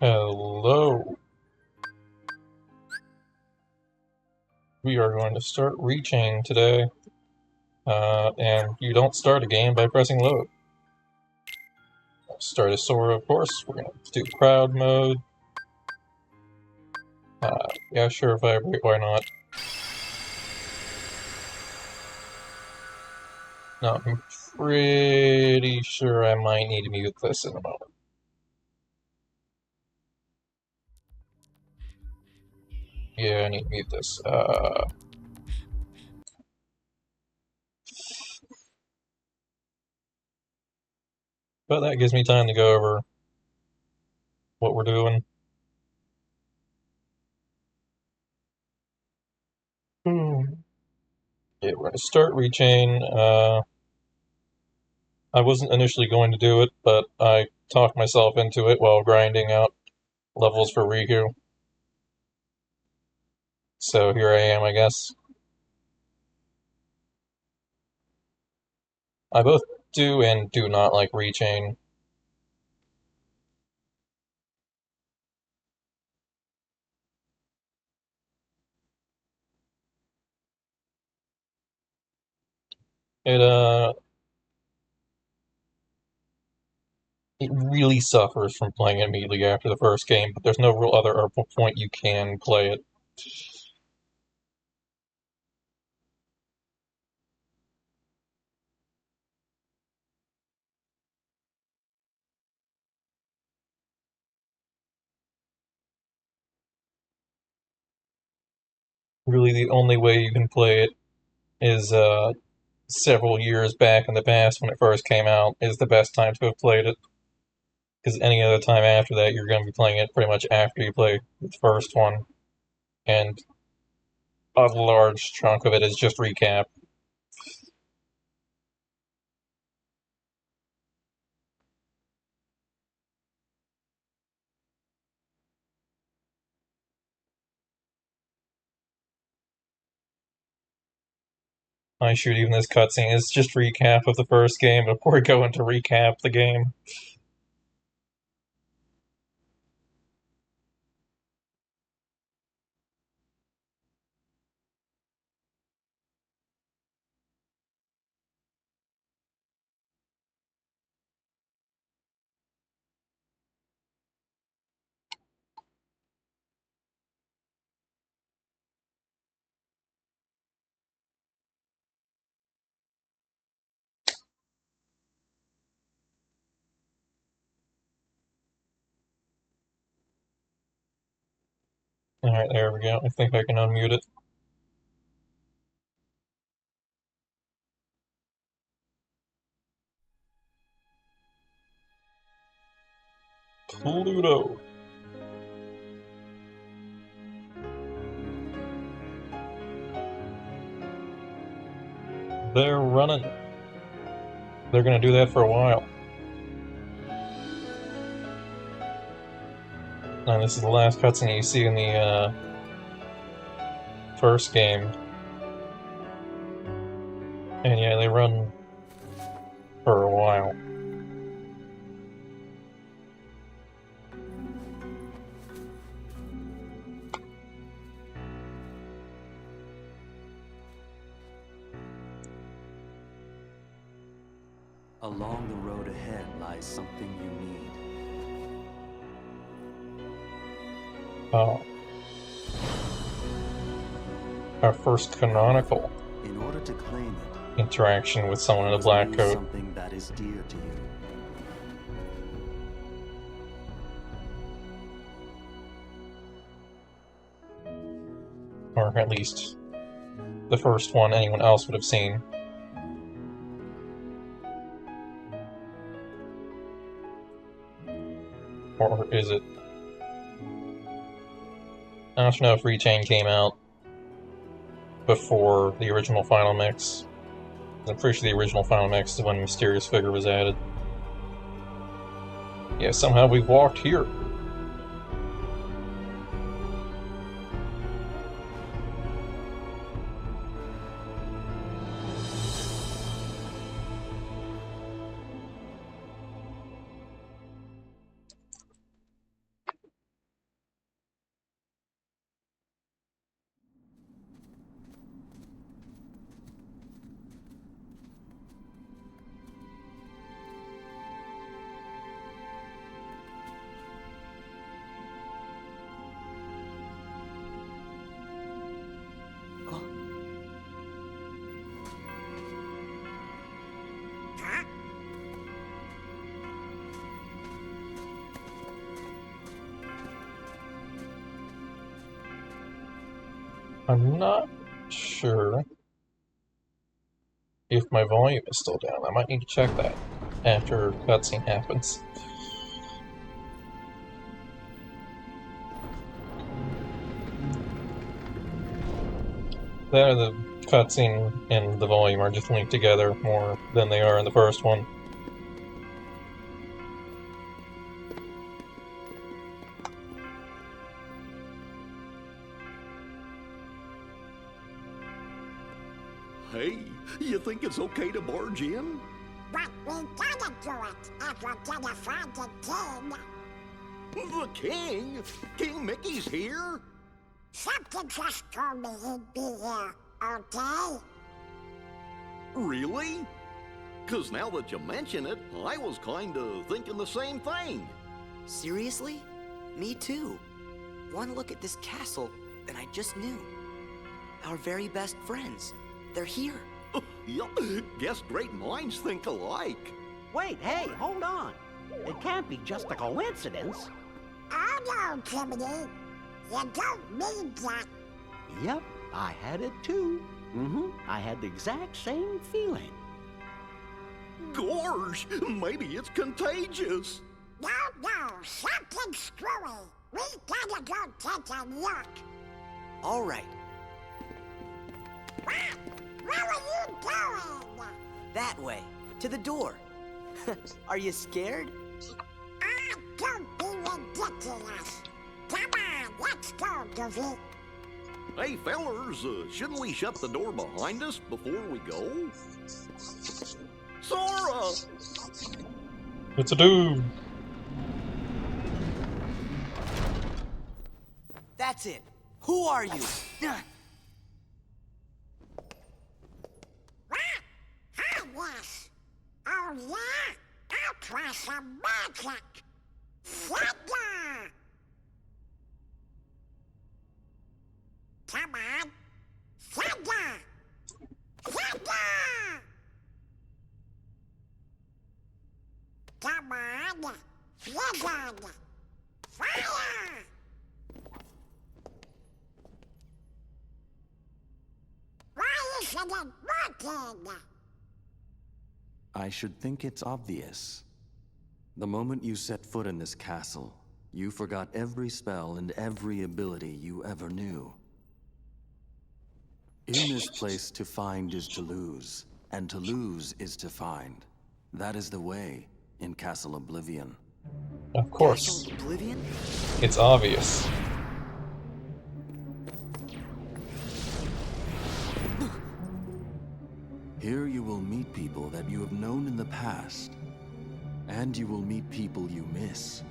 Hello. We are going to start Rechain today. And you don't start a game by pressing load. Start a Sora, of course. We're going to do crowd mode. Yeah, sure, vibrate, why not? No, I'm pretty sure I might need to mute this in a moment. Yeah, I need to mute this. But that gives me time to go over what we're doing. Yeah, we're going to start Rechain. I wasn't initially going to do it, but I talked myself into it while grinding out levels for Riku. So here I am, I guess. I both do and do not like Rechain. It it really suffers from playing it immediately after the first game, but there's no real other point you can play it. Really, the only way you can play it is several years back in the past when it first came out is the best time to have played it. Because any other time after that, you're going to be playing it pretty much after you play the first one, and a large chunk of it is just recap. I shoot, even this cutscene is just recap of the first game before we go into recap the game. Alright, there we go. I think I can unmute it. Pluto. They're running. They're gonna do that for a while. And this is the last cutscene you see in the first game. And yeah, they run for a while. Along the road ahead lies something you need. Oh. Our first canonical In order to claim it, interaction with someone in a you black must lose coat. something that is dear to you. Or at least the first one anyone else would have seen. Or is it? I don't know if Rechain came out before the original Final Mix. I'm pretty sure the original Final Mix is when Mysterious Figure was added. Yeah, somehow we walked here. I'm not sure if my volume is still down. I might need to check that after cutscene happens. That or the cutscene and the volume are just linked together more than they are in the first one. Hey, you think it's okay to barge in? But we gotta do it if we're gonna find the king. The king? King Mickey's here? Something just told me he'd be here, okay? Really? 'Cause now that you mention it, I was kinda thinking the same thing. Seriously? Me too. One look at this castle, and I just knew. Our very best friends. They're here. Yup, guess great minds think alike. Wait, hey, hold on. It can't be just a coincidence. Oh no, Jiminy. You don't mean that. Yep, I had it too. I had the exact same feeling. Gorge, maybe it's contagious. No, something's screwy. We gotta go take a look. All right, Where are you going? that way, to the door. Are you scared? Ah, don't be ridiculous. Come on, let's go, Goofy. Hey, fellers, shouldn't we shut the door behind us before we go? Sora! It's a dude! That's it. Who are you? What? Hi, yes. Oh, yeah? I'll try some magic. Thunder! Come on. Thunder! Thunder! Come on. Blizzard! Fire! Why isn't it working? I should think it's obvious. The moment you set foot in this castle, you forgot every spell and every ability you ever knew. In this place, to find is to lose, and to lose is to find. That is the way in Castle Oblivion. Of course. Castle Oblivion? It's obvious. Here you will meet people that you have known in the past, and you will meet people you miss.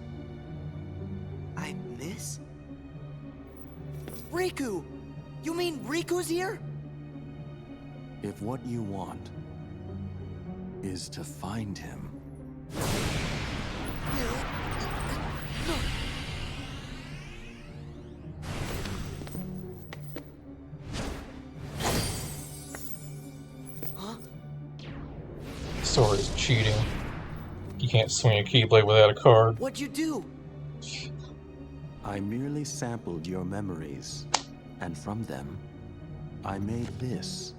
I miss? Riku! You mean Riku's here? If what you want is to find him, Sora's cheating. You can't swing a Keyblade without a card. What'd you do? I merely sampled your memories, and from them, I made this.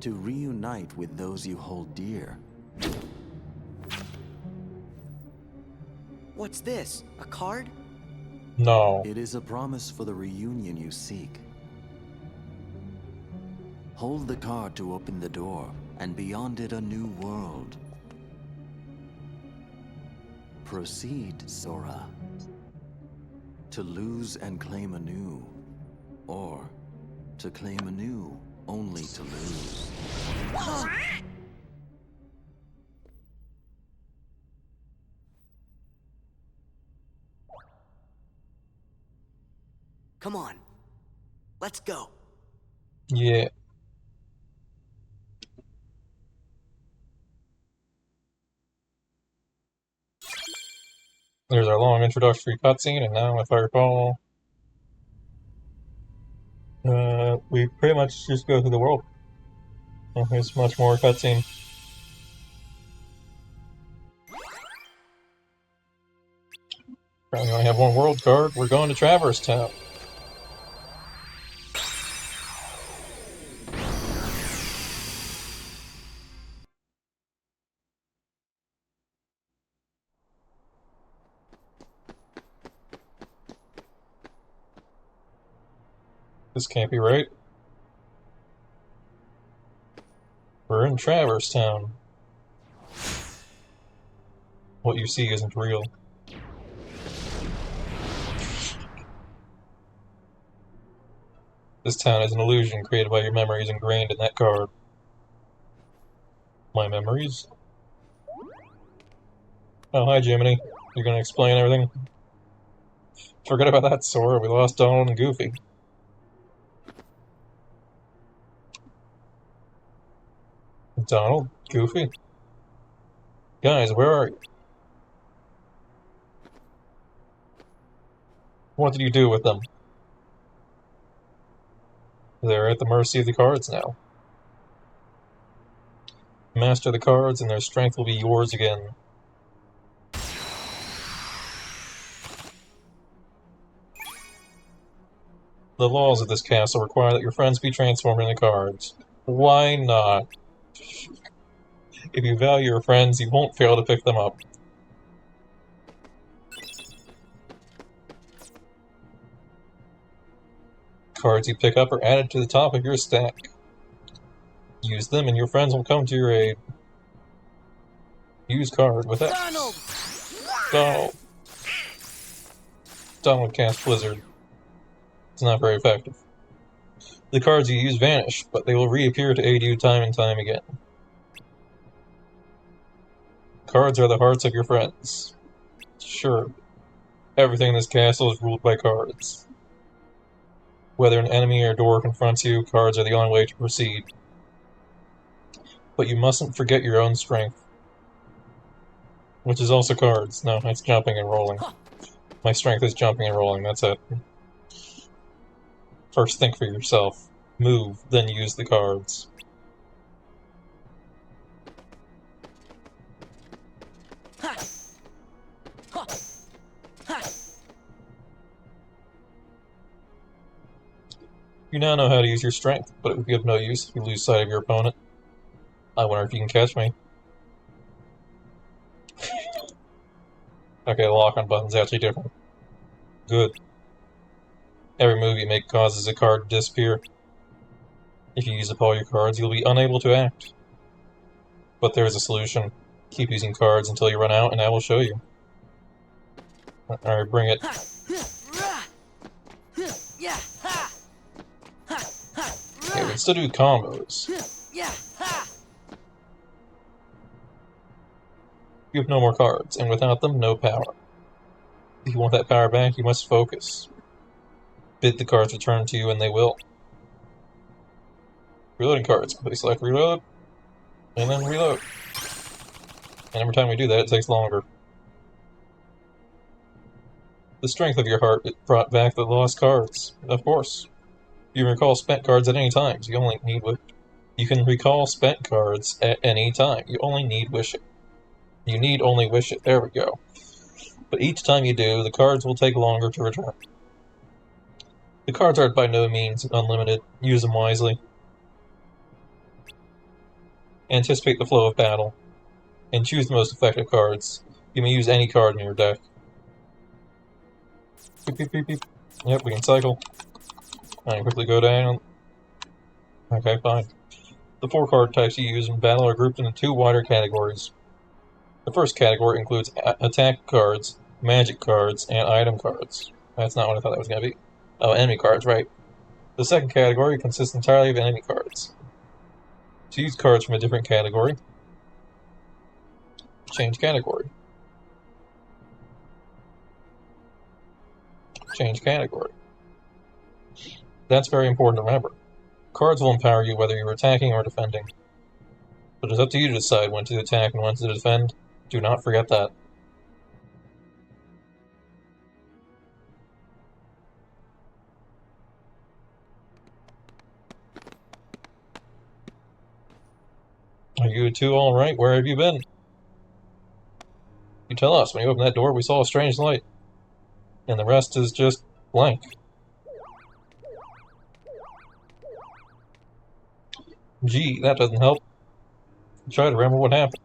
To reunite with those you hold dear. What's this? A card? No. It is a promise for the reunion you seek. Hold the card to open the door, and beyond it a new world. Proceed, Sora. To lose and claim anew, or to claim anew only to lose. Come on. Let's go. Yeah. There's our long introductory cutscene, and now, if I recall, we pretty much just go through the world. There's much more cutscene. Apparently, we only have one world card. We're going to Traverse Town. This can't be right. We're in Traverse Town. What you see isn't real. This town is an illusion created by your memories ingrained in that card. My memories? Oh, hi, Jiminy. You gonna explain everything? Forget about that, Sora. We lost Donald and Goofy. Donald? Goofy? Guys, where are you? What did you do with them? They're at the mercy of the cards now. Master the cards, and their strength will be yours again. The laws of this castle require that your friends be transformed into cards. Why not? If you value your friends, you won't fail to pick them up. Cards you pick up are added to the top of your stack. Use them and your friends will come to your aid. Use card with X. Donald! Donald cast Blizzard. It's not very effective. The cards you use vanish, but they will reappear to aid you time and time again. Cards are the hearts of your friends. Sure, everything in this castle is ruled by cards. Whether an enemy or door confronts you, cards are the only way to proceed. But you mustn't forget your own strength. Which is also cards. No, it's jumping and rolling. My strength is jumping and rolling, that's it. First think for yourself. Move, then use the cards. You now know how to use your strength, but it would be of no use if you lose sight of your opponent. I wonder if you can catch me. Okay, the lock-on button's actually different. Good. Every move you make causes a card to disappear. If you use up all your cards, you'll be unable to act. But there is a solution. Keep using cards until you run out, and I will show you. Alright, bring it. Okay, we can still do combos. You have no more cards, and without them, no power. If you want that power back, you must focus. Bid the cards return to you, and they will. Reloading cards. Please select reload, and then reload. And every time we do that, it takes longer. The strength of your heart brought back the lost cards. Of course. You can recall spent cards at any time. So you can recall spent cards at any time. You only need wish it. You need only wish it. There we go. But each time you do, the cards will take longer to return. The cards are by no means unlimited. Use them wisely. Anticipate the flow of battle. And choose the most effective cards. You may use any card in your deck. Beep, beep, beep, beep. Yep, we can cycle. And quickly go down. Okay, fine. The 4 card types you use in battle are grouped into 2 wider categories. The first category includes attack cards, magic cards, and item cards. That's not what I thought that was going to be. Oh, enemy cards, right. The second category consists entirely of enemy cards. To use cards from a different category, change category. Change category. That's very important to remember. Cards will empower you whether you're attacking or defending. But it's up to you to decide when to attack and when to defend. Do not forget that. Are you two alright? Where have you been? You tell us. When you opened that door, we saw a strange light. and the rest is just blank. Gee, that doesn't help. Try to remember what happened.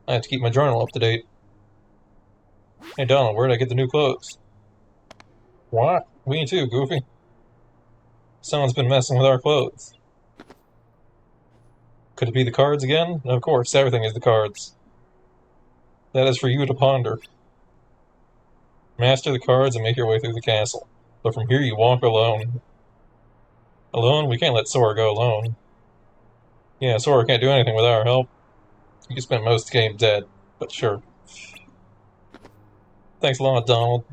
I have to keep my journal up to date. Hey Donald, where'd I get the new clothes? What? Me too, Goofy. Someone's been messing with our clothes. Could it be the cards again? Of course, everything is the cards. That is for you to ponder. Master the cards and make your way through the castle. But from here you walk alone. Alone? We can't let Sora go alone. Yeah, Sora can't do anything without our help. You spent most of the game dead, but sure. Thanks a lot, Donald.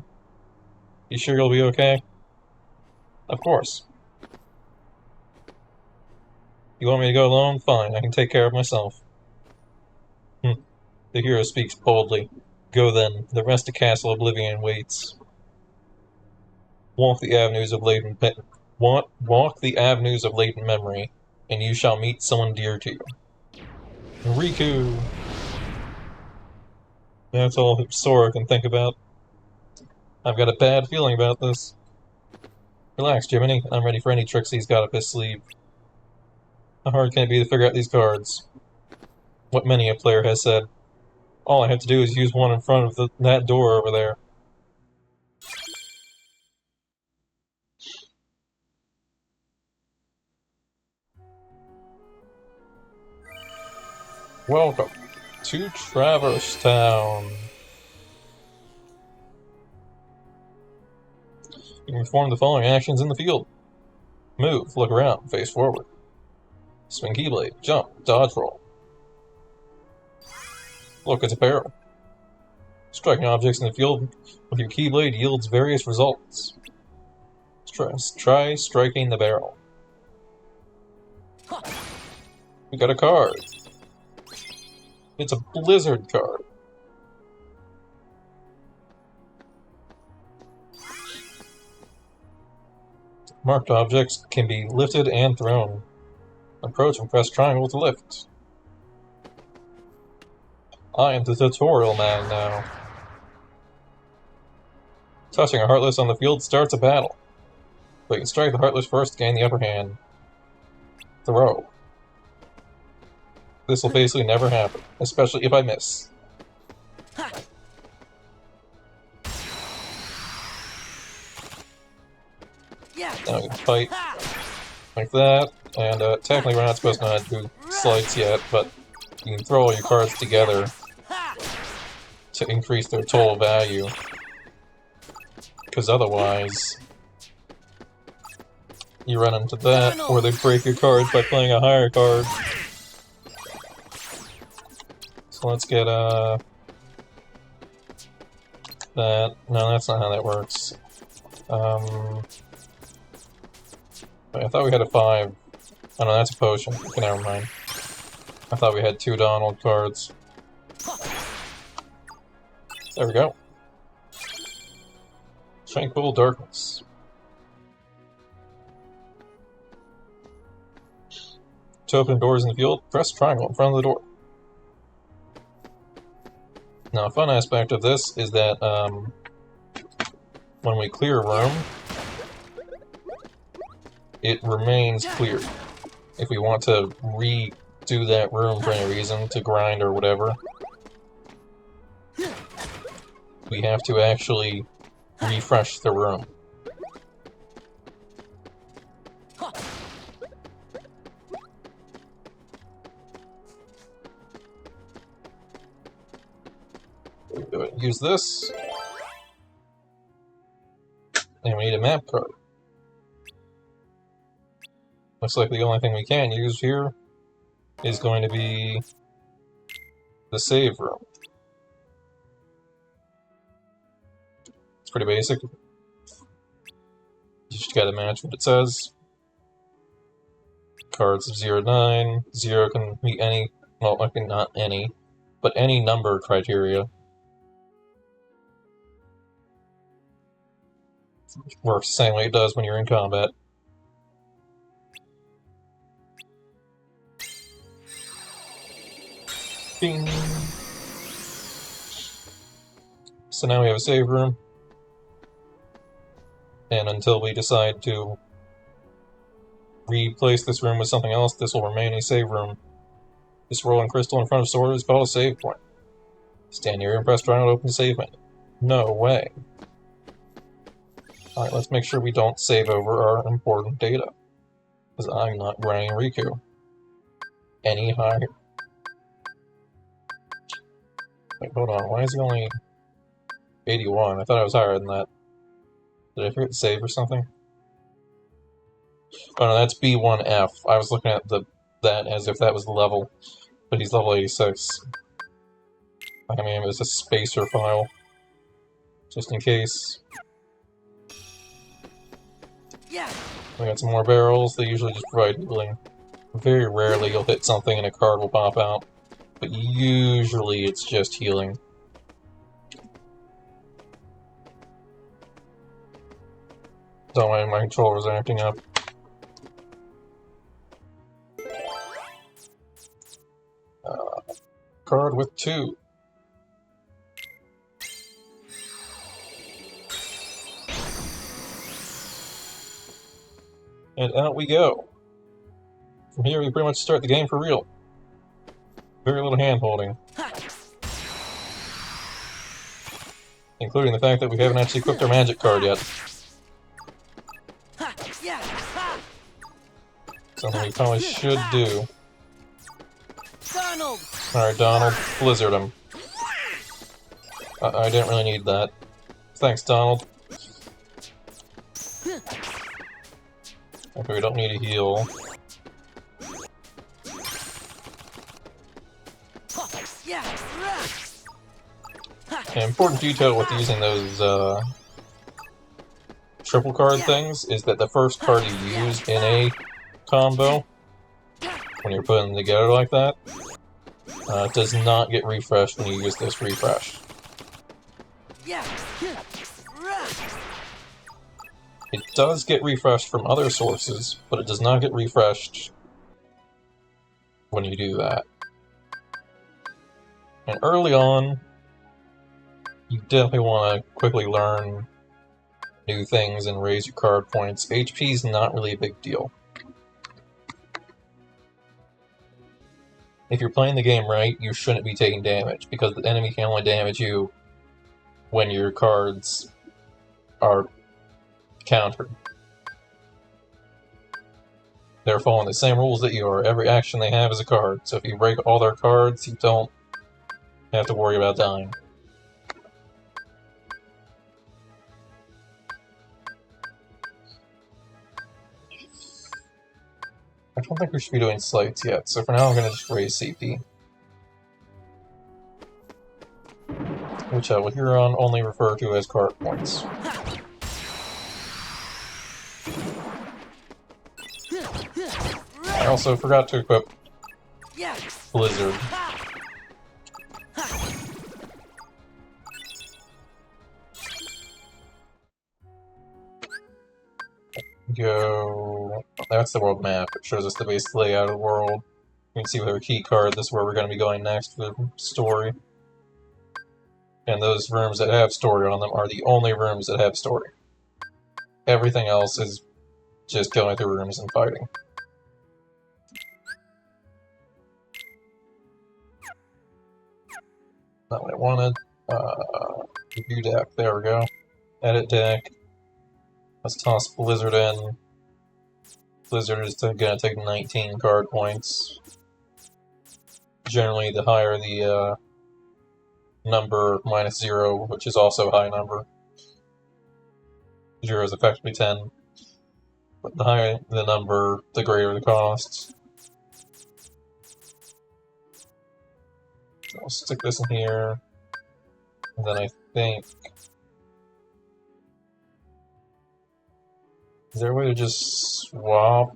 You sure you'll be okay? Of course. You want me to go alone? Fine, I can take care of myself. The hero speaks boldly. Go then, the rest of Castle Oblivion waits. Walk the avenues of latent memory, and you shall meet someone dear to you. Riku! That's all Sora can think about. I've got a bad feeling about this. Relax, Jiminy. I'm ready for any tricks he's got up his sleeve. How hard can it be to figure out these cards? What many a player has said. All I have to do is use one in front of that door over there. Welcome to Traverse Town. You can perform the following actions in the field. Move, look around, face forward. Swing Keyblade, jump, dodge roll. Look, it's a barrel. Striking objects in the field with your Keyblade yields various results. Try striking the barrel. We got a card. It's a Blizzard card. Marked objects can be lifted and thrown. Approach and press triangle to lift. I am the tutorial man now. Touching a Heartless on the field starts a battle. But you can strike the Heartless first to gain the upper hand. Throw. This will basically never happen, especially if I miss. Now we can fight like that, and technically we're not supposed to know how to do slides yet, but you can throw all your cards together to increase their total value. Because otherwise, you run into that, or they break your cards by playing a higher card. So let's get, that. No, that's not how that works. I thought we had a 5. Oh no, that's a potion. Okay, never mind. I thought we had 2 Donald cards. There we go. Tranquil Darkness. To open doors in the field, press triangle in front of the door. Now, a fun aspect of this is that when we clear a room, it remains cleared. If we want to redo that room for any reason, to grind or whatever, we have to actually refresh the room. Use this, and we need a map card. Looks like the only thing we can use here is going to be the save room. It's pretty basic. You just gotta match what it says. Cards of 0 to 9. 0 can meet any, well, I think not any, but any number criteria. Works the same way it does when you're in combat. Bing. So now we have a save room. And until we decide to replace this room with something else, this will remain a save room. This rolling crystal in front of Sword is called a save point. Stand near and press triangle to open the save menu. No way. Alright, let's make sure we don't save over our important data. Because I'm not running Riku any higher. Wait, hold on, why is he only 81? I thought I was higher than that. Did I forget to save or something? Oh no, that's B1F. I was looking at that as if that was the level, but he's level 86. I mean, it was a spacer file, just in case. Yeah. We got some more barrels. They usually just provide healing. Very rarely you'll hit something and a card will pop out, but usually it's just healing. Don't mind my controllers are acting up. Card with 2. And out we go. From here we pretty much start the game for real. Very little hand-holding. Including the fact that we haven't actually equipped our magic card yet. Something we probably should do. Donald! Alright, Donald, blizzard him. I didn't really need that. Thanks, Donald. Okay, we don't need a heal. An important detail with using those triple card things is that the first card you use in a combo, when you're putting them together like that, does not get refreshed when you use this refresh. It does get refreshed from other sources, but it does not get refreshed when you do that. And early on, you definitely want to quickly learn new things and raise your card points. HP is not really a big deal. If you're playing the game right, you shouldn't be taking damage, because the enemy can only damage you when your cards are countered. They're following the same rules that you are. Every action they have is a card, so if you break all their cards, you don't have to worry about dying. I don't think we should be doing slights yet, so for now I'm going to just raise CP. Which I will hereon only refer to as card points. I also forgot to equip Blizzard. Go... That's the world map. It shows us the basic layout of the world. You can see with our key card, this is where we're going to be going next for the story. And those rooms that have story on them are the only rooms that have story. Everything else is just going through rooms and fighting. Not what I wanted. View deck, there we go. Edit deck. Let's toss Blizzard in. Blizzard is gonna take 19 card points. Generally, the higher the number minus 0, which is also a high number. 0 is effectively 10. But the higher the number, the greater the cost. So I'll stick this in here. And then I think... Is there a way to just swap?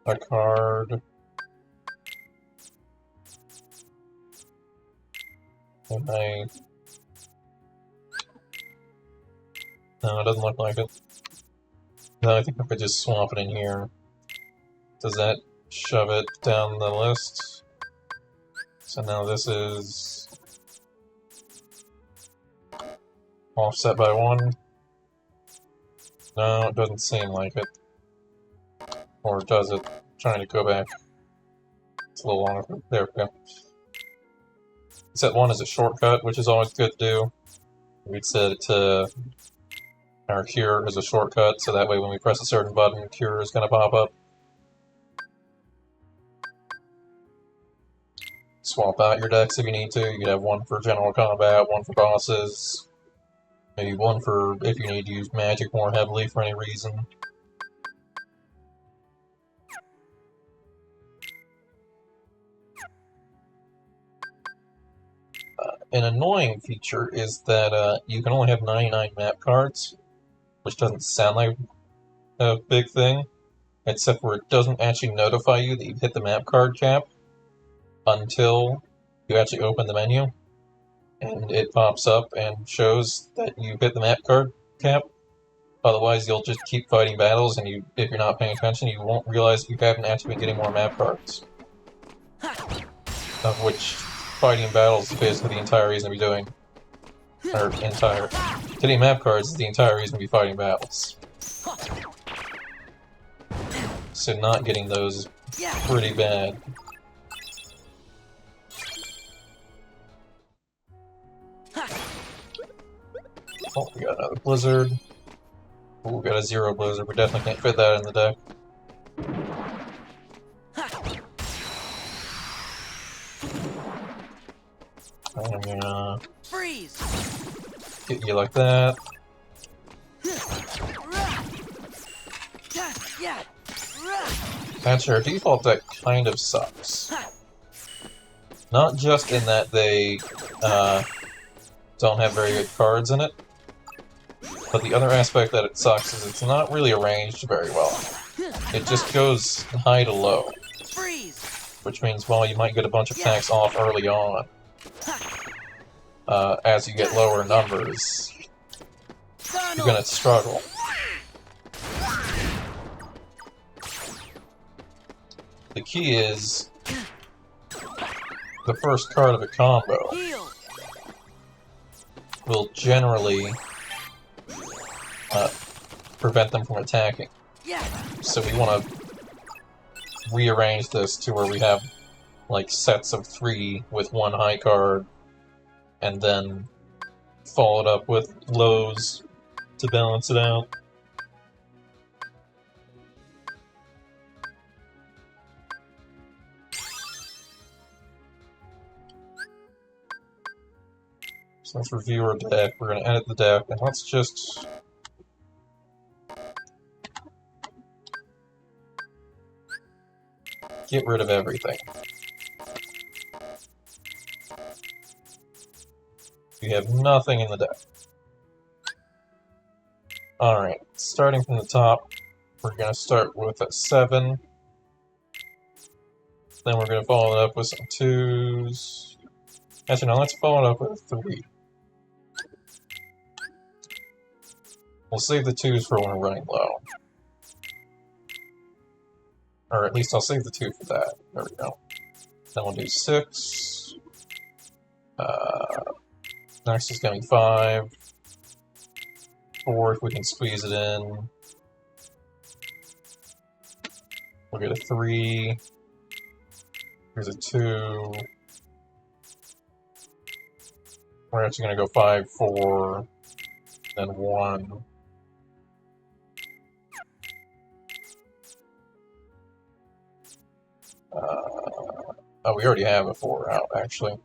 A card. And no, it doesn't look like it. No, I think if I just swap it in here. Does that shove it down the list? So now this is Offset by 1? No, it doesn't seem like it. Or does it? Trying to go back. It's a little longer. There we go. Set 1 is a shortcut, which is always good to do. We'd set it to our cure as a shortcut, so that way when we press a certain button, cure is going to pop up. Swap out your decks if you need to. You could have one for general combat, one for bosses, maybe one for if you need to use magic more heavily for any reason. An annoying feature is that you can only have 99 map cards, which doesn't sound like a big thing, except for it doesn't actually notify you that you've hit the map card cap until you actually open the menu, and it pops up and shows that you hit the map card cap. Otherwise, you'll just keep fighting battles, and if you're not paying attention, you won't realize you haven't actually been getting more map cards. Of which fighting battles is basically the entire reason to be doing. Getting map cards is the entire reason to be fighting battles. So not getting those is pretty bad. Oh, we got another blizzard. Oh, we got a 0 blizzard. We definitely can't fit that in the deck. I'm gonna Freeze! get you like that. Actually, our default deck kind of sucks. Not just in that they don't have very good cards in it, but the other aspect that it sucks is it's not really arranged very well. It just goes high to low, which means, well, you might get a bunch of attacks off early on. As you get lower numbers, you're gonna struggle. The key is the first card of a combo will generally prevent them from attacking. So we want to rearrange this to where we have like sets of 3 with 1 high card, and then follow it up with lows to balance it out. So let's review our deck. We're going to edit the deck, and let's just get rid of everything. We have nothing in the deck. Alright, starting from the top, we're going to start with a 7. Then we're going to follow it up with some 2s. Actually, no, let's follow it up with a 3. We'll save the 2s for when we're running low. Or at least I'll save the 2 for that. There we go. Then we'll do 6. Next is going to be 5. 4 if we can squeeze it in. We'll get a 3. Here's a 2. We're actually going to go 5, 4, then 1. Oh, we already have a 4 out, actually.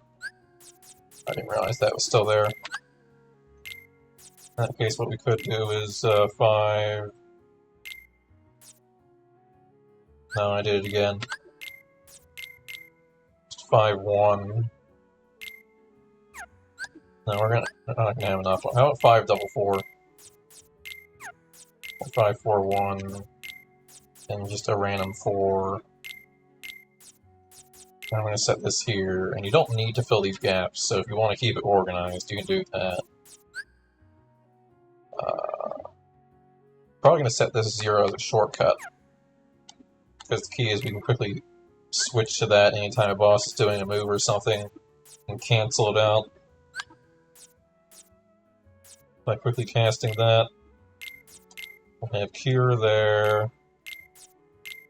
I didn't realize that was still there. In that case, what we could do is 5... No, I did it again. Just 5, 1. No, we're not gonna have enough. How about 5, double 4? 5, 4, 1. And just a random 4. I'm going to set this here, and you don't need to fill these gaps, so if you want to keep it organized, you can do that. Probably going to set this 0 as a shortcut, because the key is we can quickly switch to that anytime a boss is doing a move or something, and cancel it out. By quickly casting that, we'll have Cure there,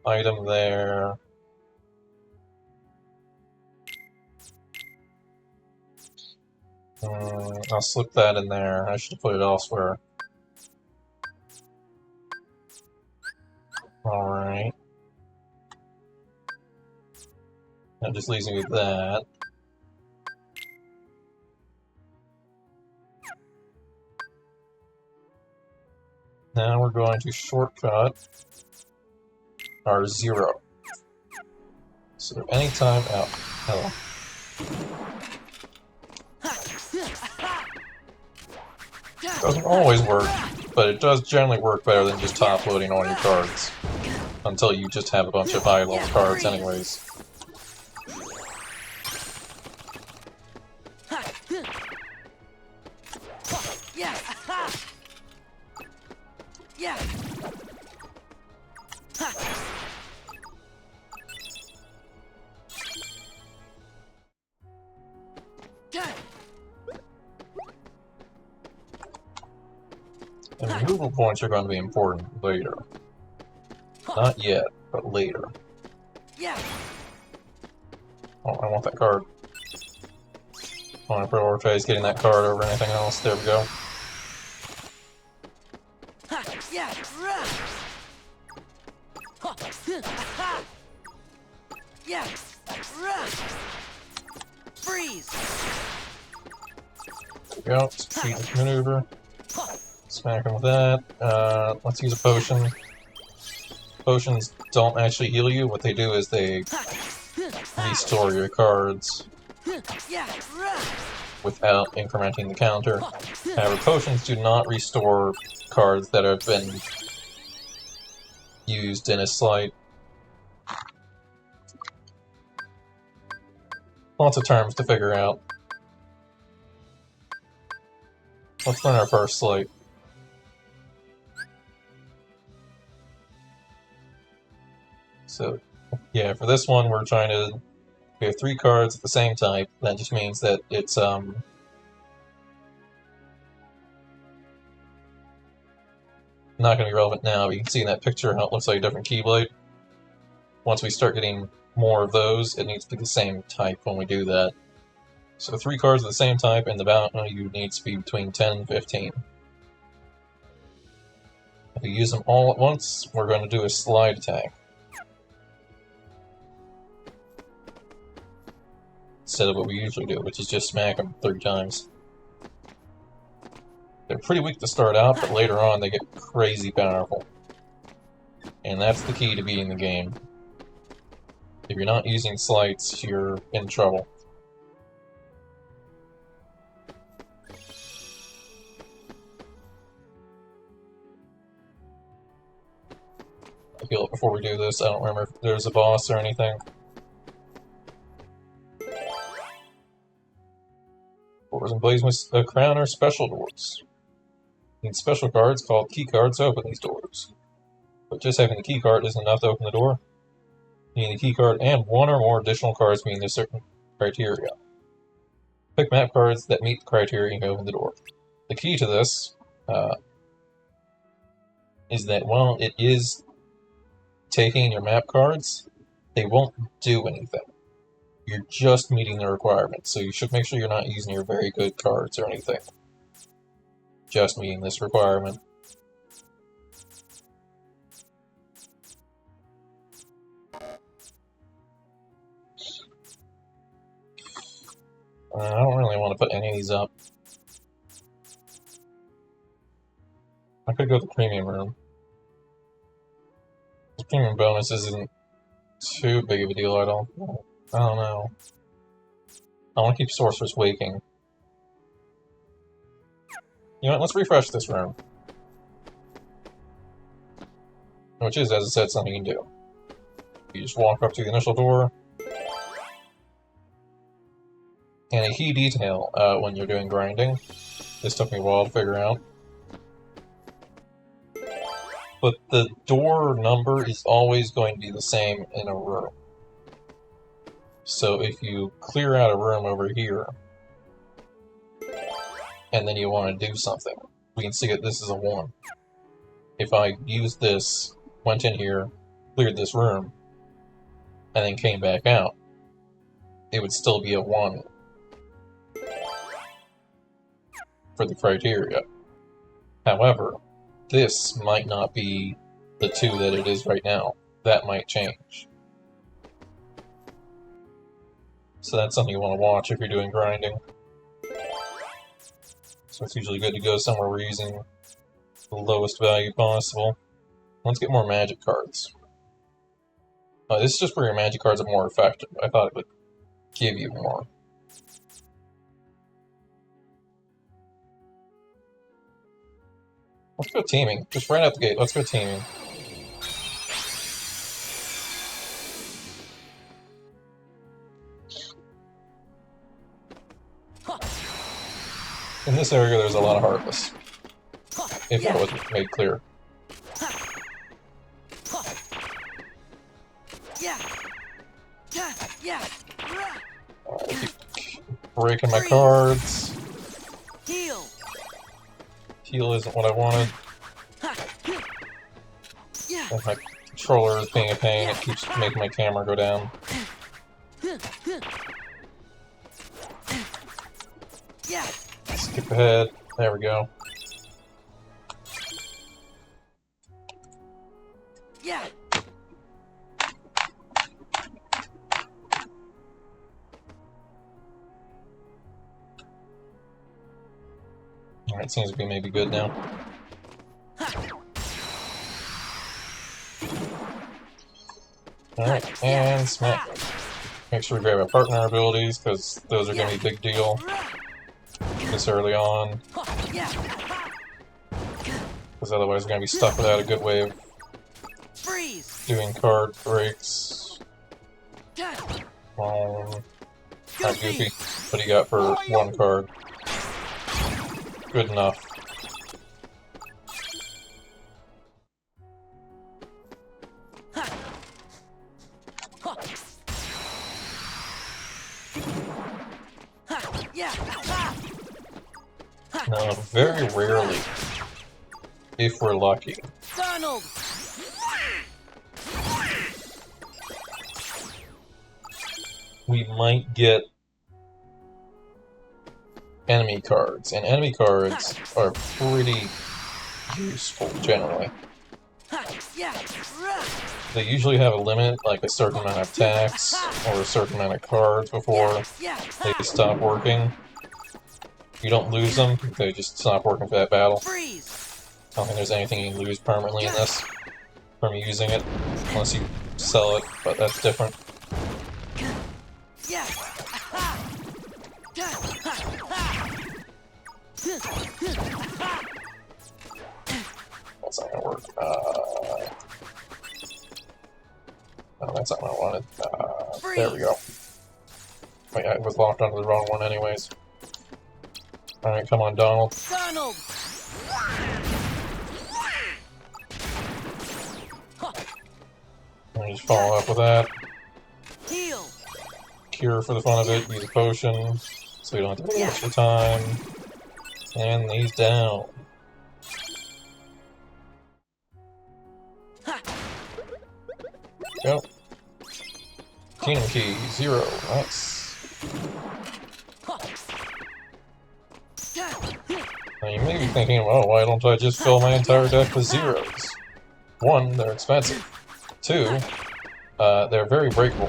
item there. I'll slip that in there. I should have put it elsewhere. Alright. That just leaves me with that. Now we're going to shortcut our 0. So anytime out. Hello. Doesn't always work, but it does generally work better than just top loading all your cards. Until you just have a bunch of high level cards anyways. And removal points are going to be important later. Not yet, but later. Oh, I want that card. I want to prioritize getting that card over anything else. There we go. Freeze! There we go. Strategic maneuver. Smack him with that. Let's use a potion. Potions don't actually heal you. What they do is they restore your cards without incrementing the counter. However, potions do not restore cards that have been used in a slight. Lots of terms to figure out. Let's learn our first slight. So, yeah, for this one, we're trying to. We have 3 cards of the same type. That just means that it's not going to be relevant now, but you can see in that picture how it looks like a different Keyblade. Once we start getting more of those, it needs to be the same type when we do that. So 3 cards of the same type, and the value needs to be between 10 and 15. If we use them all at once, we're going to do a slide attack. Instead of what we usually do, which is just smack them 3 times. They're pretty weak to start out, but later on they get crazy powerful. And that's the key to beating the game. If you're not using slights, you're in trouble. I feel like before we do this, I don't remember if there's a boss or anything. Doors and blaze with a crown or special doors. Need special cards called key cards to open these doors. But just having the key card isn't enough to open the door. You need a key card and 1 or more additional cards meeting a certain criteria. Pick map cards that meet the criteria and open the door. The key to this is that while it is taking your map cards, they won't do anything. You're just meeting the requirements, so you should make sure you're not using your very good cards or anything. Just meeting this requirement. I don't really want to put any of these up. I could go to the premium room. The premium bonus isn't too big of a deal, I don't know. I want to keep Sorceress waking. You know what, let's refresh this room. Which is, as I said, something you can do. You just walk up to the initial door. And a key detail when you're doing grinding. This took me a while to figure out. But the door number is always going to be the same in a room. So if you clear out a room over here, and then you want to do something, we can see that this is a 1. If I used this, went in here, cleared this room, and then came back out, it would still be a 1 for the criteria. However, this might not be the 2 that it is right now. That might change. So that's something you want to watch if you're doing grinding. So it's usually good to go somewhere we're using the lowest value possible. Let's get more magic cards. This is just where your magic cards are more effective. I thought it would give you more. Let's go teaming. Just right out the gate, let's go teaming. In this area, there's a lot of Heartless. If that wasn't made clear. Alright, keep breaking my cards. Heal isn't what I wanted. And my controller is being a pain, it keeps making my camera go down. Skip ahead. There we go. Alright, seems to be maybe good now. Alright, and smack. Make sure we grab our partner abilities, because those are going to be a big deal this early on. Because otherwise we're going to be stuck without a good way of doing card breaks. Not goofy. What do you got for 1 card? Good enough. Now, very rarely, if we're lucky, we might get enemy cards, and enemy cards are pretty useful generally. They usually have a limit, like a certain amount of attacks or a certain amount of cards before they stop working. You don't lose them, they just stop working for that battle. I don't think there's anything you can lose permanently in this from using it, unless you sell it, but that's different. That's not gonna work. No, that's not what I wanted. There we go. Wait, I was locked onto the wrong one anyways. Alright, come on, Donald. Let me just follow up with that. Cure for the fun of it, use a potion, so we don't have to waste extra time. And these down. Go. Kingdom Key, 0. Nice. Now you may be thinking, oh, why don't I just fill my entire deck with 0s? 1, they're expensive. 2, they're very breakable.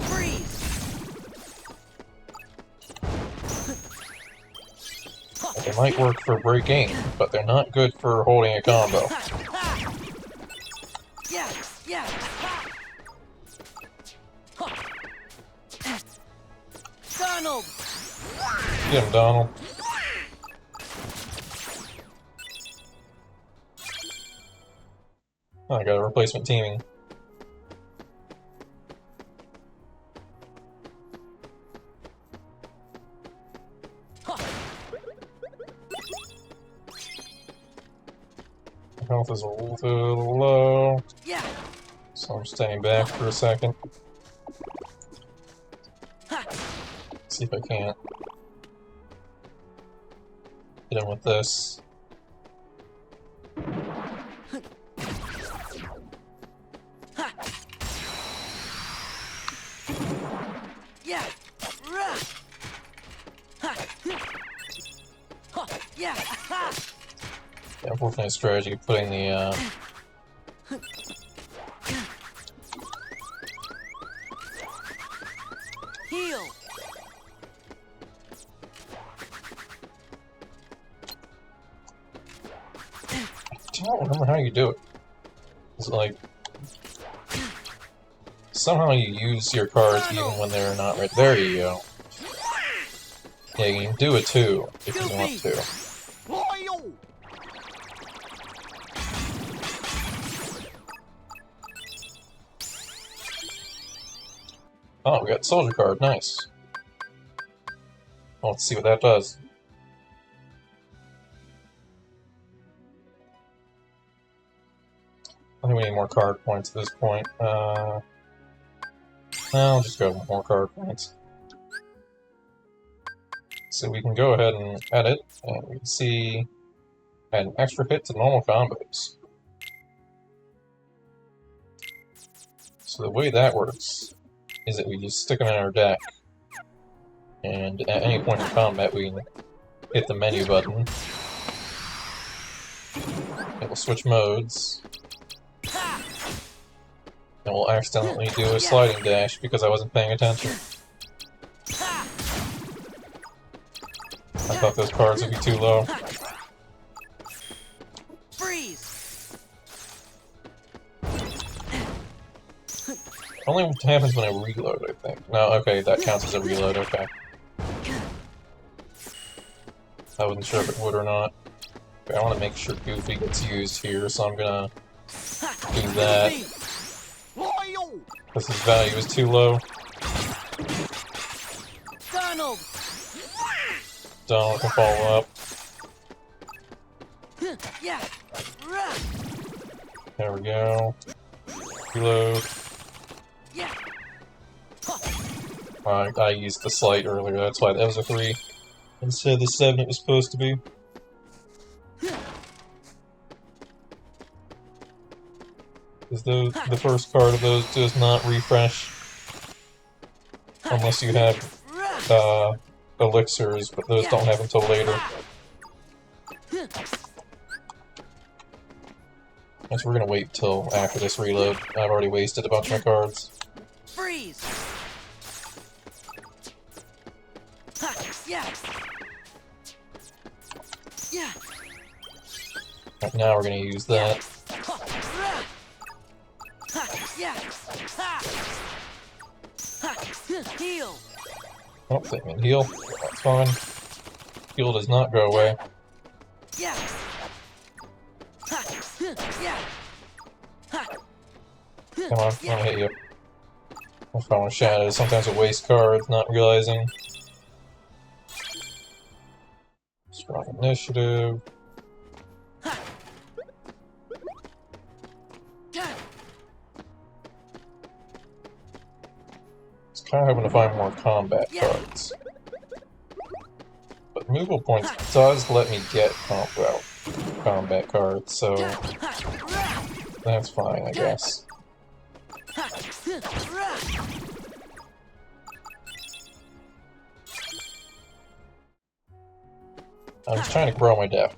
They might work for breaking, but they're not good for holding a combo. Get him, Donald. Oh, I got a replacement teaming. Health is a little low, so I'm staying back for a second. See if I can't hit him with this. unfortunate strategy of putting the Heal. I don't remember how you do it. It's like somehow you use your cards even when they're not right. There you go. Yeah, you can do it too if you want to. Why-yo! Oh, we got the soldier card. Nice. Well, let's see what that does. I think we need more card points at this point. No, I'll just go with more card points. So we can go ahead and edit, and we can see add an extra hit to normal combos. So the way that works is that we just stick them in our deck, and at any point in combat we can hit the menu button. It will switch modes. And we'll accidentally do a sliding dash because I wasn't paying attention. I thought those cards would be too low. Freeze. Only happens when I reload, I think. No, okay, that counts as a reload, okay. I wasn't sure if it would or not. Okay, I want to make sure Goofy gets used here, so I'm gonna do that. Why-yo! Because his value is too low. Donald. Donald can follow up. Yeah. There we go. Reload. Yeah. I used the slight earlier, that's why that was a 3. Instead of the 7 it was supposed to be. Because the first card of those does not refresh. Unless you have elixirs, but those don't have until later. Guess we're gonna wait till after this reload. I've already wasted a bunch of my cards. Freeze. Yeah. Yeah. Right, now we're gonna use that. Yeah. Heal. Oh, that means heal. That's fine. Heal does not go away. Yeah. Yeah. Come on, I'm gonna hit you. I'm following shadows. Sometimes I waste cards, not realizing. Strong initiative. Kind of hoping to find more combat cards. But removal points does let me get combat cards, so that's fine, I guess. I'm just trying to grow my deck.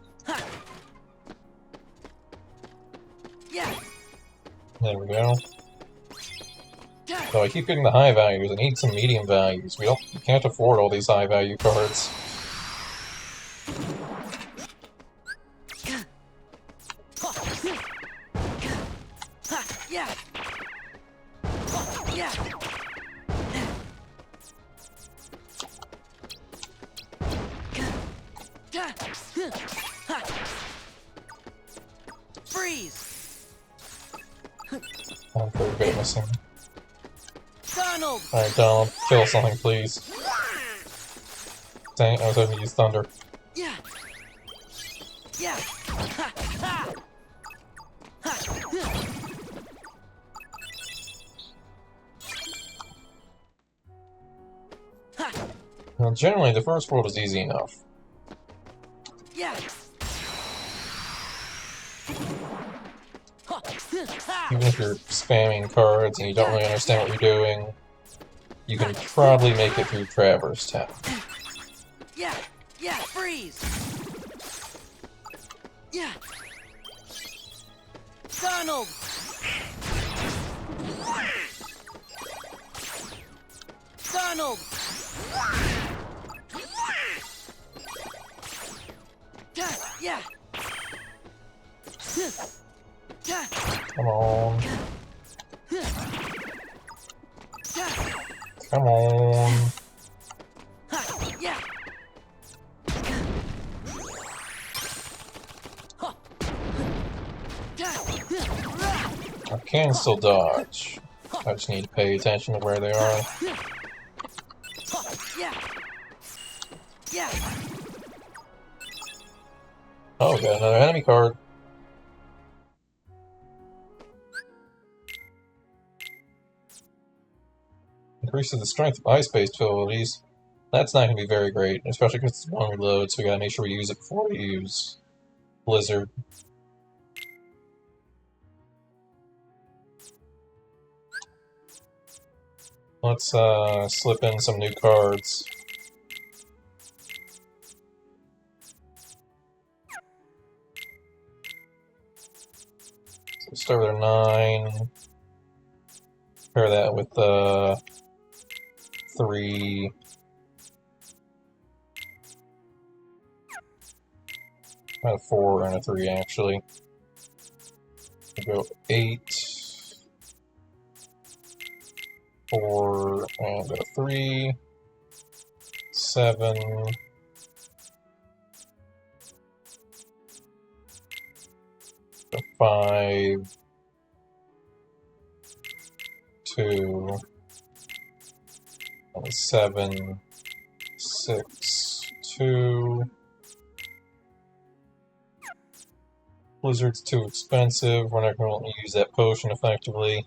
There we go. So I keep getting the high values. I need some medium values. We can't afford all these high value cards. Freeze. I'm pretty good at missing. Donald. Alright, Donald, kill something, please. Dang, I was hoping to use Thunder. Yeah. Yeah. Well, generally, the first world is easy enough. Yeah. Even if you're spamming cards and you don't really understand what you're doing, you can probably make it through Traverse Town. Yeah. Yeah. Freeze. Yeah. Donald! Donald! Yeah! Come on. Come on. Yeah! I can still dodge. I just need to pay attention to where they are. Yeah! Yeah! Oh, got another enemy card. Increases the strength of ice-based abilities. That's not going to be very great, especially because it's one reload, so we gotta make sure we use it before we use Blizzard. Let's slip in some new cards. So start with a 9. Pair that with 3. A 4 and a 3 actually. We'll go 8, 4, and a 3, 7, 5, 2, and 7, 6, 2. Blizzard's too expensive, we're not going to use that potion effectively.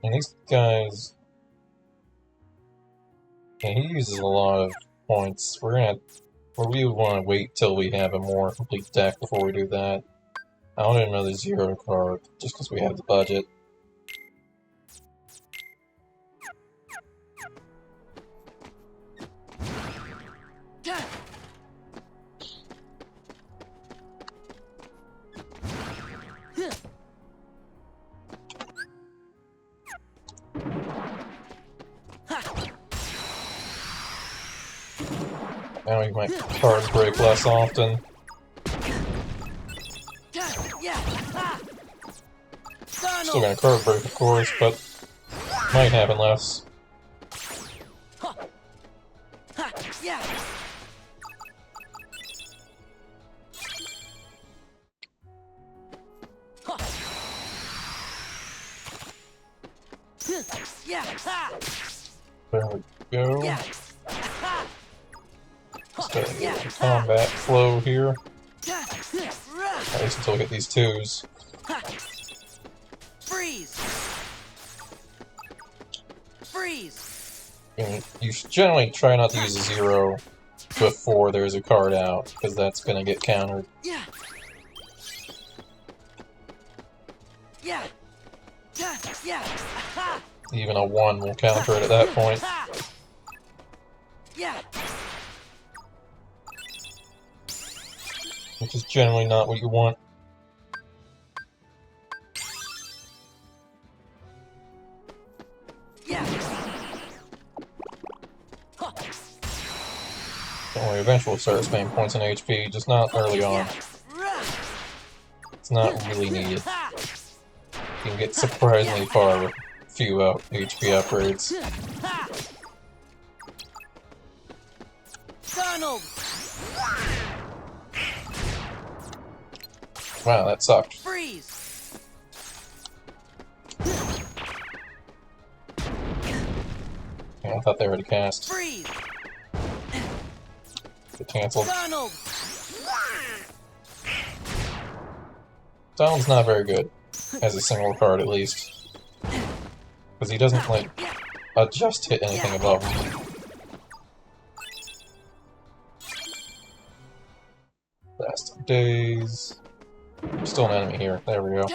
And these guys... yeah, he uses a lot of points. We would want to wait till we have a more complete deck before we do that. I wanted another 0 card, just because we have the budget. Now we might card break less often. Still gonna card break, of course, but might happen less. There we go. Start the combat flow here. At least until we get these 2s. Freeze! Freeze! And you should generally try not to use a 0 before there's a card out, because that's gonna get countered. Yeah! Yeah! Yeah! Even a 1 will counter it at that point. Yeah! Which is generally not what you want. Yeah! Don't worry, eventually we'll start spending points on HP, just not early on. It's not really needed. You can get surprisingly far with few HP upgrades. Donald! Wow, that sucked. Freeze! Yeah, I thought they already cast. Freeze! Get cancelled. Donald! Donald's not very good. As a single card, at least. Because he doesn't, like, just hit anything above him. Last of days. Still an enemy here. There we go.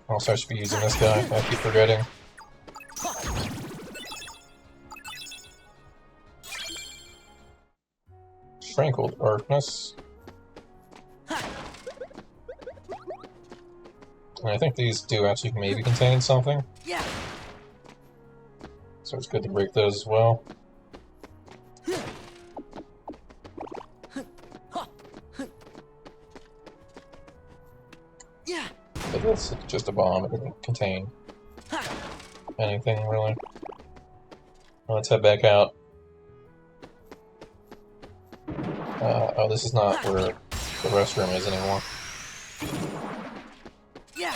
Also, I should be using this guy. I keep forgetting. Tranquil Darkness. And I think these do actually maybe contain something. Yeah. So it's good to break those as well. Yeah. But that's just a bomb, it doesn't contain anything really. Well, let's head back out. Oh, this is not where the restroom is anymore. Yeah.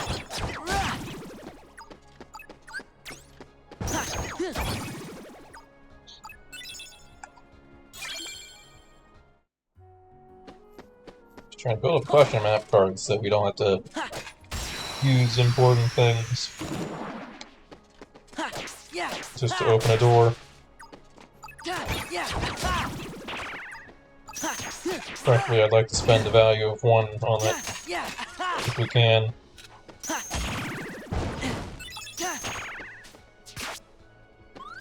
Just trying to build a question map card so we don't have to use important things Yeah. just to open a door. Yeah. Frankly, I'd like to spend the value of 1 on it Yeah. if we can.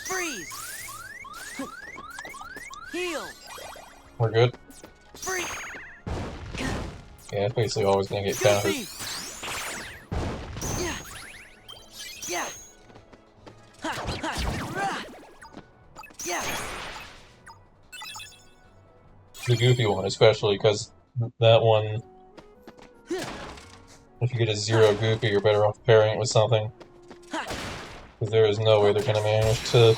Freeze. Heal. We're good? Free. Yeah, it's basically always gonna get countered. Goofy. Yeah. Yeah. Yeah. The goofy one, especially, because that one, if you get a 0 goofy, you're better off pairing it with something. Because there is no way they're gonna manage to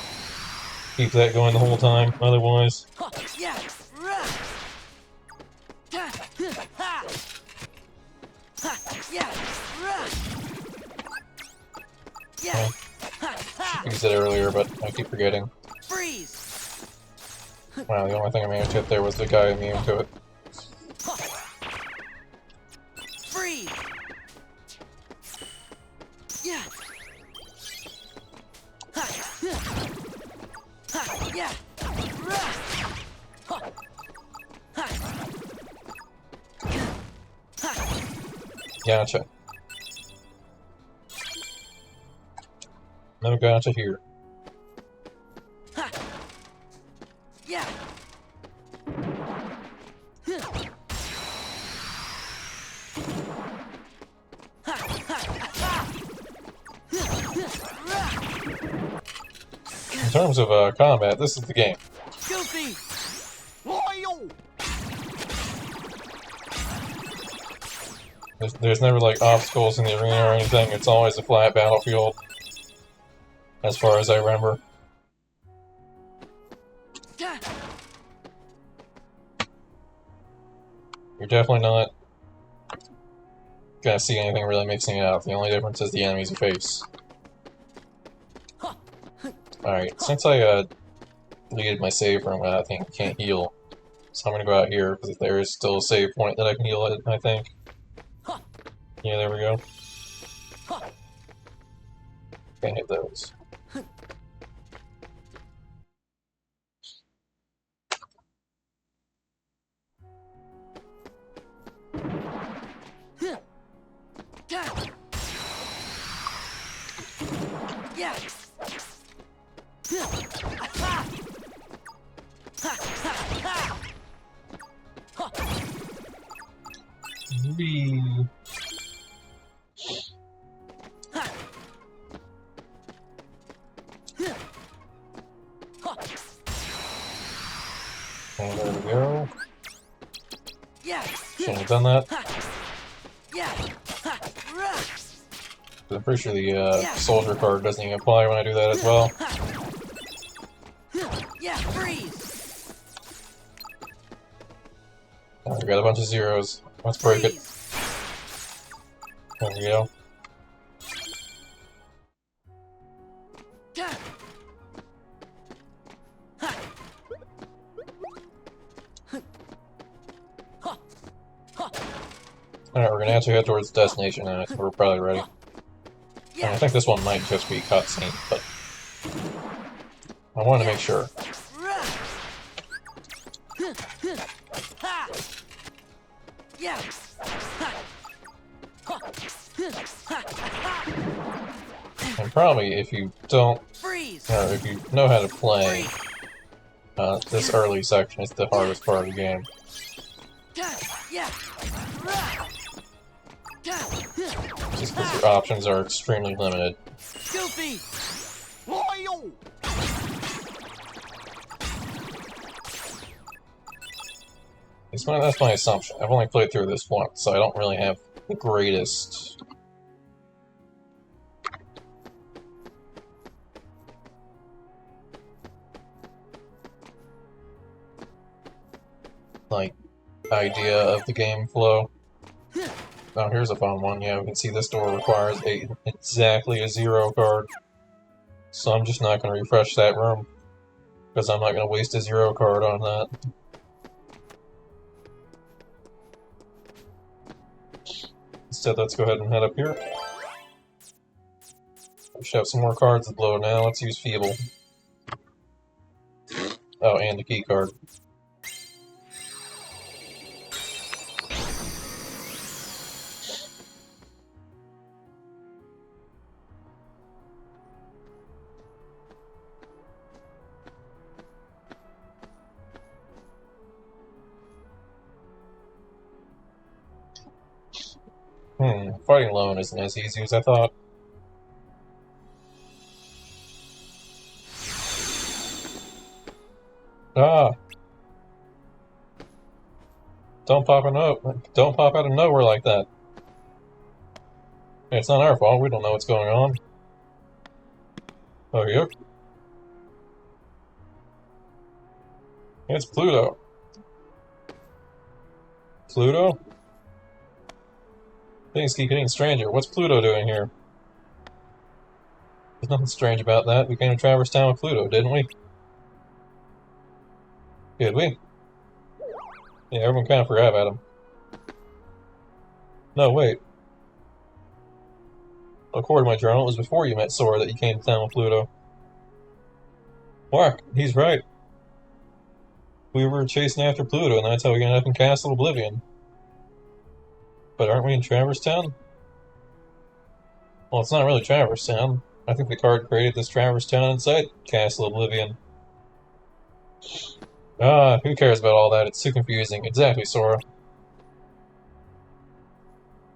keep that going the whole time, otherwise. Yeah. Yeah. Yeah. Used it earlier, but I keep forgetting. Freeze. Wow, the only thing I managed to hit there was the guy immune to it. Freeze. Yeah. Yeah. Gotcha. No gotcha here. Yeah. In terms of combat, this is the game. Goofy. Loyal! There's never like obstacles in the arena or anything, it's always a flat battlefield. As far as I remember. You're definitely not gonna see anything really mixing it up. The only difference is the enemies you face. Alright, since I deleted my save room, I think I can't heal. So I'm gonna go out here, because there is still a save point that I can heal at, I think. Yeah, there we go. Can't hit those. Yeah. Whee! And there we go. Yeah. Shouldn't have done that. Yeah. I'm pretty sure the soldier card doesn't even apply when I do that as well. Yeah. Freeze. Oh, we got a bunch of zeros. Let's break it. There we go. Alright, we're gonna actually head towards the destination, and I think we're probably ready. And I think this one might just be cutscene, but I wanted to make sure. Yeah. And probably if you don't, Freeze. or if you know how to play, this early section is the hardest part of the game. Just because your options are extremely limited. Goofy! Why-yo! That's my assumption. I've only played through this once, so I don't really have the greatest like idea of the game flow. Oh, here's a fun one. Yeah, we can see this door requires exactly a 0 card. So I'm just not going to refresh that room, because I'm not going to waste a 0 card on that. Instead, let's go ahead and head up here. We should have some more cards to blow now. Let's use Feeble. Oh, and the key card. Fighting alone isn't as easy as I thought. Ah! Don't pop out of nowhere like that. It's not our fault, we don't know what's going on. Oh, yep. It's Pluto. Pluto? Things keep getting stranger. What's Pluto doing here? There's nothing strange about that. We came to Traverse Town with Pluto, didn't we? Did we? Yeah, everyone kind of forgot about him. No, wait. According to my journal, it was before you met Sora that you came to town with Pluto. Mark, he's right. We were chasing after Pluto, and that's how we ended up in Castle Oblivion. But aren't we in Traverse Town? Well, it's not really Traverse Town. I think the card created this Traverse Town inside Castle Oblivion. Ah, who cares about all that? It's too confusing. Exactly, Sora.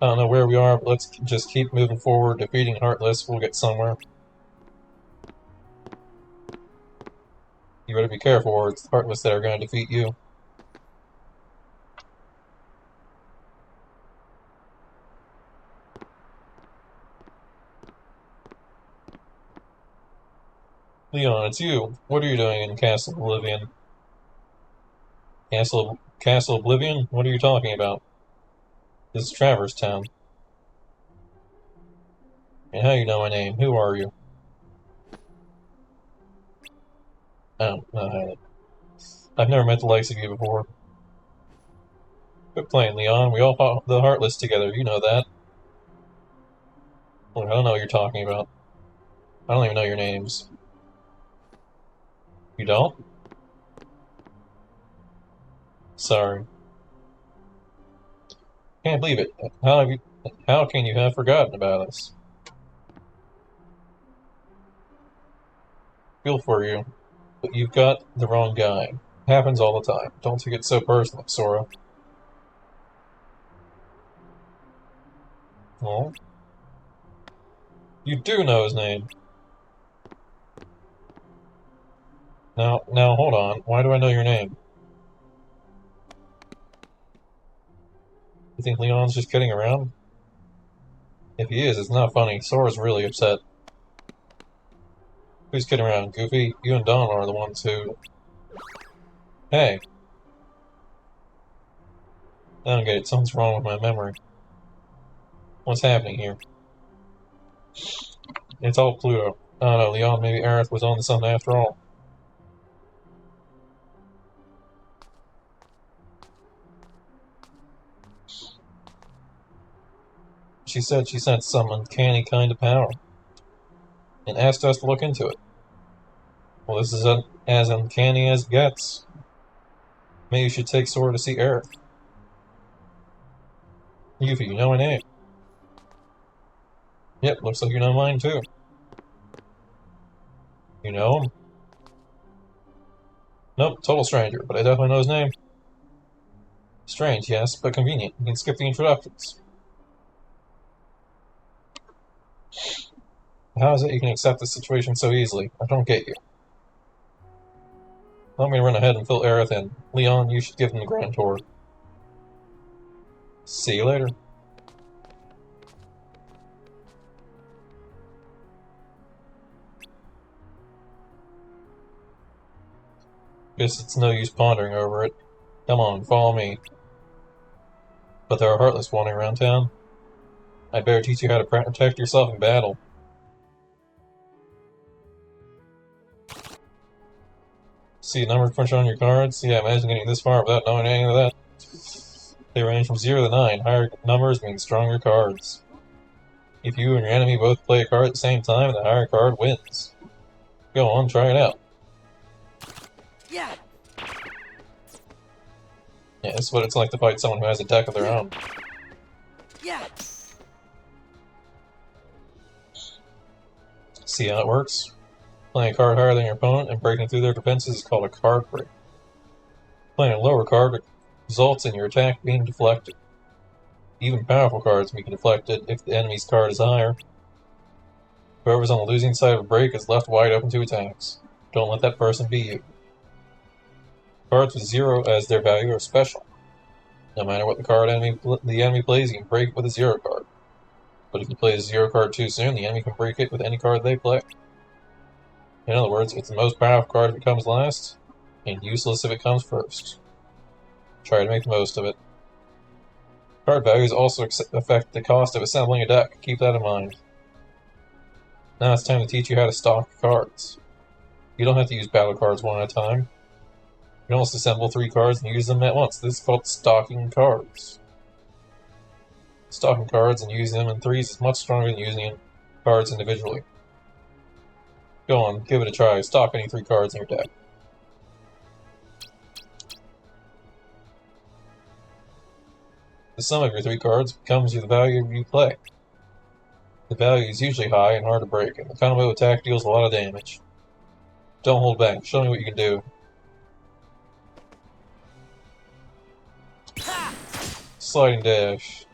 I don't know where we are, but let's just keep moving forward. Defeating Heartless, we'll get somewhere. You better be careful, or it's Heartless that are going to defeat you. Leon, it's you. What are you doing in Castle Oblivion? Castle Oblivion? What are you talking about? This is Traverse Town. And how you know my name? Who are you? Oh, I've never met the likes of you before. Quit playing, Leon. We all fought the Heartless together. You know that. Look, I don't know what you're talking about. I don't even know your names. You don't? Sorry. Can't believe it. How can you have forgotten about us? Feel for you, but you've got the wrong guy. Happens all the time. Don't take it so personally, Sora. Oh? You do know his name. Now, hold on. Why do I know your name? You think Leon's just kidding around? If he is, it's not funny. Sora's really upset. Who's kidding around, Goofy? You and Don are the ones who... Hey. I don't get it. Something's wrong with my memory. What's happening here? It's all Pluto. I don't know, Leon, maybe Aerith was on to something after all. She said she sensed some uncanny kind of power, and asked us to look into it. Well, this is as uncanny as it gets. Maybe you should take Sora to see Aerith. Yuffie, you know my name. Yep, looks like you know mine too. You know him? Nope, total stranger, but I definitely know his name. Strange, yes, but convenient. You can skip the introductions. How is it you can accept this situation so easily? I don't get you. Let me run ahead and fill Aerith in. Leon, you should give them the grand tour. See you later. Guess it's no use pondering over it. Come on, follow me. But there are Heartless wandering around town. I'd better teach you how to protect yourself in battle. See a number punched on your cards? Yeah, imagine getting this far without knowing any of that. They range from 0 to 9. Higher numbers mean stronger cards. If you and your enemy both play a card at the same time, the higher card wins. Go on, try it out. Yeah. Yeah, this is what it's like to fight someone who has a deck of their own. Yeah. See how it works? Playing a card higher than your opponent and breaking through their defenses is called a card break. Playing a lower card results in your attack being deflected. Even powerful cards can be deflected if the enemy's card is higher. Whoever's on the losing side of a break is left wide open to attacks. Don't let that person be you. Cards with 0 as their value are special. No matter what the enemy plays, you can break it with a 0 card. But if you play a 0 card too soon, the enemy can break it with any card they play. In other words, it's the most powerful card if it comes last, and useless if it comes first. Try to make the most of it. Card values also affect the cost of assembling a deck. Keep that in mind. Now it's time to teach you how to stock cards. You don't have to use battle cards one at a time. You can also assemble 3 cards and use them at once. This is called stocking cards. Stocking cards and using them in threes is much stronger than using cards individually. Go on, give it a try. Stock any 3 cards in your deck. The sum of your 3 cards becomes the value you play. The value is usually high and hard to break, and the combo attack deals a lot of damage. Don't hold back. Show me what you can do. Sliding dash.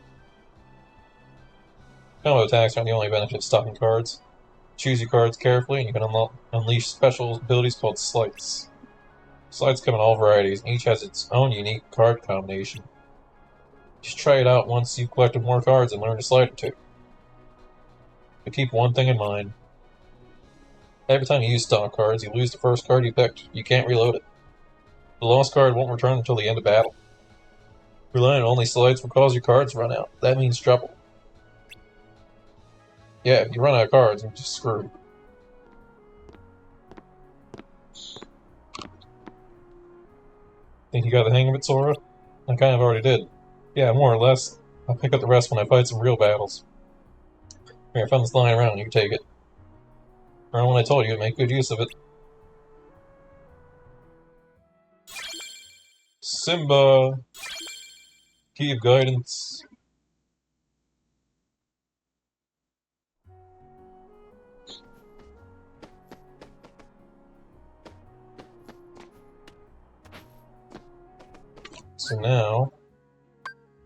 Combo attacks aren't the only benefit of stocking cards. Choose your cards carefully, and you can unleash special abilities called slights. Slights come in all varieties, and each has its own unique card combination. Just try it out once you've collected more cards and learned a slight or two. But keep one thing in mind. Every time you use stock cards, you lose the first card you picked. You can't reload it. The lost card won't return until the end of battle. Relying on only slights will cause your cards to run out. That means trouble. Yeah, if you run out of cards, you're just screwed. Think you got the hang of it, Sora? I kind of already did. Yeah, more or less. I'll pick up the rest when I fight some real battles. Here, I found this lying around, you take it. Remember when I told you to make good use of it. Simba! Key of Guidance. So now,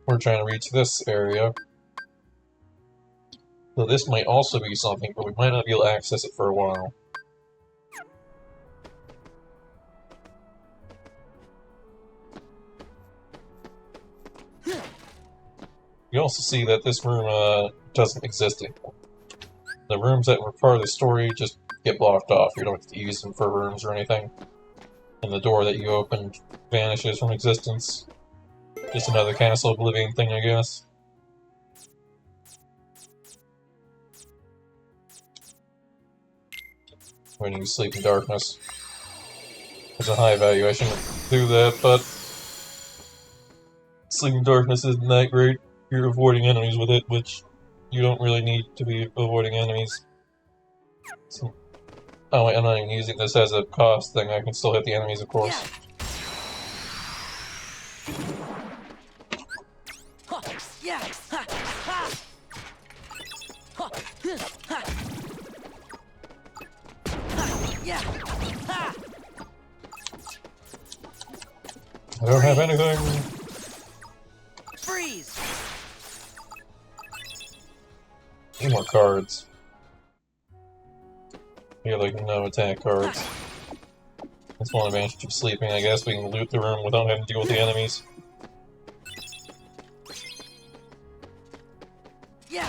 we're trying to reach this area. So this might also be something, but we might not be able to access it for a while. You also see that this room doesn't exist anymore. The rooms that were part of the story just get blocked off. You don't have to use them for rooms or anything. And the door that you opened vanishes from existence. Just another Castle Oblivion thing, I guess. When you sleep in darkness. There's a high value. I shouldn't do that, but sleep in darkness isn't that great. You're avoiding enemies with it, which you don't really need to be avoiding enemies. So, oh wait, I'm not even using this as a cost thing. I can still hit the enemies, of course. Yeah. I don't have anything. Freeze! Need more cards. We have like no attack cards. That's one advantage of sleeping, I guess. We can loot the room without having to deal with the enemies. Yeah!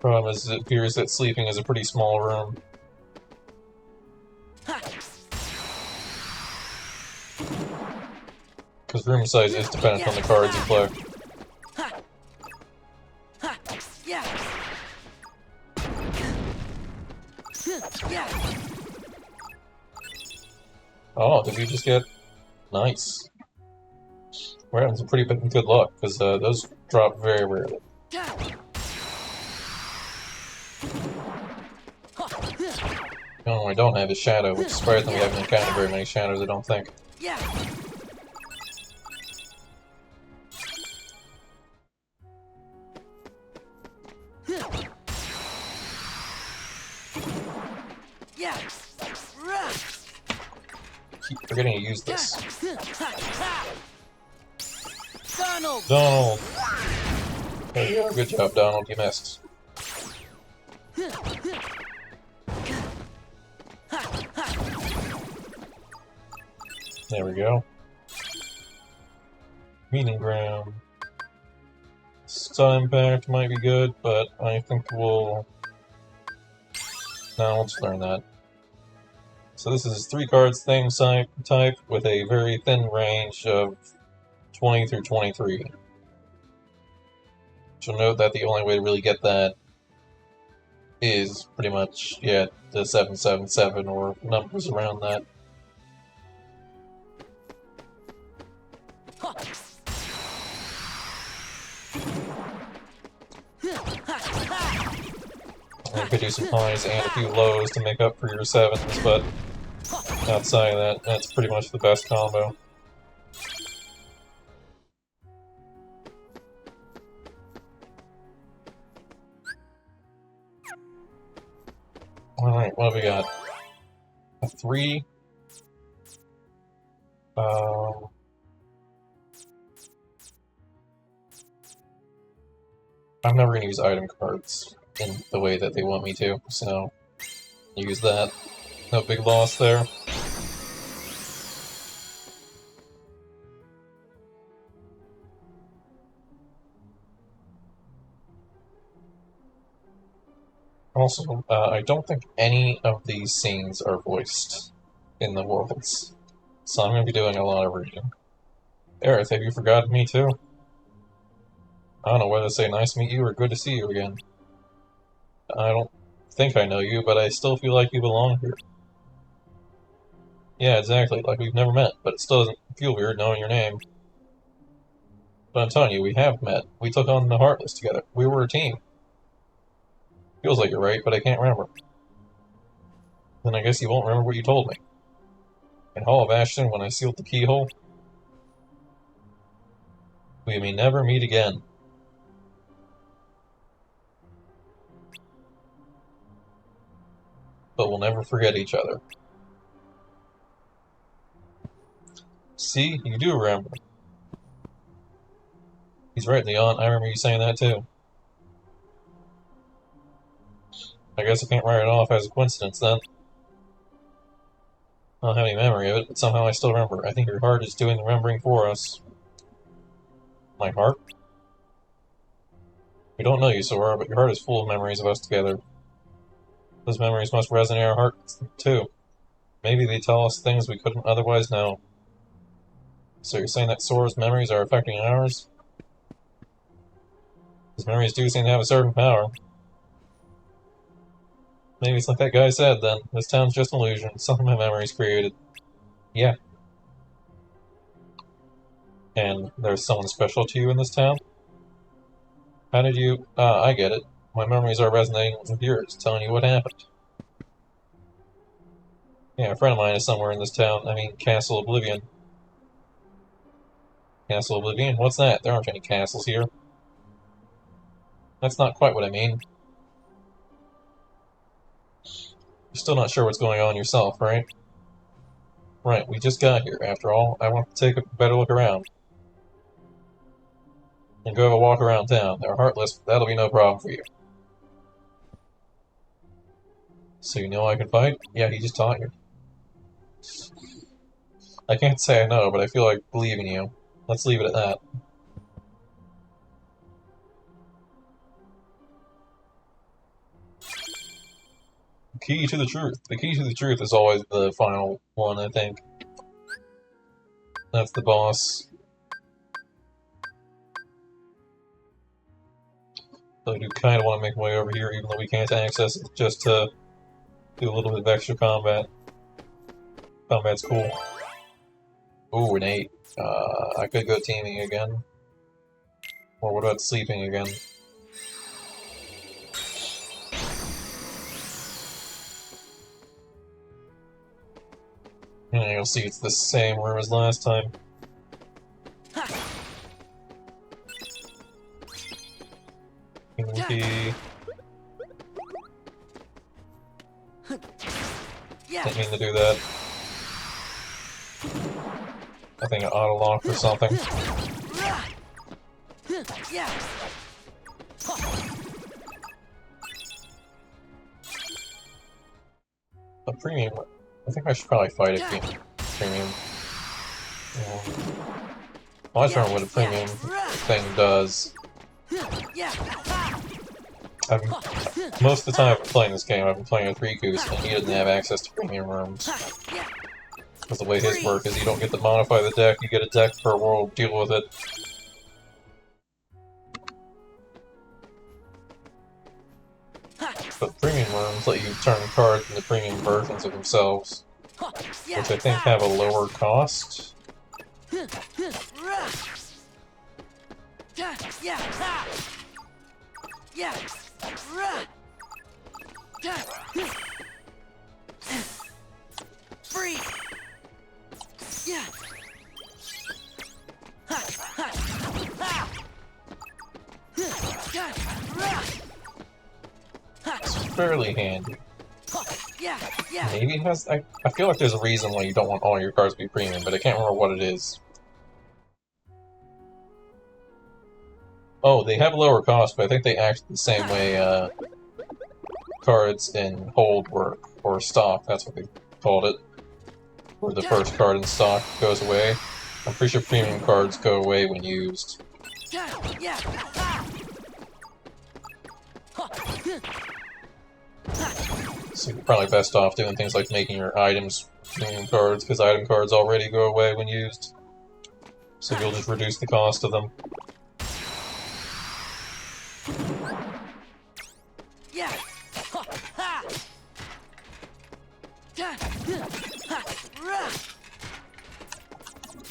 Problem is, it appears that sleeping is a pretty small room. Because room size is dependent on the cards you play. Oh, did we just get... Nice. We're having some pretty good luck, because those drop very rarely. The only one I don't have is Shadow, which surprisingly we haven't encountered very many Shadows, I don't think. Keep forgetting to use this. Donald! Donald! There you go, good job, Donald, you missed. There we go. Meeting ground. Stun impact might be good, but I think we'll... No, let's learn that. So this is 3 cards thing type with a very thin range of 20 through 23. You'll note that the only way to really get that is pretty much, yeah, the 777 or numbers around that. You could do some highs and a few lows to make up for your 7s, but outside of that, that's pretty much the best combo. Alright, what have we got? A 3. I'm never going to use item cards in the way that they want me to, so use that. No big loss there. Also, I don't think any of these scenes are voiced in the worlds, so I'm going to be doing a lot of reading. Aerith, have you forgotten me too? I don't know whether to say nice to meet you or good to see you again. I don't think I know you, but I still feel like you belong here. Yeah, exactly, like we've never met, but it still doesn't feel weird knowing your name. But I'm telling you, we have met. We took on the Heartless together. We were a team. Feels like you're right, but I can't remember. Then I guess you won't remember what you told me. In Hall of Ashton, when I sealed the keyhole, we may never meet again. But we'll never forget each other. See, you do remember. He's right, Leon. I remember you saying that too. I guess I can't write it off as a coincidence then. I don't have any memory of it, but somehow I still remember. I think your heart is doing the remembering for us. My heart? We don't know you, Sora, but your heart is full of memories of us together. Those memories must resonate in our hearts, too. Maybe they tell us things we couldn't otherwise know. So you're saying that Sora's memories are affecting ours? His memories do seem to have a certain power. Maybe it's like that guy said, then. This town's just an illusion. Something my memories created. Yeah. And there's someone special to you in this town? How did you... I get it. My memories are resonating with yours, telling you what happened. Yeah, a friend of mine is somewhere in this town. I mean, Castle Oblivion. Castle Oblivion? What's that? There aren't any castles here. That's not quite what I mean. You're still not sure what's going on yourself, right? Right, we just got here. After all, I want to take a better look around. And go have a walk around town. They're heartless, but that'll be no problem for you. So you know I can fight? Yeah, he just taught you. I can't say I know, but I feel like believing you. Let's leave it at that. Key to the truth. The key to the truth is always the final one, I think. That's the boss. So I do kind of want to make my way over here, even though we can't access it, just to do a little bit of extra combat. Combat's cool. Ooh, an 8. I could go teaming again. Or what about sleeping again? And you'll see it's the same room as last time. Key. Didn't mean to do that. I think it auto-locked or something. A premium. I think I should probably fight a premium. Well, I don't know what a premium thing does. Most of the time I've been playing this game, I've been playing with Riku's, and he doesn't have access to premium rooms. Because the way his work is, you don't get to modify the deck, you get a deck per world, deal with it. But premium rooms let you turn cards into premium versions of themselves, which I think have a lower cost. Free. Yeah. It's fairly handy. Yeah. Maybe it has. I feel like there's a reason why you don't want all your cards to be premium, but I can't remember what it is. Oh, they have lower cost, but I think they act the same way cards in hold work, or stock, that's what they called it. Where the first card in stock goes away. I'm pretty sure premium cards go away when used. So you're probably best off doing things like making your items premium cards, because item cards already go away when used. So you'll just reduce the cost of them.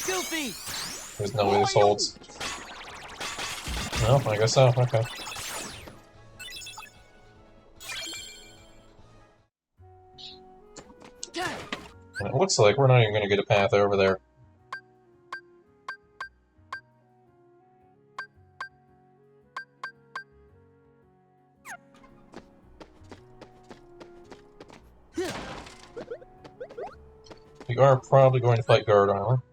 Goofy. There's no way this holds. No, I guess so, okay. And it looks like we're not even going to get a path over there. We are probably going to fight guard armor.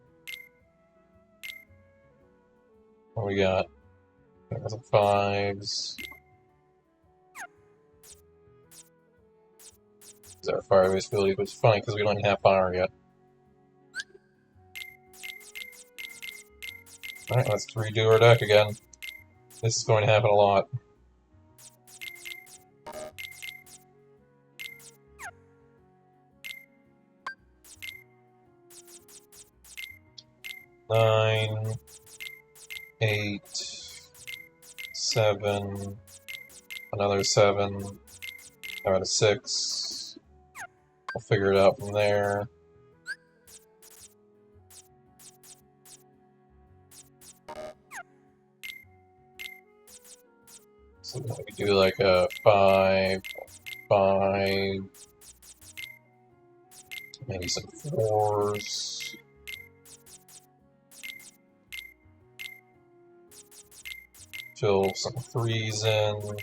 What we got? There's some 5s. Is our fire-based ability, which is funny because we don't even have fire yet. Alright, let's redo our deck again. This is going to happen a lot. Nine, 8, 7, another 7, how about a 6? I'll figure it out from there. So we do like a 5, 5, maybe some 4s. Fill some 3s in.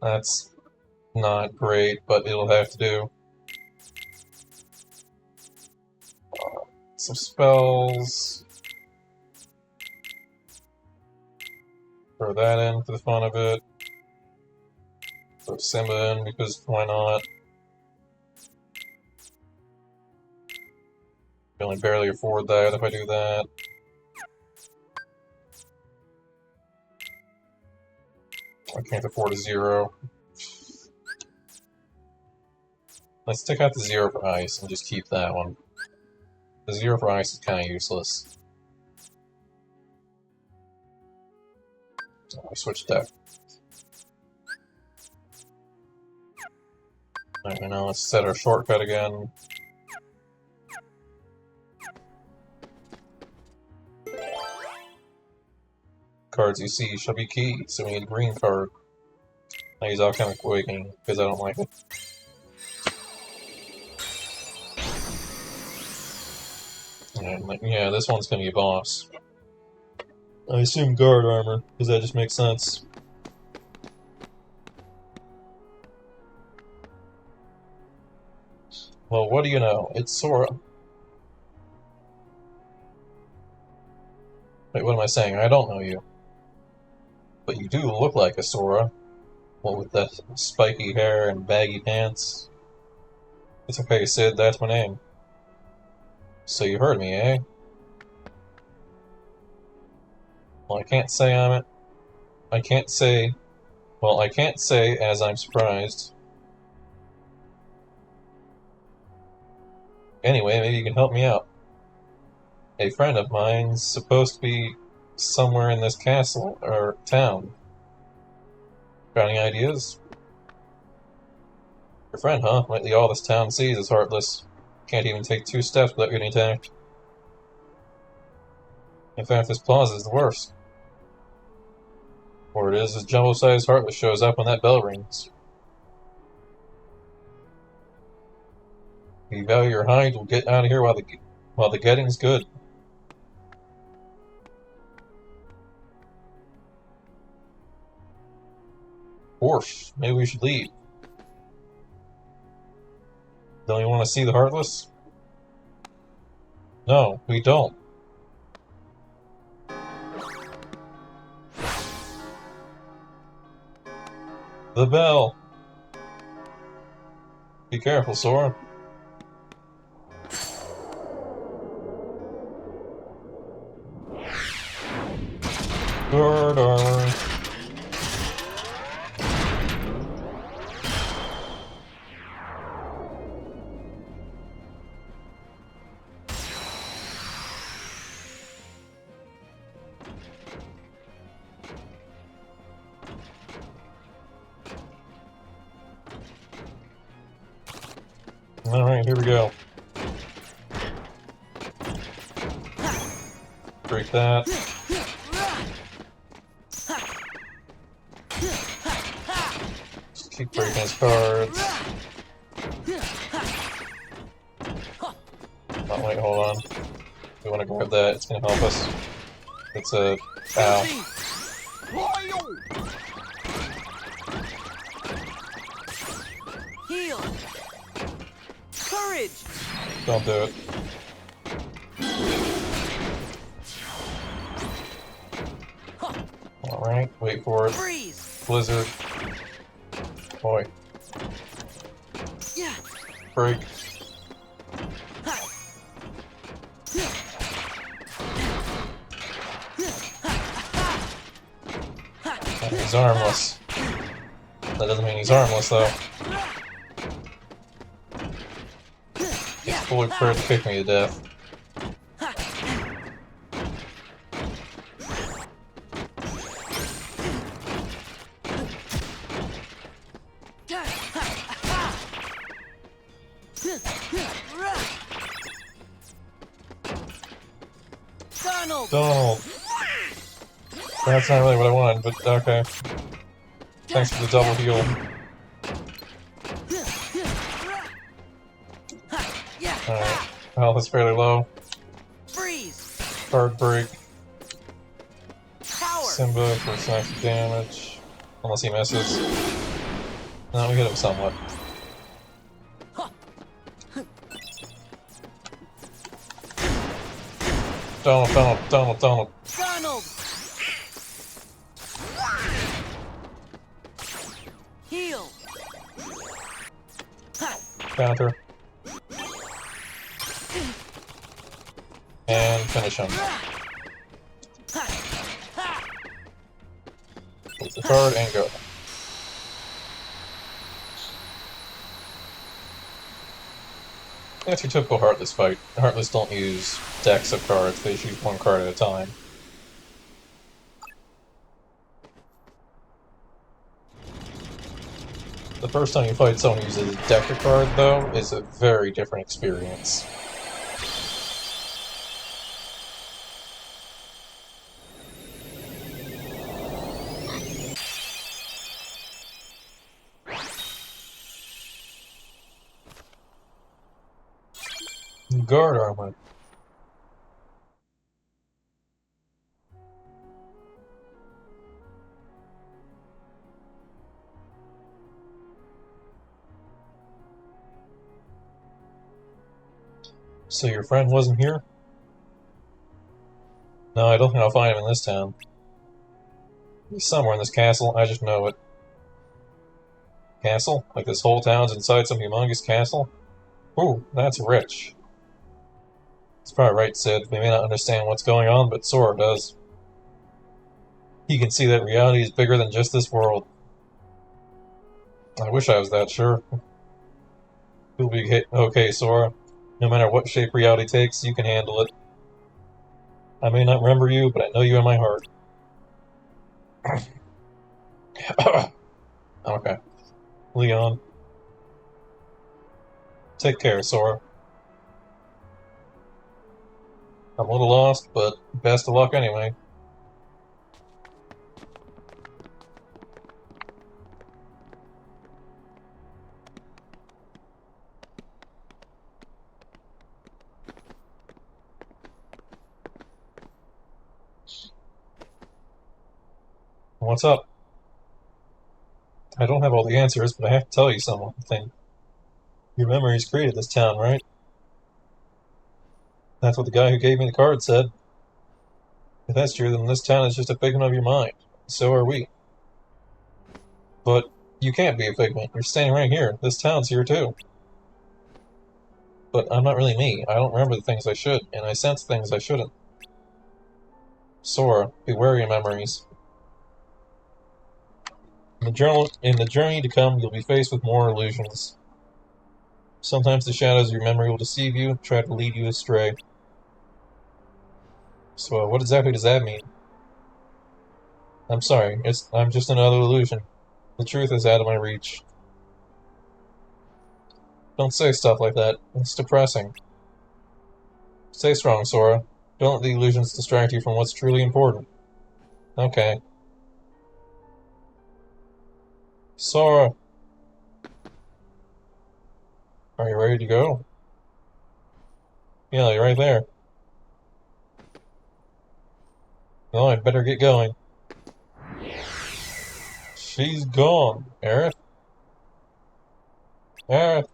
That's not great, but it'll have to do. Some spells. Throw that in for the fun of it. Throw Simba in because why not? I can only barely afford that if I do that. I can't afford a 0. Let's take out the 0 for ice and just keep that one. The 0 for ice is kind of useless. I switched deck. Alright, now let's set our shortcut again. Cards you see shall be key, so we need a green card. I use Alchemic Awakening because I don't like it. And, yeah, this one's gonna be a boss. I assume guard armor, because that just makes sense. Well, what do you know? It's Sora. Wait, what am I saying? I don't know you. But you do look like a Sora. What with that spiky hair and baggy pants. It's okay, Sid, that's my name. So you heard me, eh? Well, I can't say I'm it. I can't say... Well, I can't say as I'm surprised. Anyway, maybe you can help me out. A friend of mine's supposed to be somewhere in this castle, or town. Got any ideas? Your friend, huh? Lately all this town sees is heartless. Can't even take 2 steps without getting attacked. In fact, this plaza is the worst. Or it is, this jumbo-sized heartless shows up when that bell rings. If you value your hide, we'll get out of here while the getting's good. Orf, maybe we should leave. Don't you want to see the Heartless? No, we don't. The bell! Be careful, Sora. Guard armor. Alright, here we go. Break that. Just keep breaking his cards. Oh, wait, hold on. We want to grab that, it's going to help us. It's a... Ow. Heal! Courage! Don't do it. Alright, wait for it. Freeze! Blizzard. Boy. Yeah! Break. He's armless. That doesn't mean he's armless, though. He's fully prepared to kick me to death. Donald! That's not really what I wanted, but okay. Thanks for the double heal. Alright, health is fairly low. Freeze! Card break. Power! Simba for some extra damage. Unless he misses. No, we hit him somewhat. Donald, Donald, Donald, Donald. Donald! Heal! Counter. And finish him. Take the card and go. That's your typical Heartless fight. Heartless don't use decks of cards, they just use one card at a time. The first time you fight someone who uses a deck of cards, though, is a very different experience. Guard armor. So your friend wasn't here? No, I don't think I'll find him in this town. He's somewhere in this castle, I just know it. Castle? Like this whole town's inside some humongous castle? Ooh, that's rich. He's probably right, Sid. We may not understand what's going on, but Sora does. He can see that reality is bigger than just this world. I wish I was that sure. You'll be okay, Sora. No matter what shape reality takes, you can handle it. I may not remember you, but I know you in my heart. Okay. Leon. Take care, Sora. I'm a little lost, but best of luck anyway. What's up? I don't have all the answers, but I have to tell you something. Your memories created this town, right? That's what the guy who gave me the card said. If that's true, then this town is just a figment of your mind. So are we. But you can't be a figment. You're standing right here. This town's here too. But I'm not really me. I don't remember the things I should, and I sense things I shouldn't. Sora, beware your memories. In the journey to come, you'll be faced with more illusions. Sometimes the shadows of your memory will deceive you, try to lead you astray. So, what exactly does that mean? I'm sorry, I'm just another illusion. The truth is out of my reach. Don't say stuff like that. It's depressing. Stay strong, Sora. Don't let the illusions distract you from what's truly important. Okay. Sora! Are you ready to go? Yeah, you're right there. Well, I'd better get going. She's gone. Aerith? Aerith?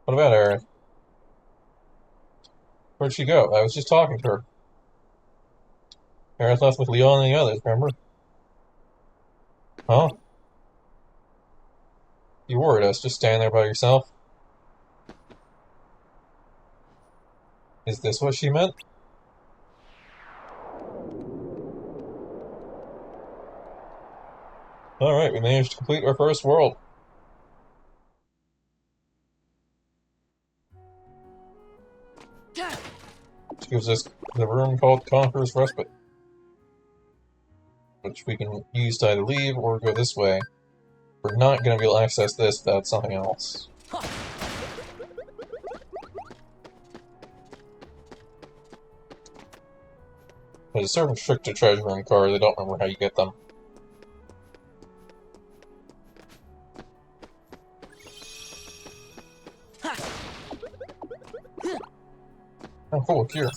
What about Aerith? Where'd she go? I was just talking to her. Aerith left with Leon and the others, remember? Huh? You worried us, just standing there by yourself? Is this what she meant? Alright, we managed to complete our first world. Which gives us the room called Conqueror's Respite, which we can use to either leave or go this way. We're not going to be able to access this without something else. There's a certain trick to treasure room cards, I don't remember how you get them. Oh cool, it's here.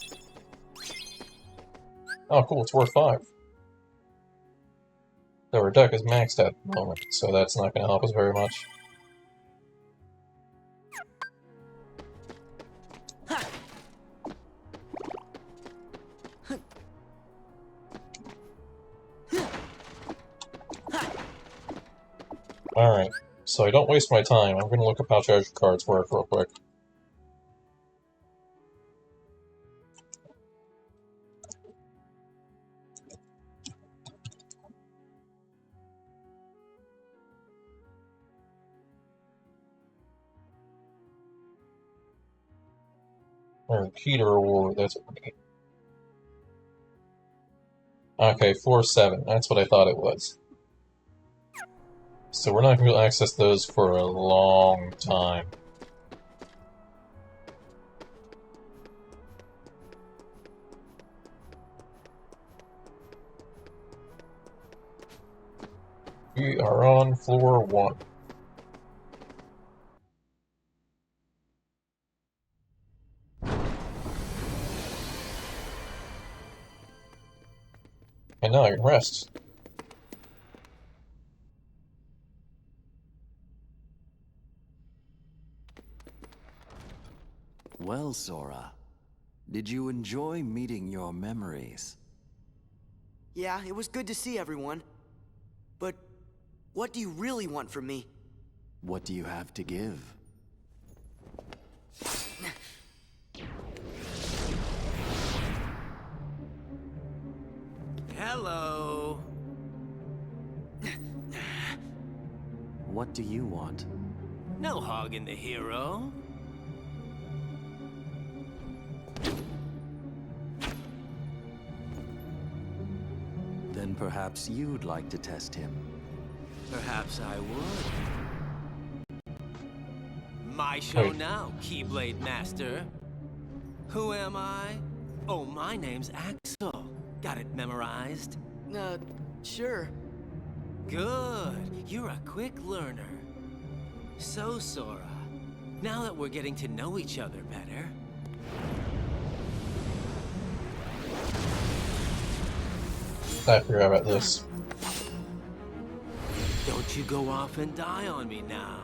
Oh cool, it's worth 5. Though our deck is maxed at the moment, so that's not going to help us very much. Alright, so I don't waste my time, I'm going to look up how treasure cards work real quick. Or key to reward, that's what we need. Okay, 4-7, that's what I thought it was. So we're not going to be able to access those for a long time. We are on floor 1. And now I can rest. Well, Sora, did you enjoy meeting your memories? Yeah, it was good to see everyone. But what do you really want from me? What do you have to give? Hello. What do you want? No hogging the hero. Then perhaps you'd like to test him. Perhaps I would. My show Wait. now, Keyblade Master. Who am I? Oh, my name's Axel. Got it memorized? Sure. Good. You're a quick learner. So, Sora, now that we're getting to know each other better, I forgot about this. don't you go off and die on me now.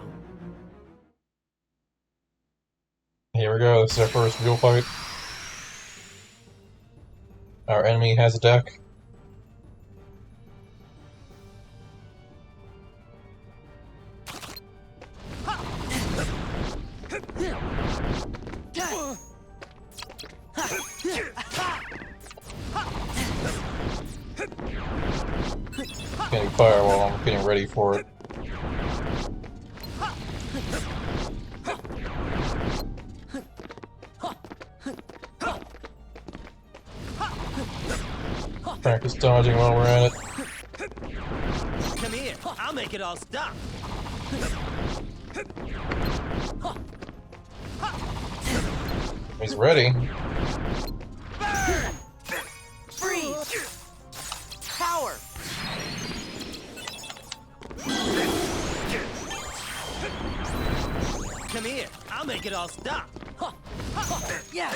Here we go, this is our first real fight. Our enemy has a deck. Getting firewall, I'm getting ready for it. Practice dodging while we're at it. Come here. I'll make it all stop. He's ready. Burn! Freeze! Power! Come here. I'll make it all stop. Yeah!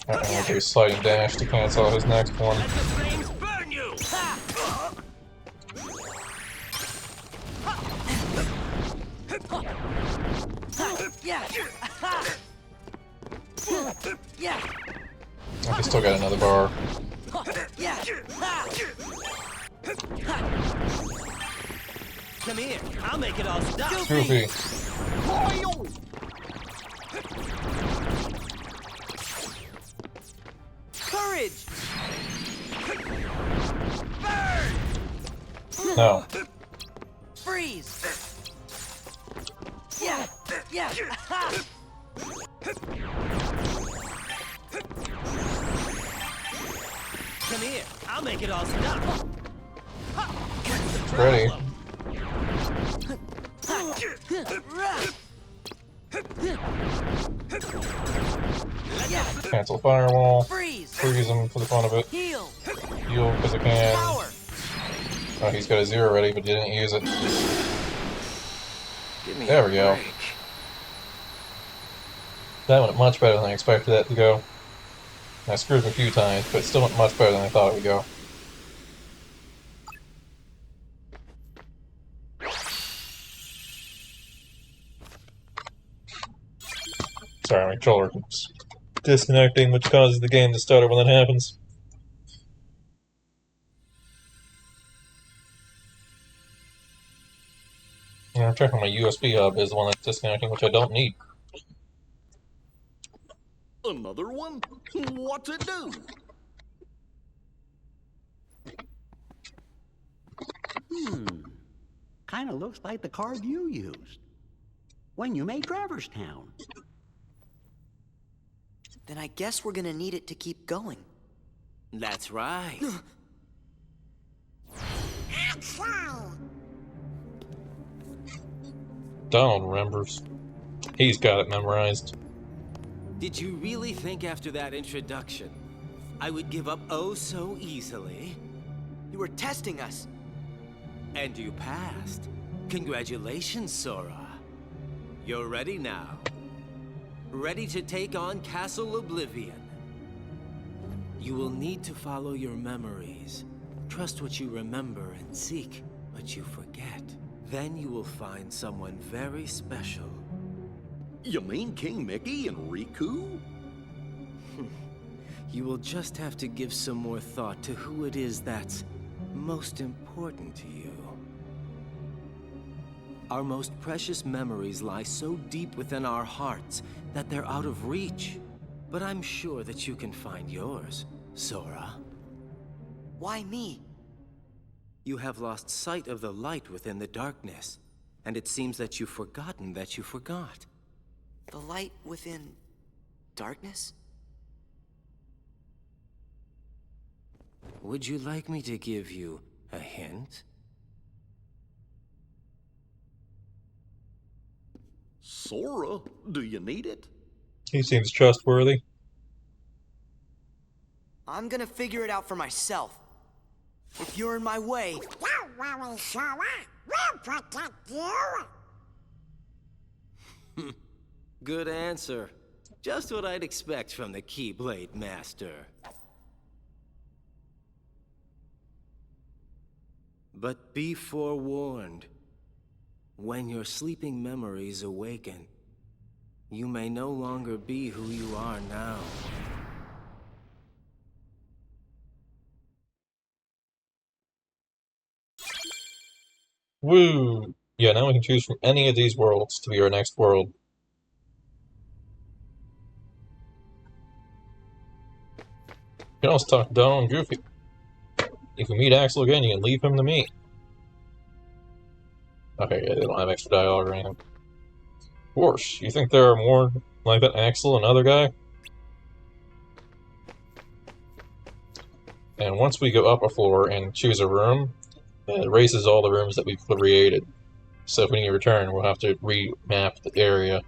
I'll do a sliding dash to cancel out his next one. Let the flames burn you. Yeah! Yeah! Okay, still got another bar. Yeah! Come here. I'll make it all stop. Goofy. Courage! Burn! No. Freeze! Yeah! Yeah! Come here. I'll make it all stop. It's ready. Cancel firewall. Freeze! Freeze him for the fun of it. Heal! Heal because I can. Power! Oh, he's got a 0 ready, but didn't use it. Give me There a we go. break. That went much better than I expected that to go. I screwed him a few times, but it still went much better than I thought it would go. Sorry, my controller keeps disconnecting, which causes the game to stutter when that happens. And I'm checking my USB hub is the one that's disconnecting, which I don't need. Another one? What's it do? Kinda looks like the card you used when you made Traverstown. Then I guess we're gonna need it to keep going. That's right. Donald remembers. He's got it memorized. Did you really think after that introduction I would give up oh so easily? You were testing us. And you passed. Congratulations, Sora. You're ready now. Ready to take on Castle Oblivion. You will need to follow your memories. Trust what you remember and seek what you forget. Then you will find someone very special. You mean King Mickey and Riku? You will just have to give some more thought to who it is that's most important to you. Our most precious memories lie so deep within our hearts that they're out of reach. But I'm sure that you can find yours, Sora. Why me? You have lost sight of the light within the darkness, and it seems that you've forgotten that you forgot. The light within darkness? Would you like me to give you a hint? Sora, do you need it? He seems trustworthy. I'm gonna figure it out for myself. If you're in my way... Don't worry, Sora. We'll protect you. Good answer. Just what I'd expect from the Keyblade Master. But be forewarned. When your sleeping memories awaken, you may no longer be who you are now. Woo! Yeah, now we can choose from any of these worlds to be our next world. You can also talk to Donald and Goofy. If you meet Axel again, you can leave him to me. Okay, yeah, they don't have extra dialogue or anything. Of course, you think there are more like that Axel and other guy? And once we go up a floor and choose a room, it erases all the rooms that we've created. So if we need to return, we'll have to remap the area.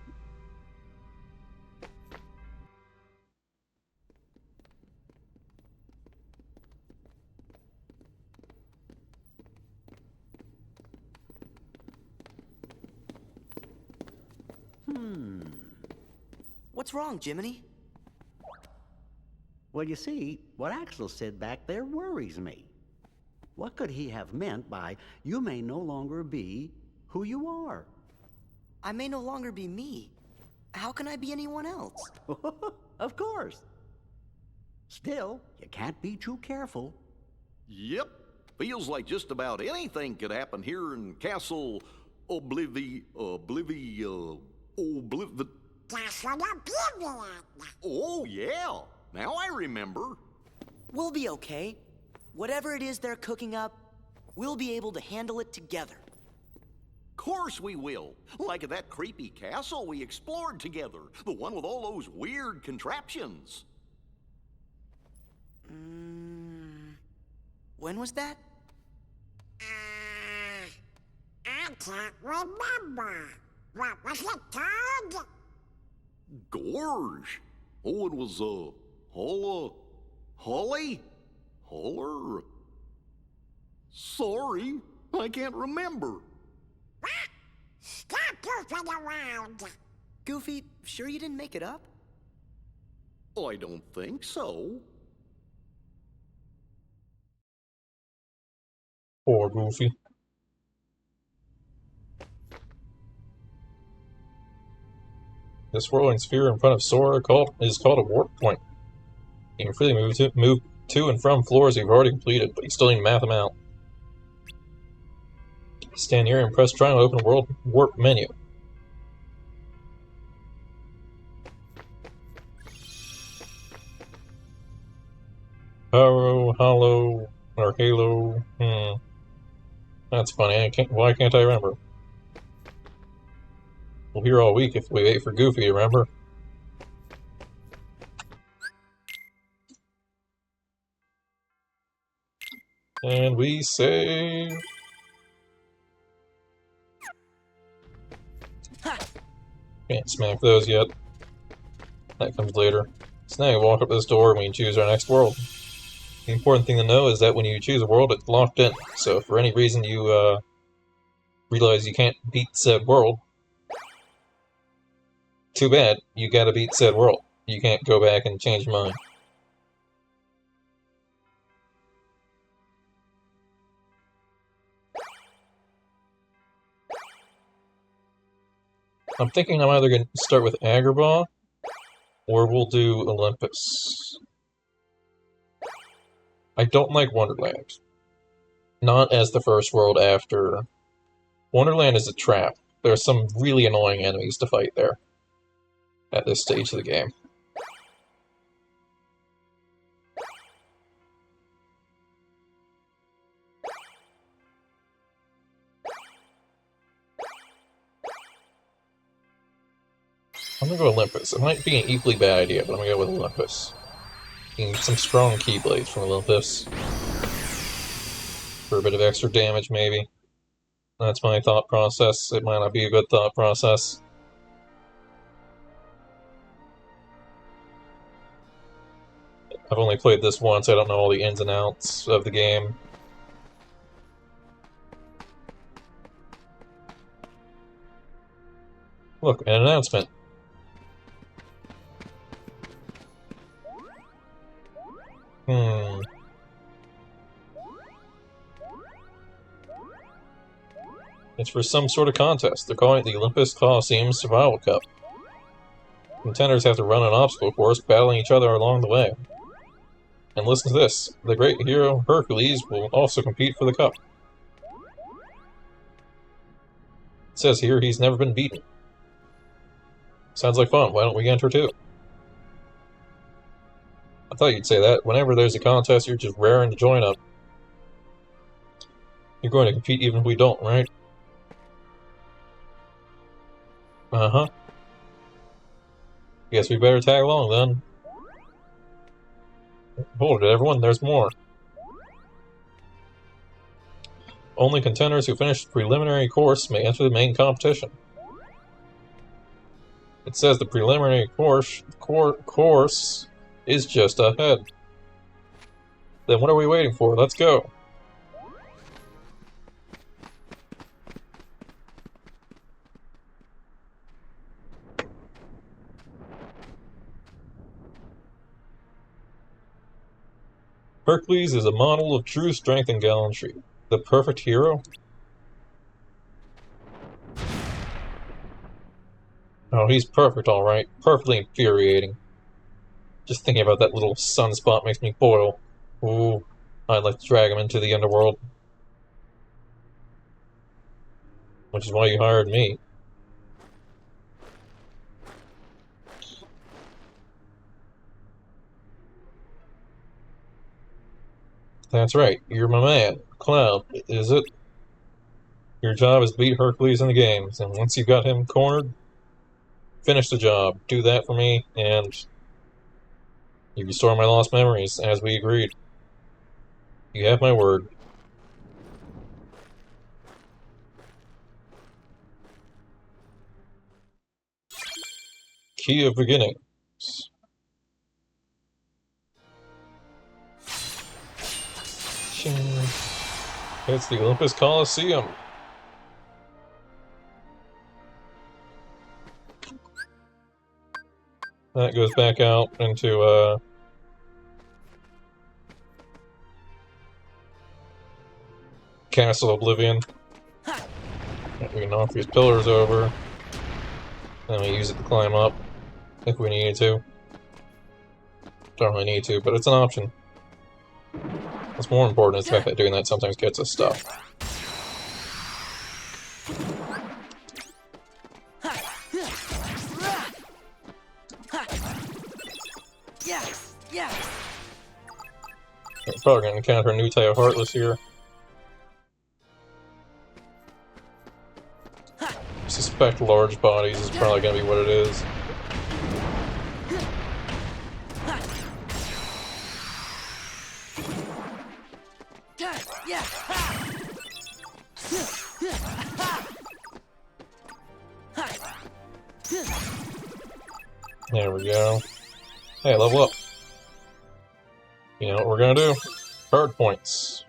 What's wrong, Jiminy? Well, you see, what Axel said back there worries me. What could he have meant by, you may no longer be who you are? I may no longer be me. How can I be anyone else? Of course. Still, you can't be too careful. Yep. Feels like just about anything could happen here in Castle Castle Oblivion. Oh, yeah. Now I remember. We'll be okay. Whatever it is they're cooking up, we'll be able to handle it together. Course we will. Like at that creepy castle we explored together. The one with all those weird contraptions. When was that? I can't remember. What was it called? Gorge. Oh, it was, Holly? Holler? Sorry, I can't remember. What? Stop goofing around. Goofy, sure you didn't make it up? I don't think so. Poor Goofy. This whirling sphere in front of Sora is called a warp point. You can freely move to and from floors you've already completed, but you still need to map them out. Stand here and press triangle to open world warp menu. Hollow, or Halo. That's funny. Why can't I remember? We'll be here all week if we wait for Goofy, remember? And we save. Can't smack those yet. That comes later. So now you walk up this door when you choose our next world. The important thing to know is that when you choose a world, it's locked in. So if for any reason you realize you can't beat said world, too bad, you gotta beat said world. You can't go back and change your mind. I'm thinking I'm either going to start with Agrabah, or we'll do Olympus. I don't like Wonderland. Not as the first world after. Wonderland is a trap. There are some really annoying enemies to fight there at this stage of the game. I'm gonna go Olympus. It might be an equally bad idea, but I'm gonna go with Olympus. You can get some strong Keyblades from Olympus. For a bit of extra damage, maybe. That's my thought process. It might not be a good thought process. I've only played this once, I don't know all the ins and outs of the game. Look, an announcement. It's for some sort of contest. They're calling it the Olympus Coliseum Survival Cup. Contenders have to run an obstacle course, battling each other along the way. And listen to this. The great hero Hercules will also compete for the cup. It says here he's never been beaten. Sounds like fun. Why don't we enter too? I thought you'd say that. Whenever there's a contest, you're just raring to join up. You're going to compete even if we don't, right? Uh-huh. Guess we better tag along then. Hold it, everyone, there's more. Only contenders who finish the preliminary course may enter the main competition. It says the preliminary course is just ahead. Then what are we waiting for? Let's go. Hercules is a model of true strength and gallantry. The perfect hero? Oh, he's perfect, alright. Perfectly infuriating. Just thinking about that little sunspot makes me boil. Ooh, I'd like to drag him into the underworld. Which is why you hired me. That's right, you're my man. Cloud, is it? Your job is to beat Hercules in the games, and once you've got him cornered, finish the job. Do that for me, and you restore my lost memories, as we agreed. You have my word. Key of Beginnings. It's the Olympus Coliseum. That goes back out into, Castle Oblivion. We can knock these pillars over. Then we use it to climb up, if we needed to. Don't really need to, but it's an option. What's more important is the fact that doing that sometimes gets us stuff. We're probably going to encounter a new type of Heartless here. I suspect large bodies is probably going to be what it is. There we go. Hey, level up. You know what we're gonna do? Card points.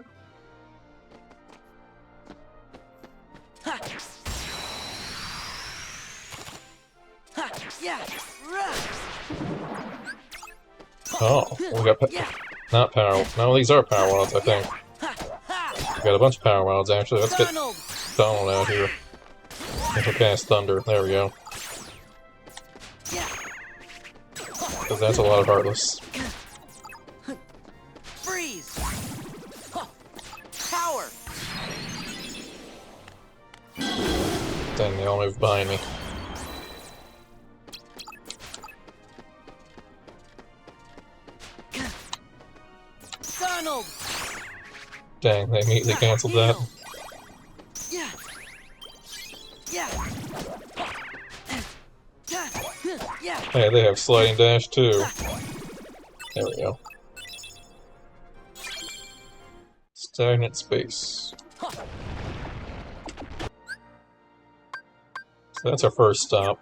Oh, we got not power. No, these are power wilds, I think. We got a bunch of power wilds actually. Let's get Donald out here. He'll cast Thunder. There we go. Because that's a lot of Heartless. Freeze! Power! Dang, they all moved behind me. Donald! Dang, they immediately canceled that. Yeah. Hey, they have sliding dash too. There we go. Stagnant space. So that's our first stop.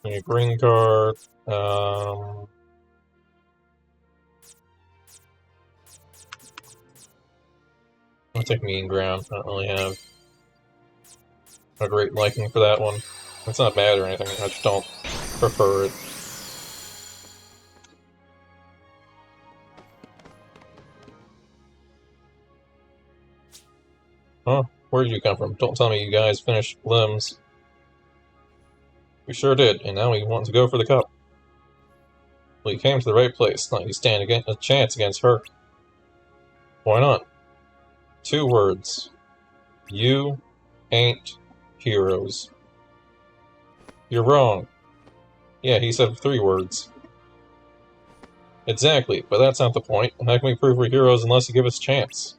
A green card. I'll take Mean Ground. I don't really have a great liking for that one. It's not bad or anything, I just don't prefer it. Huh? Where did you come from? Don't tell me you guys finished limbs. We sure did, and now we want to go for the cup. Well, you came to the right place. Not you stand a chance against her. Why not? 2 words. You ain't heroes. You're wrong. Yeah, he said 3 words. Exactly, but that's not the point. How can we prove we're heroes unless you give us a chance?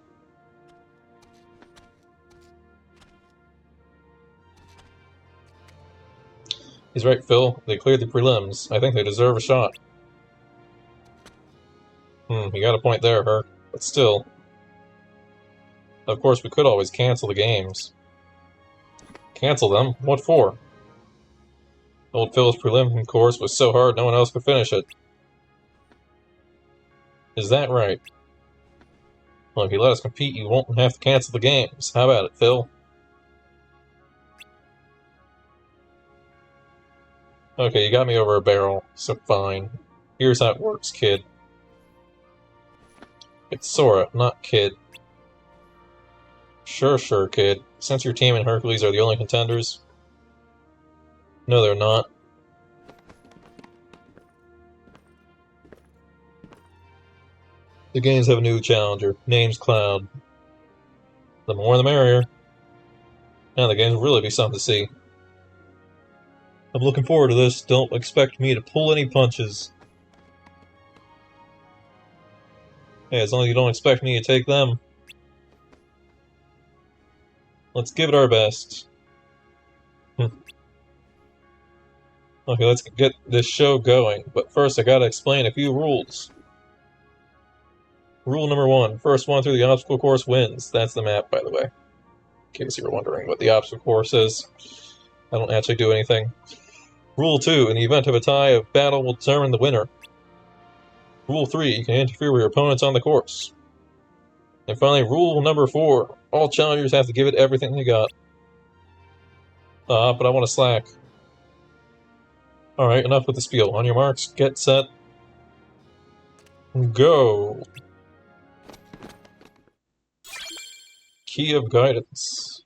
He's right, Phil. They cleared the prelims. I think they deserve a shot. You got a point there, Herc. But still. Of course, we could always cancel the games. Cancel them? What for? Old Phil's prelim course was so hard no one else could finish it. Is that right? Well, if you let us compete, you won't have to cancel the games. How about it, Phil? Okay, you got me over a barrel, so fine. Here's how it works, kid. It's Sora, not Kid. Sure, kid. Since your team and Hercules are the only contenders. No, they're not. The games have a new challenger. Name's Cloud. The more the merrier. Now the games will really be something to see. I'm looking forward to this. Don't expect me to pull any punches. Hey, as long as you don't expect me to take them. Let's give it our best. Okay, let's get this show going. But first I gotta explain a few rules. Rule number 1. First one through the obstacle course wins. That's the map, by the way. In case you were wondering what the obstacle course is. I don't actually do anything. Rule 2. In the event of a tie, a battle will determine the winner. Rule 3. You can interfere with your opponents on the course. And finally, rule number 4. All challengers have to give it everything they got. But I want to slack. Alright, enough with the spiel. On your marks, get set, go! Key of Guidance.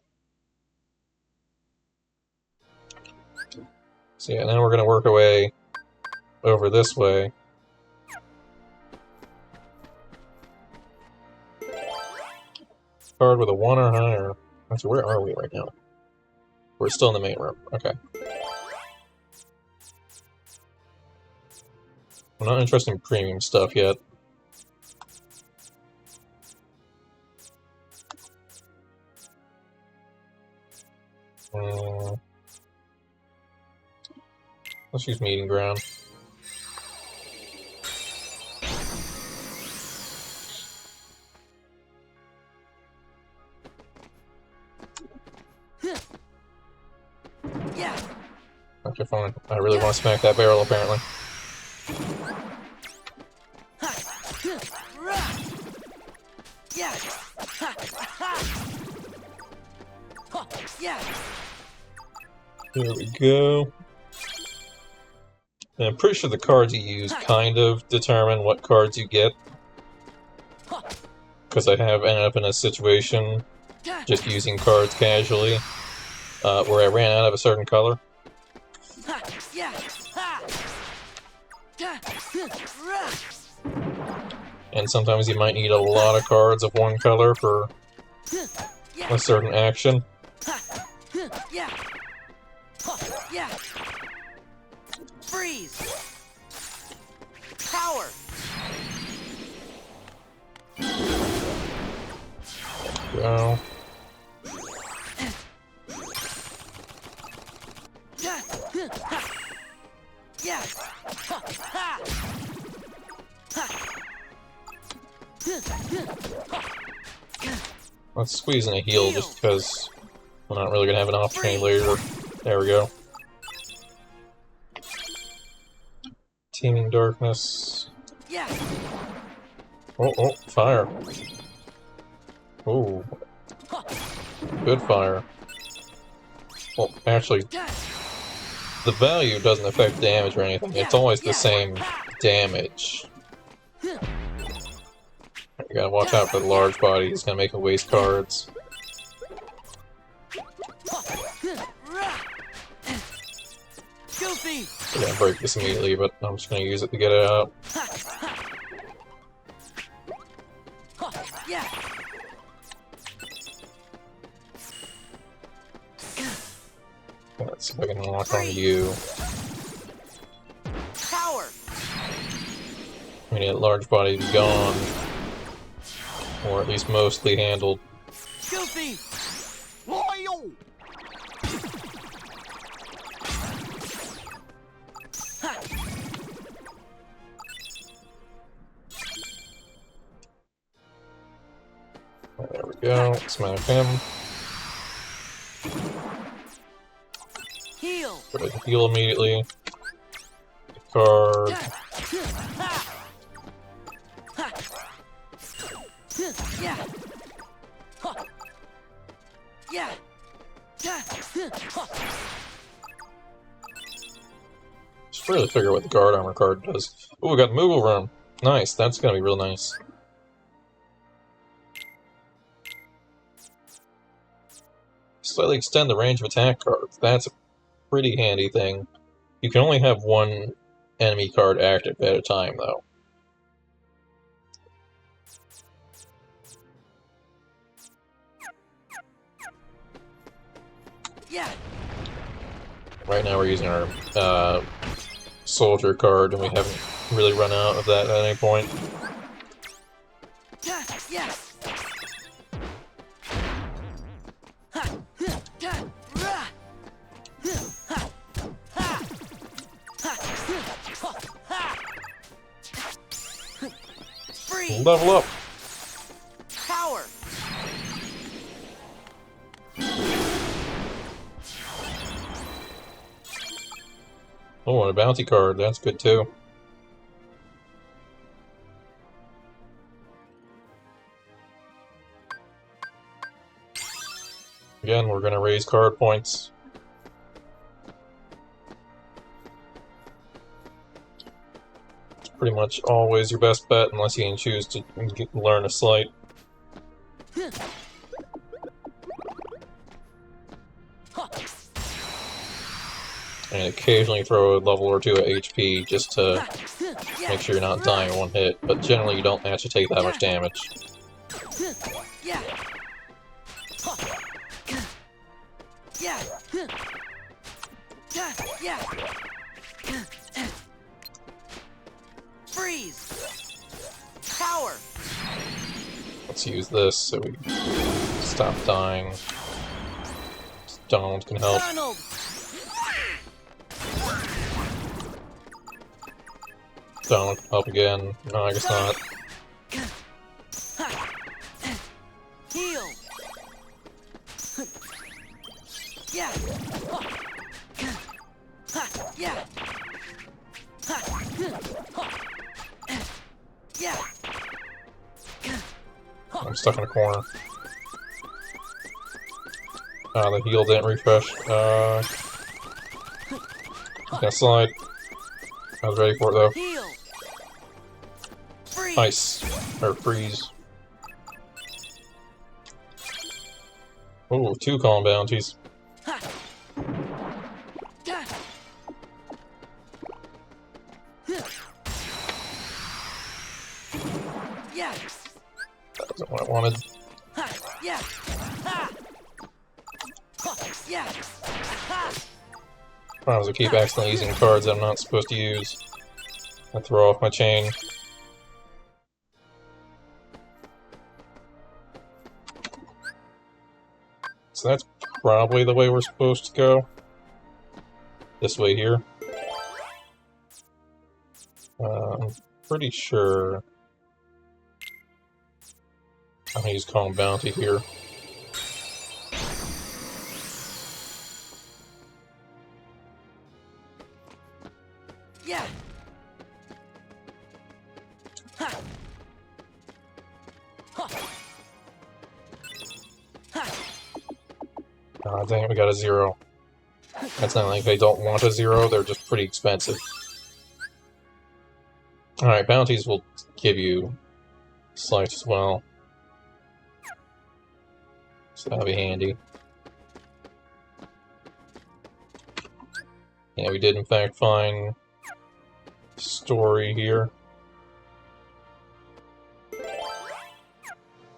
So yeah, now we're going to work our way over this way. Card with a 1 or higher. Actually, where are we right now? We're still in the main room. Okay. I'm not interested in premium stuff yet. Let's use Meeting Ground. Okay, fine. I really want to smack that barrel, apparently. There we go. And I'm pretty sure the cards you use kind of determine what cards you get. Because I have ended up in a situation just using cards casually, where I ran out of a certain color. And sometimes you might need a lot of cards of one color for a certain action. Freeze! Power! Go. Let's squeeze in a heal just because we're not really going to have an opportunity later. There we go. Teeming Darkness. Oh, fire. Ooh. Good fire. Well, actually, the value doesn't affect damage or anything. It's always the same damage. You gotta watch out for the large body. He's gonna make a waste cards. I'm gonna break this immediately, but I'm just gonna use it to get it out. Let's see if I can lock on you. Power! We need a large body to be gone. Or at least mostly handled. Goofy! Loyal! There we go. Smack him. Heal! Go ahead and heal immediately. Card. Just really figure what the guard armor card does. Oh, we got Moogle Room. Nice, that's gonna be real nice. Slightly extend the range of attack cards. That's a pretty handy thing. You can only have one enemy card active at a time, though. Right now we're using our soldier card, and we haven't really run out of that at any point. Level up! Power! Oh, and a bounty card. That's good too. Again, we're going to raise card points. pretty much always your best bet unless you can choose to learn a sleight. And occasionally throw a level or two of HP just to make sure you're not dying in one hit, but generally you don't actually take that much damage. Freeze! Power! Let's use this so we stop dying. Donald can help. Donald! Donald can help again. No, I guess not. Heal! Yeah! Yeah! Yeah! I'm stuck in a corner. The heal didn't refresh. Gonna slide. I was ready for it though. Heal! Freeze! Ice. Or freeze. Ooh, 2 calm bounties. Yeah! That wasn't what I wanted. Yeah! Yeah! Sometimes I keep accidentally using cards I'm not supposed to use. I throw off my chain. So that's probably the way we're supposed to go. This way here. I'm pretty sure I'm gonna use Calm Bounty here. Yeah! Dang it, we got a 0. That's not like they don't want a 0, they're just pretty expensive. Alright, bounties will give you slice as well. So that'll be handy. Yeah, we did in fact find story here.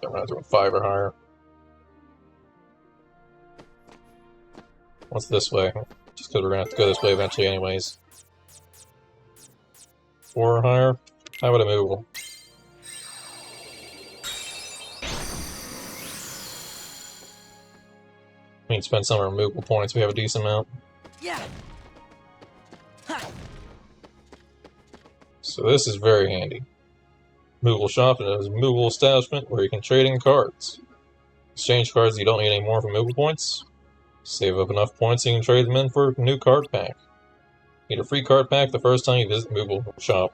I'm not doing 5 or higher. What's this way? Just because we're gonna have to go this way eventually anyways. 4 or higher? How about a move? We need to spend some of our movable points. We have a decent amount. Yeah! So this is very handy. Movable shop is a movable establishment where you can trade in cards. Exchange cards you don't need any more for movable points. Save up enough points so you can trade them in for a new card pack. Get a free card pack the first time you visit the movable shop.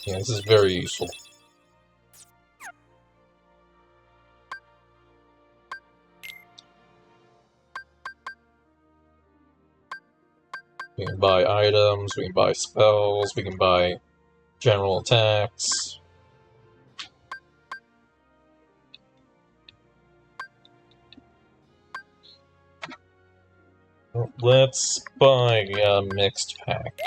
Yeah, this is very useful. We can buy items, we can buy spells, we can buy general attacks. Let's buy a mixed pack.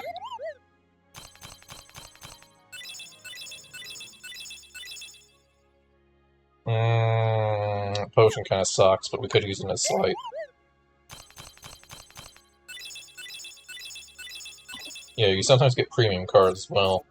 Potion kind of sucks, but we could use it as slight. Yeah, you sometimes get premium cards as well.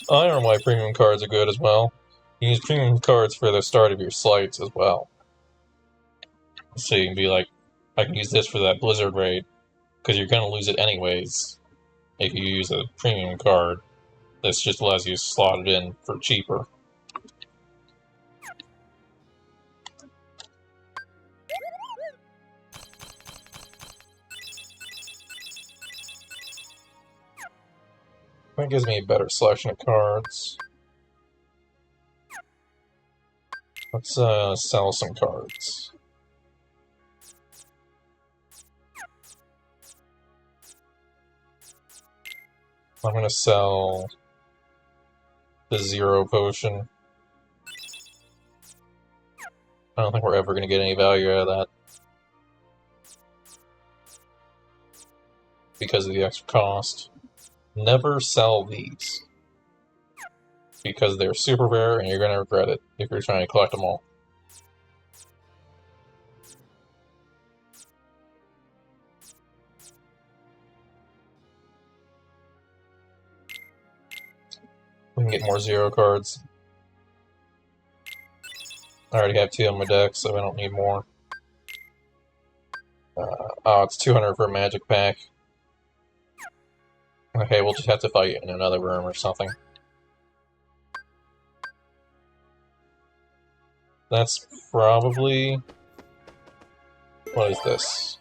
I don't know why premium cards are good as well. You use premium cards for the start of your slights as well. So you can be like, I can use this for that Blizzard raid, because you're going to lose it anyways if you use a premium card. This just allows you to slot it in for cheaper. That gives me a better selection of cards. Let's sell some cards. I'm gonna sell the Zero Potion. I don't think we're ever gonna get any value out of that because of the extra cost. Never sell these because they're super rare and you're gonna regret it if you're trying to collect them all. We can get more Zero cards. I already have 2 on my deck, so I don't need more. Oh, it's 200 for a magic pack. Okay, we'll just have to fight in another room or something. That's probably... What is this?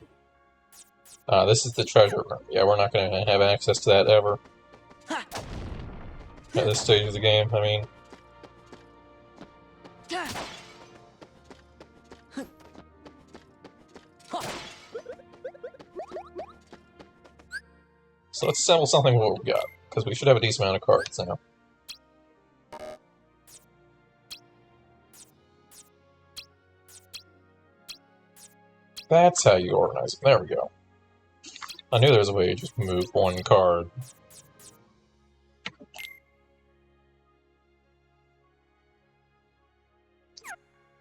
This is the treasure room. Yeah, we're not going to have access to that ever. At this stage of the game, I mean. So let's sell something what we got, because we should have a decent amount of cards now. That's how you organize it. There we go. I knew there was a way to just move one card.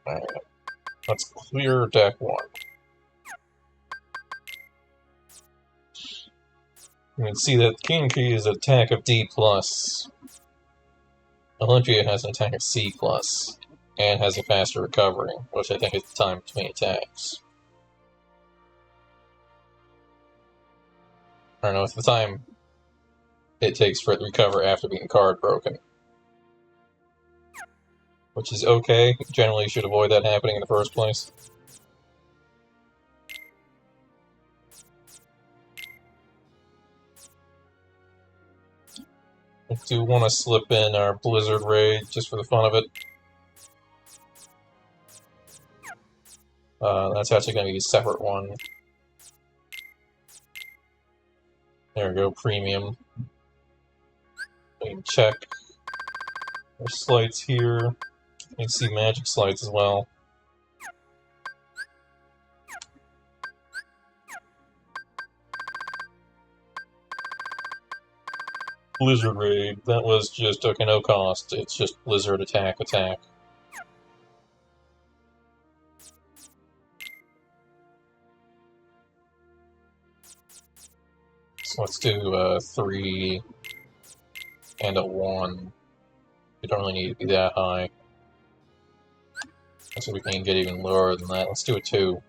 Alright. Let's clear deck 1. You can see that King Key is an attack of D+. Olympia has an attack of C+, and has a faster recovery, which I think is the time between attacks. I don't know, it's the time it takes for it to recover after being card broken. Which is okay. Generally, you should avoid that happening in the first place. I do want to slip in our Blizzard Raid just for the fun of it. That's actually going to be a separate one. There we go, premium. We can check our slides here. You can see magic slides as well. Blizzard Raid, that was just, okay, no cost. It's just Blizzard attack. So let's do 3 and a 1. We don't really need to be that high. So we can get even lower than that. Let's do a 2.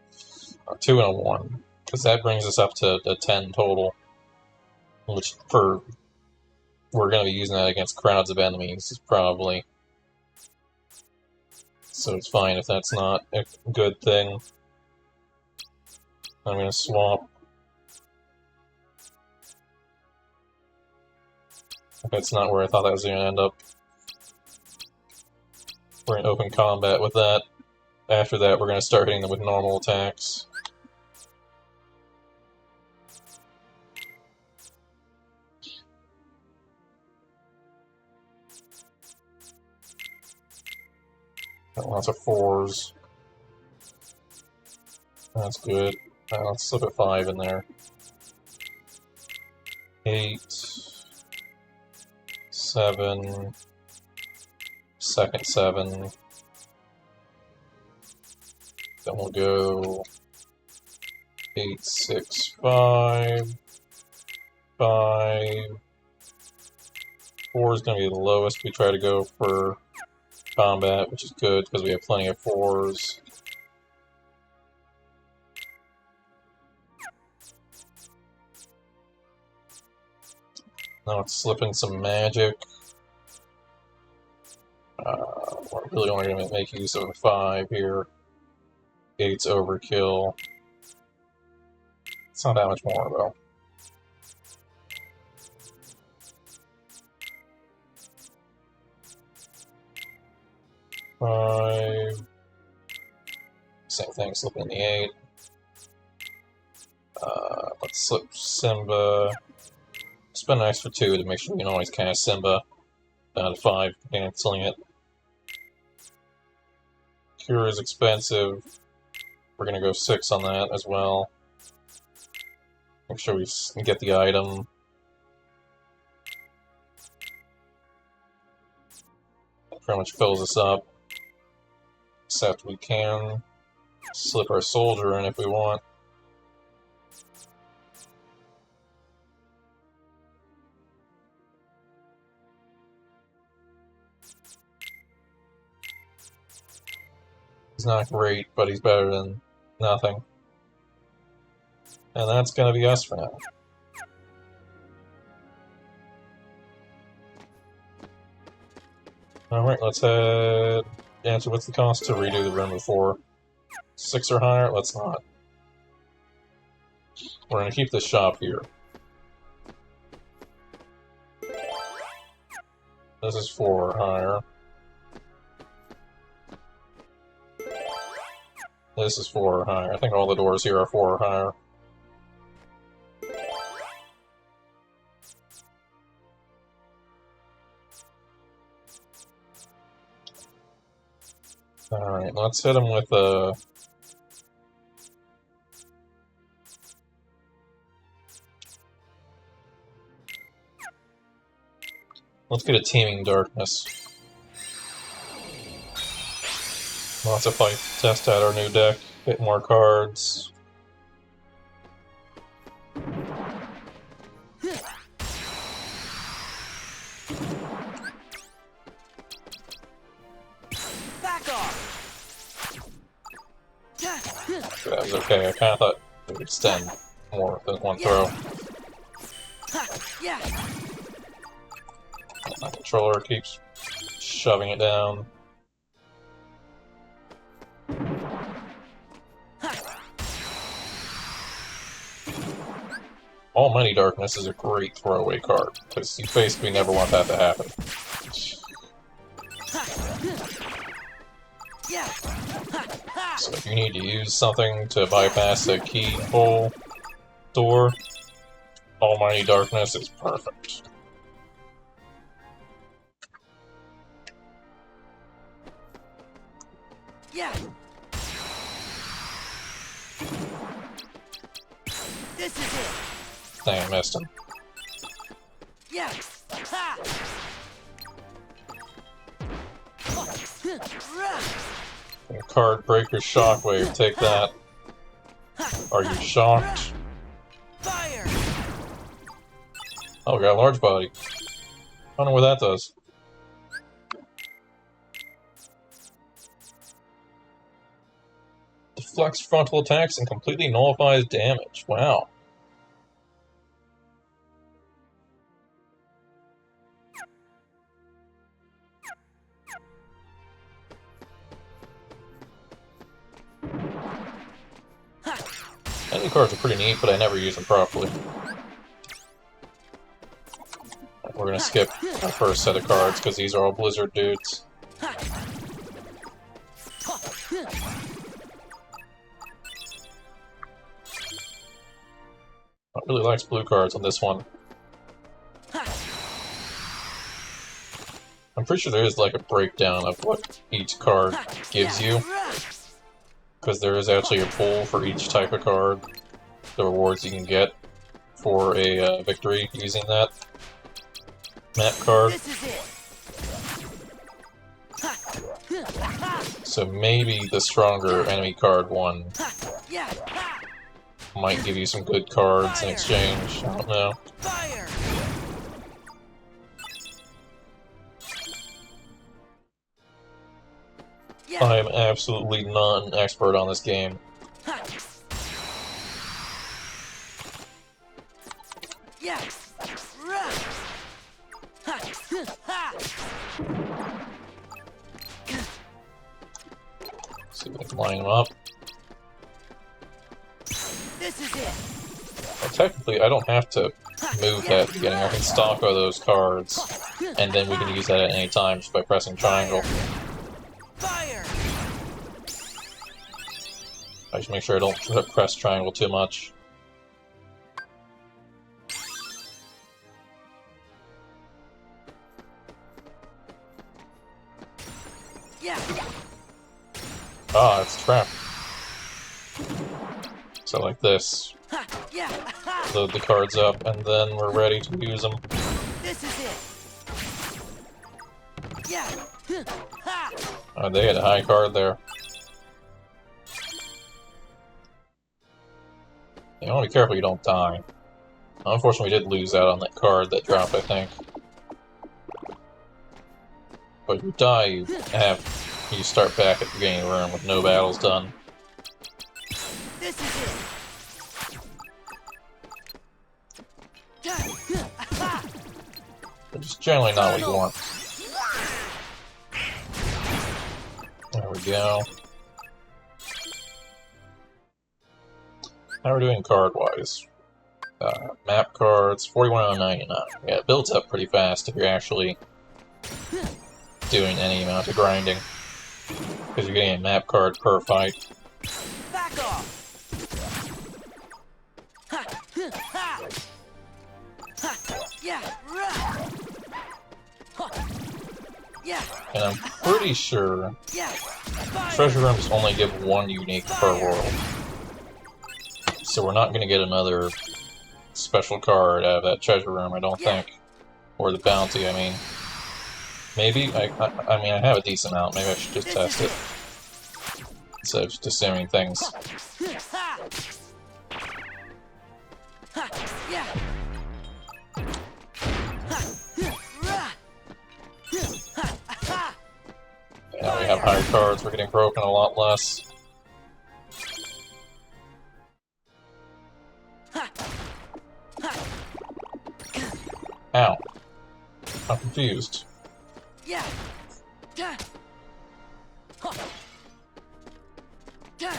2 and a 1. Because that brings us up to a 10 total. Which, we're going to be using that against crowds of enemies, probably. So it's fine if that's not a good thing. I'm going to swap. That's not where I thought that was going to end up. We're in open combat with that. After that, we're going to start hitting them with normal attacks. Got lots of 4s. That's good. Let's slip a 5 in there. 8. 7. Second 7. Then we'll go 8, 6, 5. 5. 4 is going to be the lowest we try to go for combat, which is good because we have plenty of 4s. Now let's slip in some magic. We're really only going to make use of a 5 here. 8's overkill. It's not that much more, though. Same thing, slip in the 8. Let's slip Simba. Spend an extra 2 to make sure we can always cast Simba down to 5, canceling it. Cure is expensive. We're gonna go 6 on that as well. Make sure we get the item. That pretty much fills us up. Except we can slip our soldier in if we want. He's not great, but he's better than nothing. And that's gonna be us for now. Alright, let's head... Answer, what's the cost to redo the room before? 6 or higher? Let's not. We're gonna keep this shop here. This is 4 or higher. This is 4 or higher. I think all the doors here are 4 or higher. Alright, let's hit him with a... Let's get a Teeming Darkness. Lots of fight to test out our new deck, hit more cards. Back off! That was okay, I kinda thought it would extend more than one throw. Yeah. My controller keeps shoving it down. Almighty Darkness is a great throwaway card, because you basically never want that to happen. So if you need to use something to bypass a keyhole door, Almighty Darkness is perfect. Yeah. This is it. Dang, I missed him. Yeah. Ha. Card Breaker Shockwave, take that. Are you shocked? Fire. Oh, we got a large body. I don't know what that does. Deflects frontal attacks and completely nullifies damage. Wow. Enemy cards are pretty neat, but I never use them properly. We're gonna skip our first set of cards, because these are all Blizzard dudes. I really likes blue cards on this one. I'm pretty sure there is like a breakdown of what each card gives you. Because there is actually a pool for each type of card. The rewards you can get for a victory using that map card. So maybe the stronger enemy card one might give you some good cards in exchange. I don't know. I am absolutely not an expert on this game. See if we can line them up. This is it. Well, technically, I don't have to move that at the beginning. I can stock all those cards, and then we can use that at any time just by pressing triangle. Fire! I should make sure I don't press triangle too much. Yeah. Ah, it's trapped. So like this. Ha. Yeah. Ha. Load the cards up, and then we're ready to use them. This is it. Yeah. Ha. They had a high card there. You want to be careful you don't die. Unfortunately, we did lose out on that card that dropped, I think. But if you die, you start back at the beginning room with no battles done. This is it. Which is generally not what you want. There we go. How are we doing card-wise? Map cards, 41 out of 99. Yeah, it builds up pretty fast if you're actually doing any amount of grinding. Because you're getting a map card per fight. Back off. Ha. Ha. Ha. Yeah. Rah. Ha. Yeah. And I'm pretty sure Yeah. Fire. treasure rooms only give one unique per world. So we're not going to get another special card out of that treasure room, I don't think. Or the bounty, I mean. Maybe? I mean, I have a decent amount. Maybe I should just test it. Instead of just assuming things. Ha. Ha. Yeah. Ha. Rah. Ha. Ha. Now we have higher cards, we're getting broken a lot less. Ha. Ha. Ow. I'm confused. Yeah. Da. Ha. Da.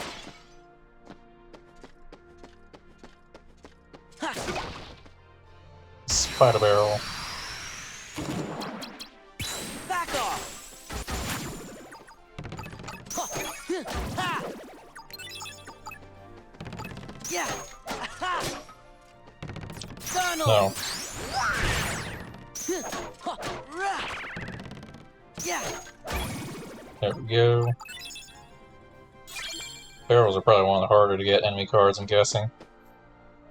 Ha. Spider barrel. Back off. Ha. Ha. Yeah. Ha. Donald. No. Ha. Rah. Yeah. There we go. Barrels are probably one of the harder to get enemy cards, I'm guessing.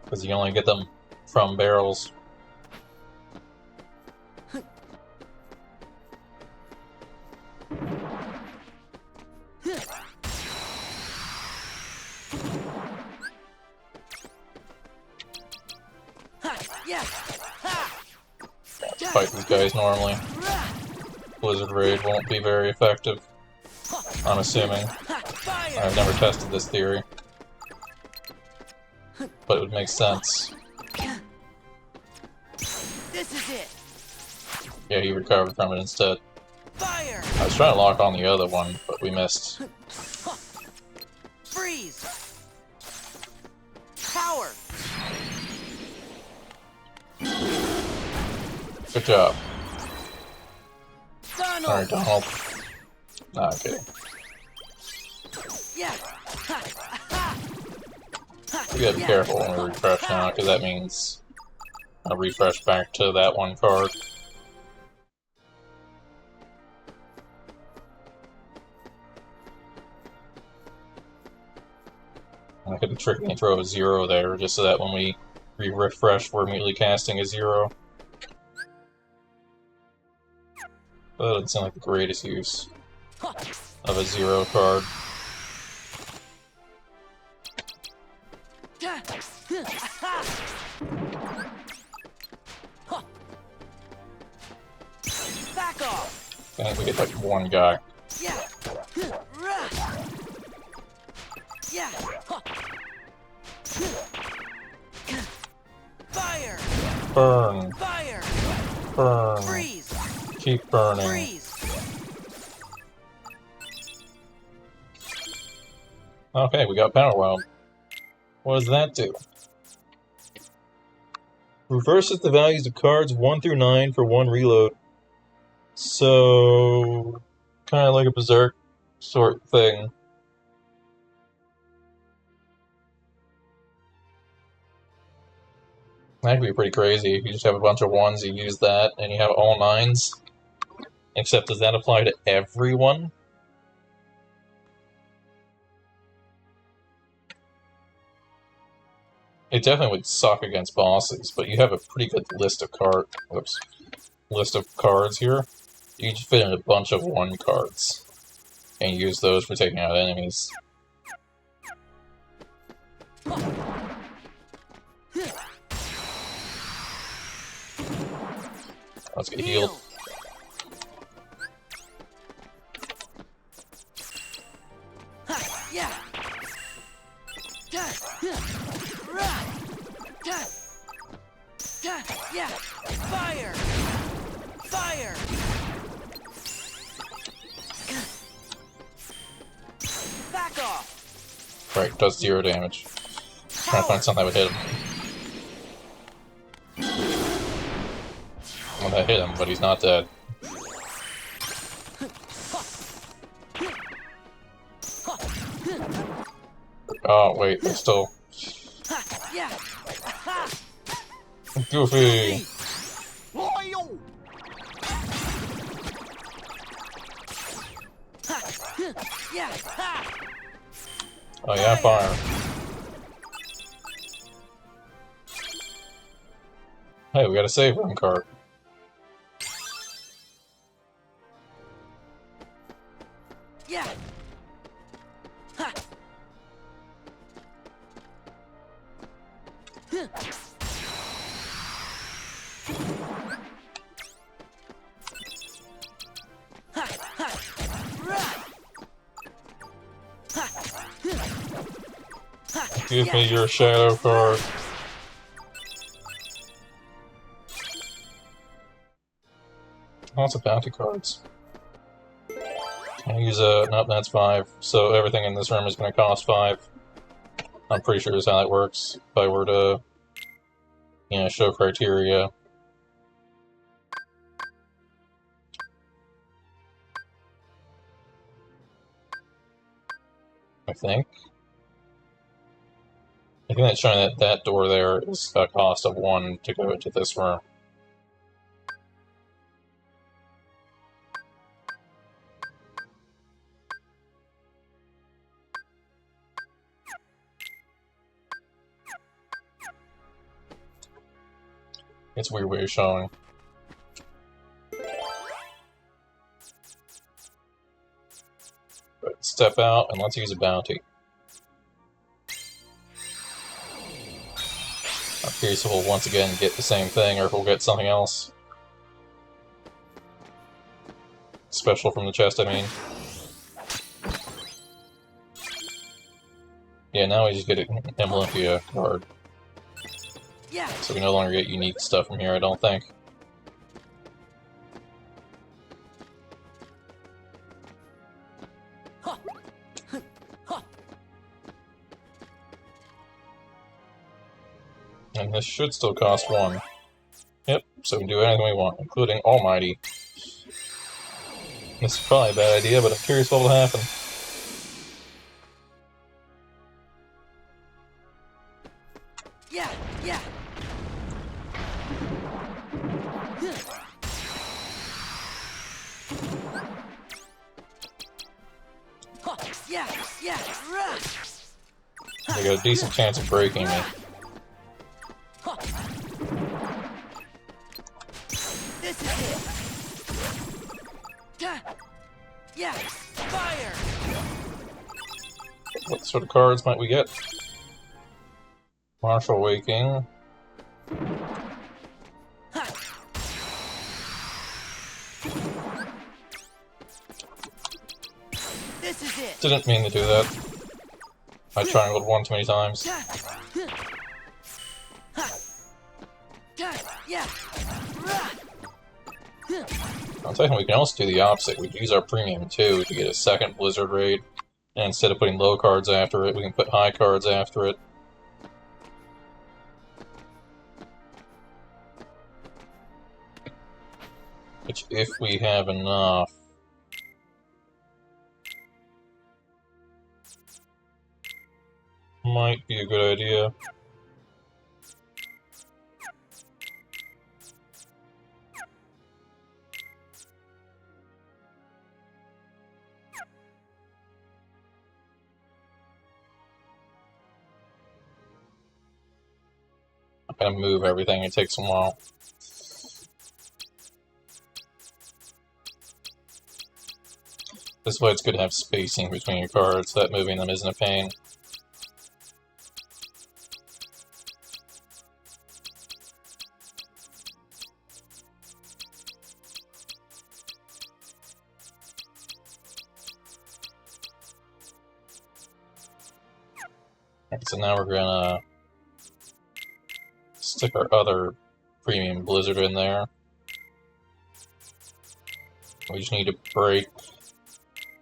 Because you only get them from barrels. Ha. Yeah. Ha. Fight these guys normally. Rah. Blizzard Raid won't be very effective, I'm assuming. Ha. Fire. I've never tested this theory. But it would make sense. This is it. Yeah, he recovered from it instead. Fire. I was trying to lock on the other one, but we missed. Freeze. Power. Good job. Donald. Alright, Donald. Nah, I'm kidding. Yeah. Ha. Ha. Ha. We gotta be Yeah. careful when we refresh now, because that means a refresh back to that one card. I could be tricky and throw a 0 there, just so that when we refresh, we're immediately casting a 0. But that doesn't seem like the greatest use of a 0 card. Ha. Ha. Back off. I think we get like one guy. Yeah. Rah. Yeah. Ha. Fire. Burn! Fire. Burn! Freeze. Keep burning. Freeze. Okay, we got Power Wild. What does that do? Reverses the values of cards 1 through 9 for 1 reload. So, kind of like a Berserk sort thing. That could be pretty crazy. If you just have a bunch of ones, you use that, and you have all nines. Except, does that apply to everyone? It definitely would suck against bosses, but you have a pretty good list of cards here. You just fit in a bunch of one cards, and use those for taking out enemies. Let's get healed. Fire! Fire! Back off! Right, does 0 damage. Trying to find something that would hit him. Well, that hit him, but he's not dead. Oh, wait, there's still... Goofy! Loyal! Oh yeah, fire. Hey, we got a save room card. Give me your shadow card. Lots of bounty cards. I'll use a... Nope, that's 5. So everything in this room is going to cost 5. I'm pretty sure that's how that works. If I were to, you know, show criteria. I think that's showing that that door there is a cost of 1 to go into this room. It's a weird way of showing. But step out and let's use a bounty. I'm curious if we'll once again get the same thing or if we'll get something else. Special from the chest, I mean. Yeah, now we just get an Olympia card. So we no longer get unique stuff from here, I don't think. And this should still cost 1. Yep, so we can do anything we want, including Almighty. This is probably a bad idea, but I'm curious what will happen. They got a decent chance of breaking me. This is it. Fire! What sort of cards might we get? Martial Waking. This is it. Didn't mean to do that. I triangled 1 too many times. I'm thinking we can also do the opposite. We can use our premium too to get a second Blizzard raid. And instead of putting low cards after it, we can put high cards after it. Which, if we have enough... might be a good idea. I'm gonna move everything, it takes a while. This way it's good to have spacing between your cards, so that moving them isn't a pain. Alright, so now we're gonna stick our other premium blizzard in there. We just need to break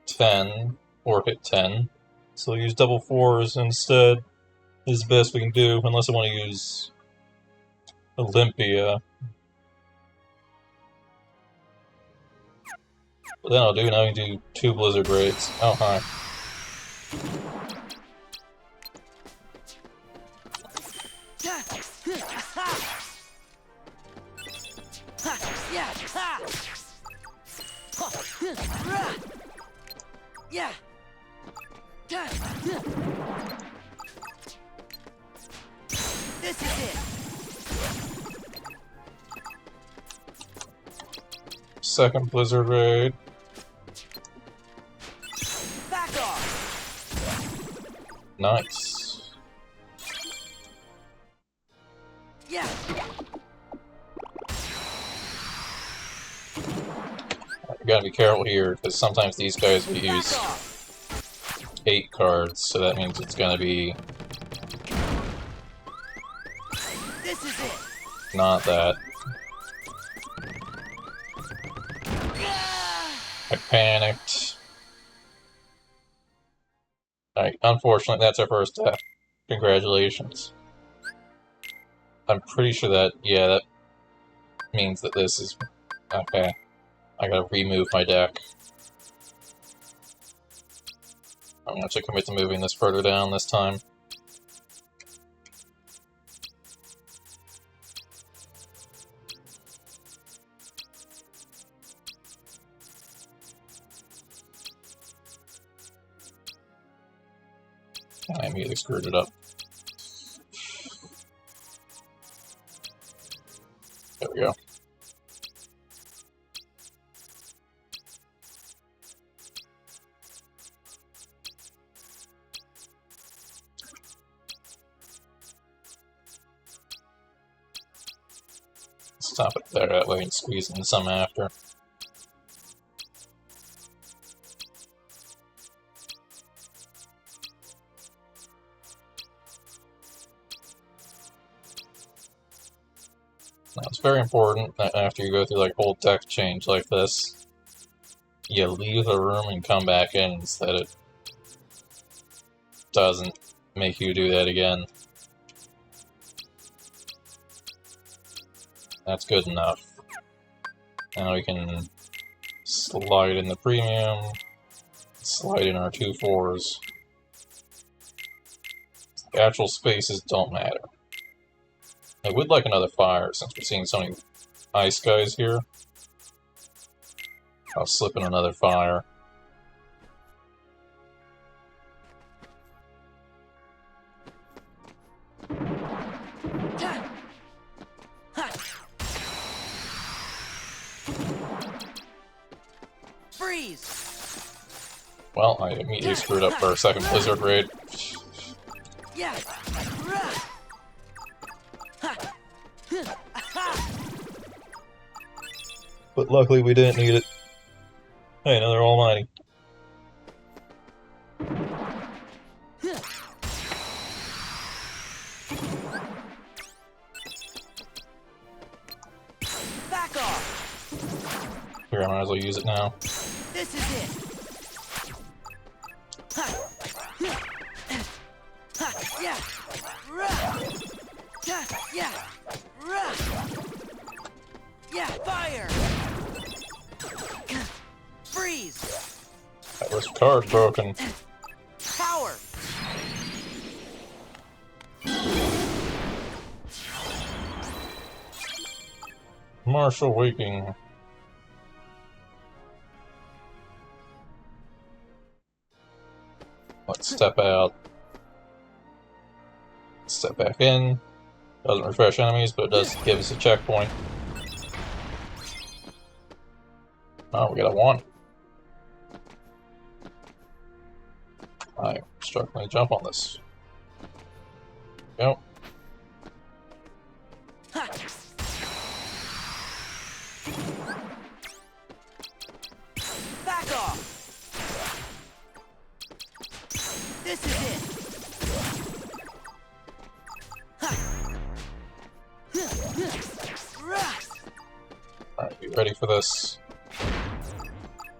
10 or hit 10. So we'll use double fours instead. This is the best we can do, unless I want to use Olympia. But then I'll do, now we can do 2 blizzard raids. Oh, hi. This is it. Second blizzard raid. Back off. Nice. Yeah. You gotta be careful here, because sometimes these guys will use 8 cards, so that means it's gonna be This is it. not that. I panicked. Alright, unfortunately, that's our first death. Congratulations. I'm pretty sure that, yeah, that means that this is... Okay. I gotta remove my deck. I'm gonna have to commit to moving this further down this time. I immediately screwed it up. There we go. Stop it there, that way we can squeeze in some after. Now, it's very important that after you go through like whole deck change like this, you leave the room and come back in so that it doesn't make you do that again. That's good enough. Now we can slide in the premium, slide in our 2 4s. The actual spaces don't matter. I would like another fire, since we're seeing so many ice guys here. I'll slip in another fire. Freeze. Well, I immediately screwed up for our second blizzard raid. Yeah. But luckily we didn't need it. Hey, another almighty. Back off. Here, I might as well use it now. This is it. Yeah. Yeah. Yeah. Fire. Freeze. That was card broken. Power. Martial waking. Let's step out. Step back in. Doesn't refresh enemies, but it does give us a checkpoint. Oh, we got a 1. I'm struggling to jump on this. Go. Back off! This is it! Alright, be ready for this.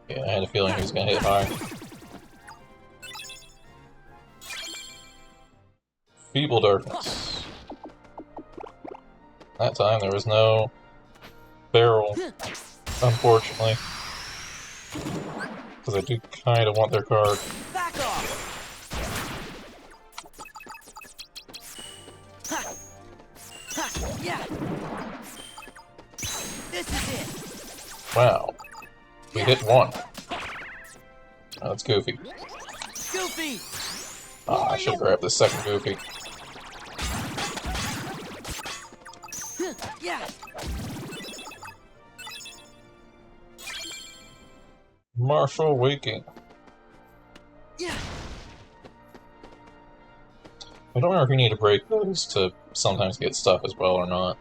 Yeah, I had a feeling he was gonna hit high. Feeble Darkness. That time there was no barrel, unfortunately. Because I do kind of want their card. Back off! Yeah! This is it! Wow. We hit 1. Oh, that's Goofy. Goofy! Oh, I should grab the second Goofy. Yeah! Martial Waking. Yeah! I don't know if you need to break those to sometimes get stuff as well or not.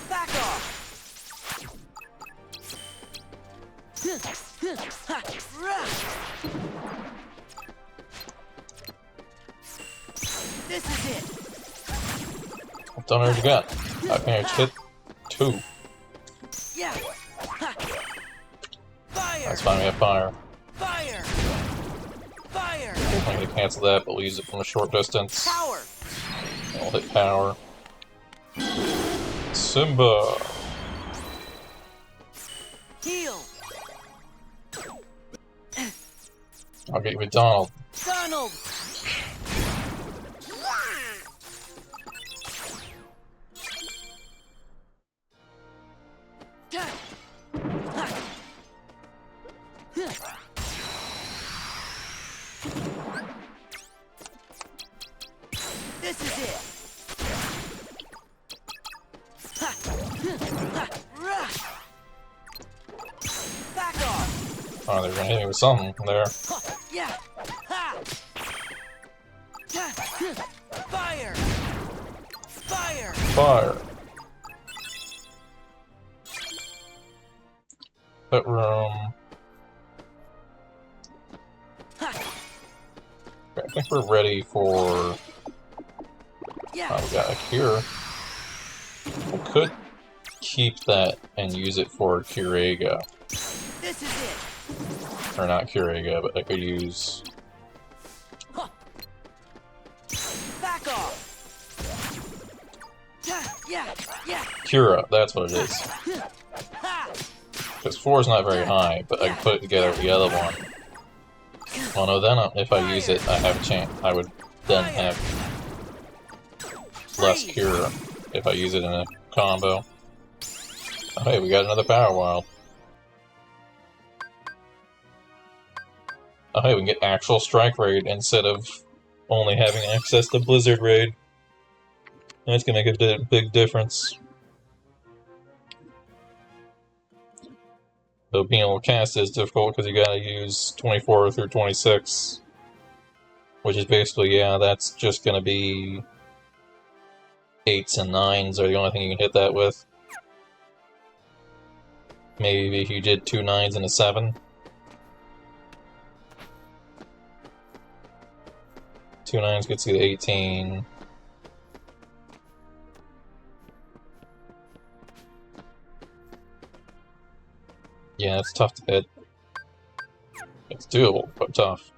Back off! This is it! I've done already got. I managed to hit 2. Yeah! Fire! That's fine, we have fire. Fire! Fire! I'm going to cancel that, but we'll use it from a short distance. Power! We'll hit power. Simba! Heal! I'll get you with Donald. Donald! This is it! Back off! Oh, they're gonna hit me with something there. Yeah! Ha! Fire! Fire! Fire! Pet room. Okay, I think we're ready for... Yeah! Oh, we got a cure. We could keep that and use it for Curaga. This is it! Or not Curaga, but I could use... Back off! Yeah! Yeah! Cura, that's what it is. Ha! Because 4 is not very high, but I can put it together with the other one. Well, no, then if I use it, I have a chance. I would then have less cure if I use it in a combo. Oh, hey, we got another Power Wild. Oh, hey, we can get actual Strike Raid instead of only having access to Blizzard Raid. That's gonna make a big difference. So being able to cast is difficult because you gotta use 24 through 26. Which is basically, yeah, that's just gonna be 8s and 9s are the only thing you can hit that with. Maybe if you did 2 9s and a 7. 2 9s gets you to 18. Yeah, it's tough to hit. It's doable, but tough.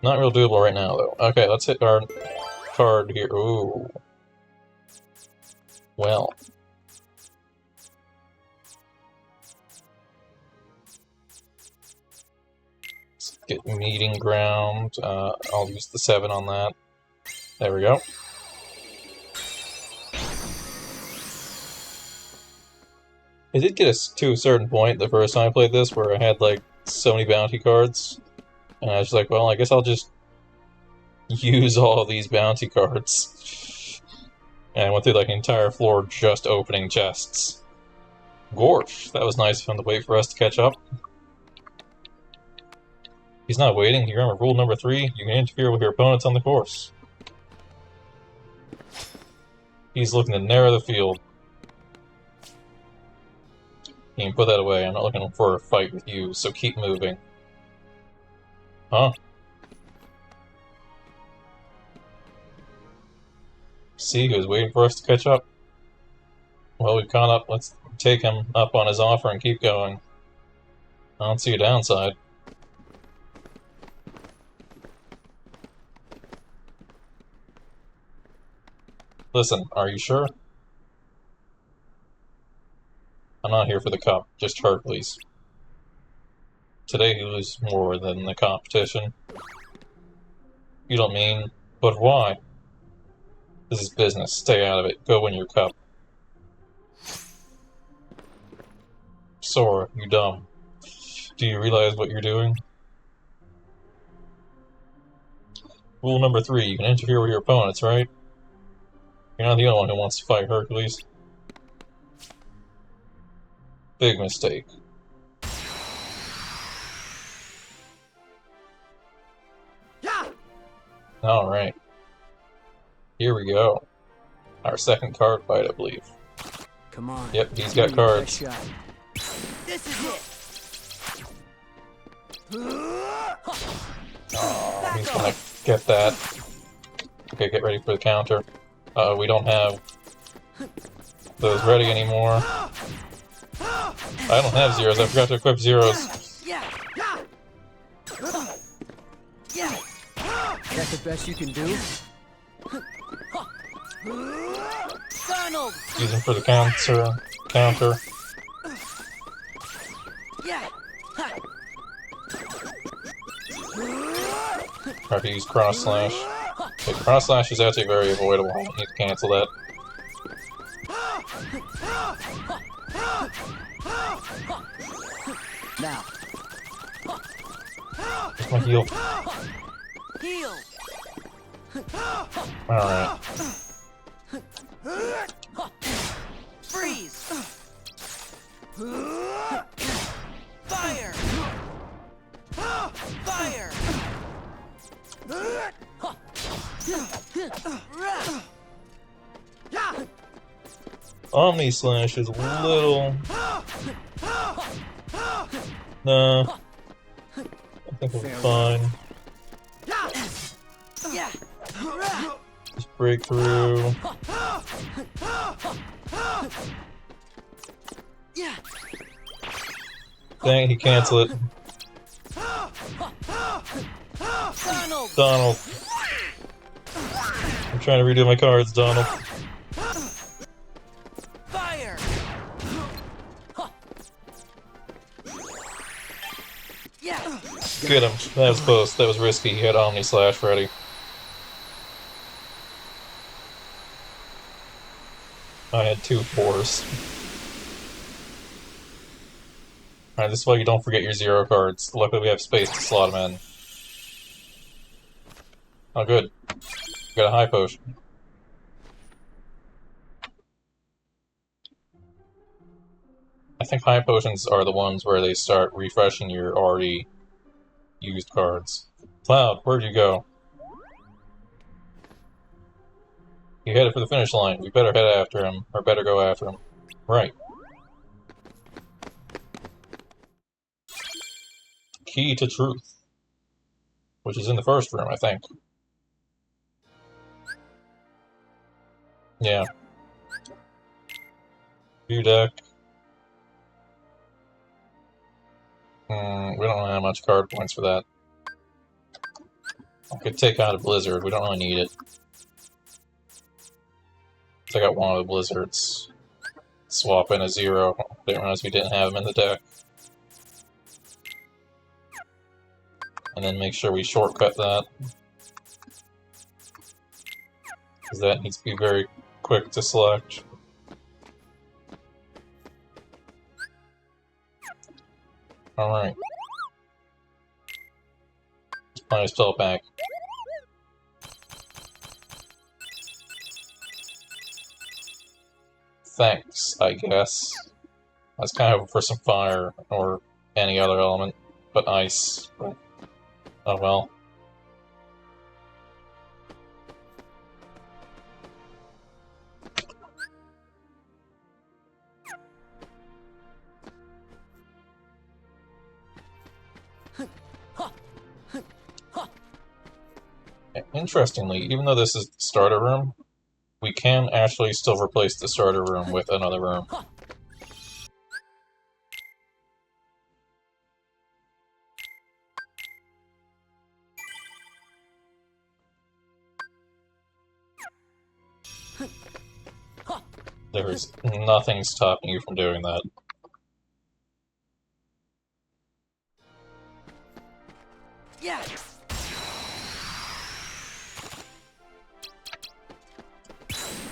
Not real doable right now, though. Okay, let's hit our card here. Ooh. Well. Let's get Meeting Ground. I'll use the 7 on that. There we go. It did get us to a certain point the first time I played this where I had like so many bounty cards, and I was like, well, I guess I'll just use all of these bounty cards. And I went through like an entire floor just opening chests. Gorsh, that was nice of him to wait for us to catch up. He's not waiting. You remember rule number 3? You can interfere with your opponents on the course. He's looking to narrow the field. You can put that away. I'm not looking for a fight with you, so keep moving. Huh? See, he was waiting for us to catch up. Well, we've caught up. Let's take him up on his offer and keep going. I don't see a downside. Listen, are you sure? I'm not here for the cup, just Hercules. Today he was more than the competition. You don't mean, but why? This is business, stay out of it, go win your cup. Sora, you dumb. Do you realize what you're doing? Rule number 3, you can interfere with your opponents, right? You're not the only one who wants to fight Hercules. Big mistake. Alright. Here we go. Our second card fight, I believe. Come on. Yep, he's got cards. This is it. Oh, he's gonna get that. Okay, get ready for the counter. We don't have those ready anymore. I don't have zeros, I forgot to equip zeros. Yeah. That's the best you can do? Donald! Use them for the counter. Yeah. Or if you use cross slash. Okay, cross slash is actually very avoidable. I need to cancel that. Now. Where's my heal? Heal. Alright. Freeze. Fire. Fire. Omni slash is a little... Nah. I think we're fine. Just break through. Dang, he canceled it. Donald. I'm trying to redo my cards, Donald. Fire. Get him. That was close. That was risky. He had Omni Slash ready. I had 2 4s. Alright, this is why you don't forget your 0 cards. Luckily we have space to slot them in. Oh good. Got a high potion. I think high potions are the ones where they start refreshing your already used cards. Cloud, where'd you go? You headed for the finish line. We better head after him, or better go after him. Right. Key to Truth. Which is in the first room, I think. Yeah. View deck. We don't have much card points for that. I could take out a Blizzard. We don't really need it. Take out one of the Blizzards. Swap in a 0. Didn't realize we didn't have him in the deck. And then make sure we shortcut that. Because that needs to be very quick to select. Alright. Let's put his spell back. Thanks, I guess. I was kind of hoping for some fire or any other element, but ice. But, oh well. Interestingly, even though this is the starter room, we can actually still replace the starter room with another room. There is nothing stopping you from doing that. Yeah.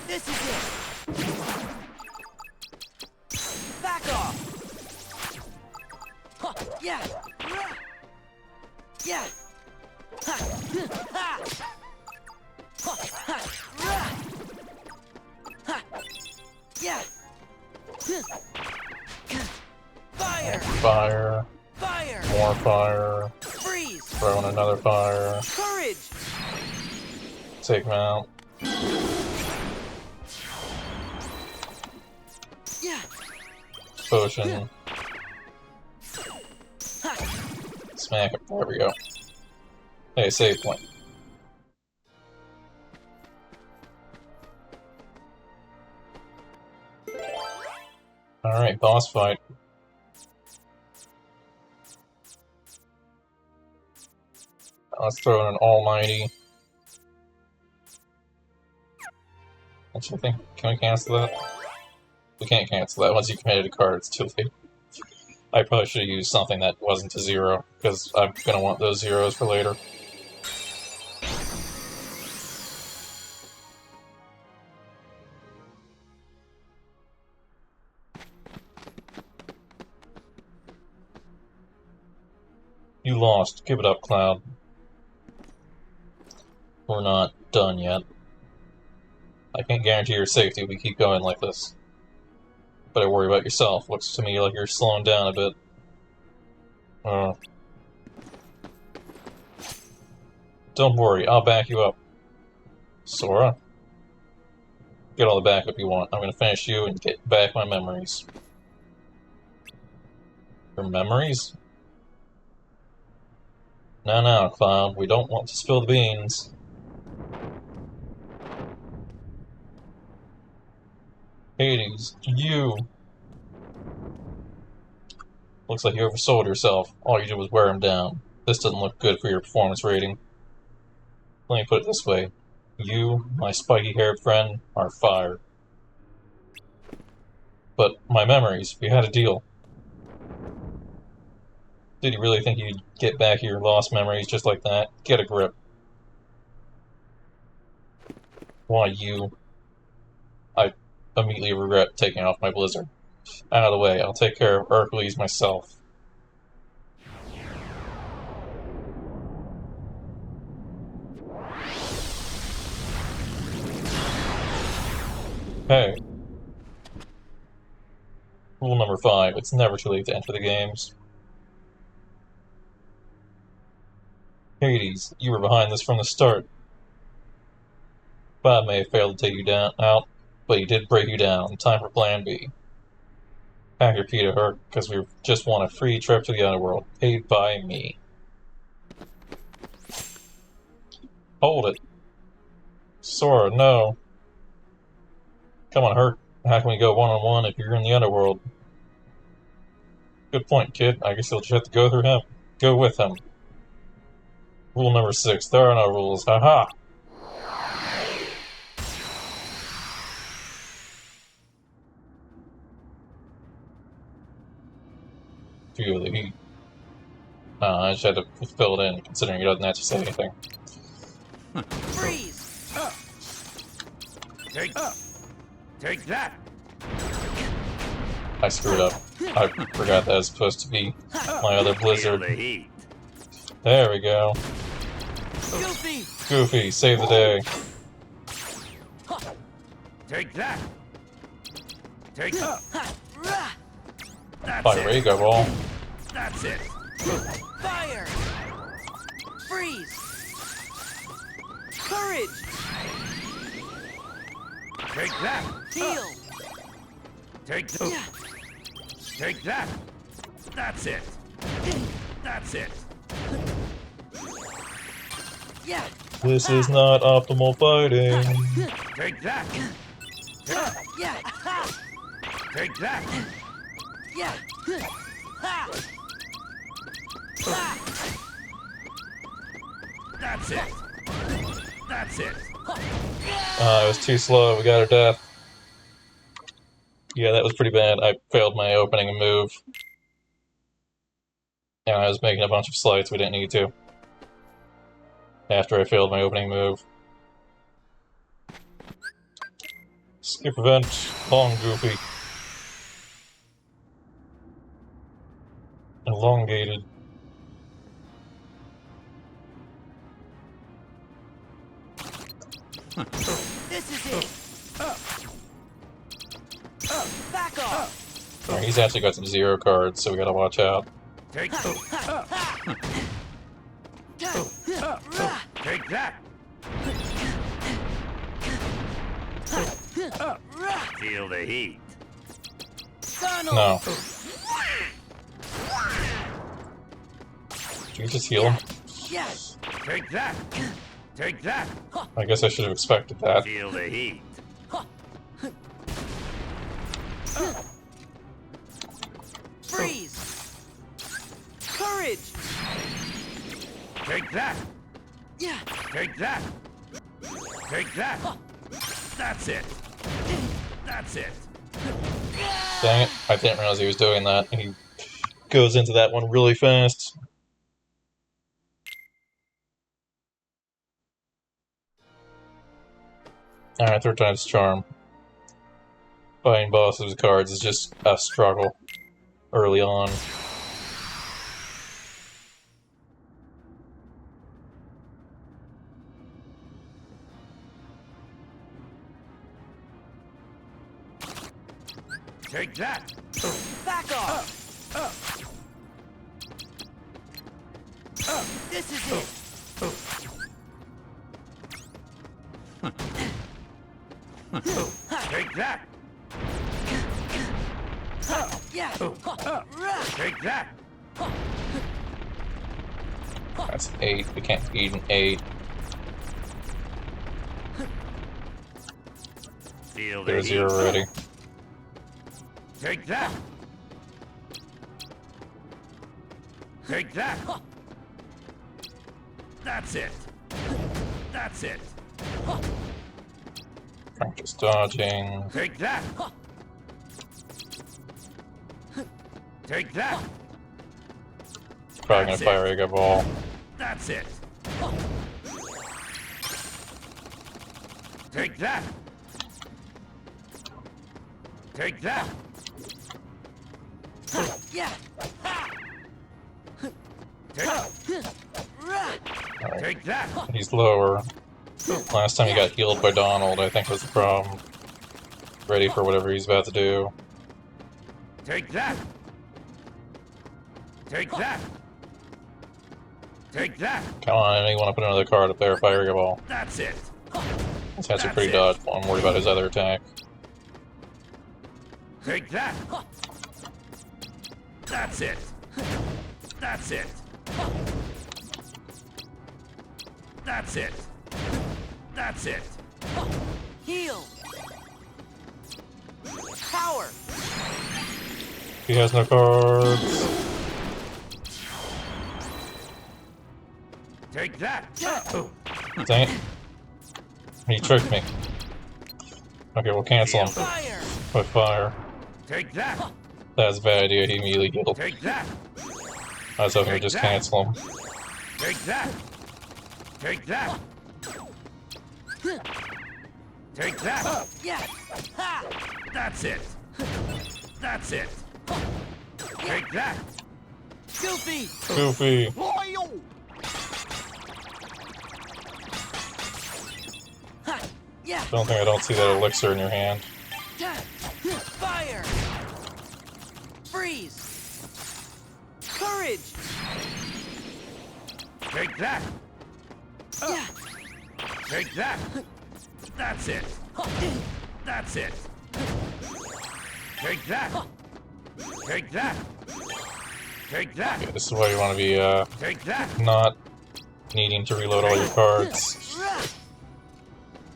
This is it. Back off. Huh. Yeah. Yeah. Ha. Ha. Ha. Ha. Ha. Yeah. Fire. Fire. Fire. More fire. Freeze. Throw in another fire. Courage. Take him out. Yeah. Potion. Ha. Smack it. There we go. Hey, save point. Alright, boss fight. Let's throw in an almighty. Actually, I think, can we cancel that? We can't cancel that. Once you committed a card, it's too late. I probably should have used something that wasn't a zero, because I'm going to want those zeros for later. You lost. Give it up, Cloud. We're not done yet. I can't guarantee your safety if we keep going like this. But I worry about yourself. Looks to me like you're slowing down a bit. Don't worry, I'll back you up. Sora? Get all the backup you want. I'm gonna finish you and get back my memories. Your memories? No, Cloud. We don't want to spill the beans. Hades, you! Looks like you oversold yourself. All you did was wear him down. This doesn't look good for your performance rating. Let me put it this way. You, my spiky-haired friend, are fired. But my memories, we had a deal. Did you really think you'd get back your lost memories just like that? Get a grip. Why you? I immediately regret taking off my blizzard. Out of the way, I'll take care of Hercules myself. Hey. Rule number 5, it's never too late to enter the games. Hades, you were behind this from the start. Bob may have failed to take you out, but he did break you down. Time for plan B. Pack your Peter Herc, because we just won a free trip to the underworld, paid by me. Hold it. Sora, no. Come on, Herc. How can we go one-on-one if you're in the underworld? Good point, kid. I guess you'll just have to go through him. Go with him. Rule number 6. There are no rules. Haha! Feel the heat. I just had to fill it in, considering he doesn't actually say anything. Freeze. Take that! I screwed up. I forgot that was supposed to be my other blizzard. There we go. Goofy! Goofy, save the day. Take that. Take up. That's Fire it. Rego Ball. That's it. Fire! Freeze! Courage! Take that. Heal! Take Take that. That's it. That's it. Yeah! This is not optimal fighting. Take that. Yeah! Take that. Yeah! Ha! Ha! That's it. That's it. It was too slow. We got her death. Yeah, that was pretty bad. I failed my opening move. And I was making a bunch of slides we didn't need to. After I failed my opening move. Skip event. Long Goofy. Elongated. This is it! Back off! Alright, he's actually got some 0 cards, so we gotta watch out. Take Take that. Feel the heat. Donald! No. Did you just heal him? Yeah! Take that. Take that. I guess I should have expected that. Feel the heat. Freeze! Courage! Take that. Yeah! Take that. Take that. That's it. That's it. Dang it, I didn't realize he was doing that. He goes into that one really fast. Alright, third time's charm. Buying bosses cards is just a struggle early on. Take that. Back off! This is it! Take that. Yeah! Take that. That's 8. We can't beat an 8. Feel the There's heat. 0 already. Take that. Take that. That's it. That's it. I'm just dodging. Take that. Take that. Probably gonna fire a ball. That's it. Take that. Take that. Yeah! Take that. He's lower. Last time he got healed by Donald, I think was the problem. Ready for whatever he's about to do. Take that. Take that. Take that. Come on, enemy, want to put another card up there, fire a ball. That's it. It's actually That's pretty it. dodgeable. I'm worried about his other attack. Take that. That's it. That's it. That's it. That's it. Heal! Power! He has no cards. Take that. Dang it. He tricked me. Okay, we'll cancel him Fire! with fire. Take that. That's a bad idea. He immediately healed. Take that. I was hoping to just cancel him. Take that. Take that. Take that. Yeah! Ha! That's it. That's it. Take that. Goofy! Goofy. Ha! Yeah! Don't think I don't see that elixir in your hand. Fire! Freeze! Courage! Take that. Yeah! Take that. That's it. That's it. Take that. Take that. Take that. Okay, this is why you want to be Take that. not needing to reload all your cards.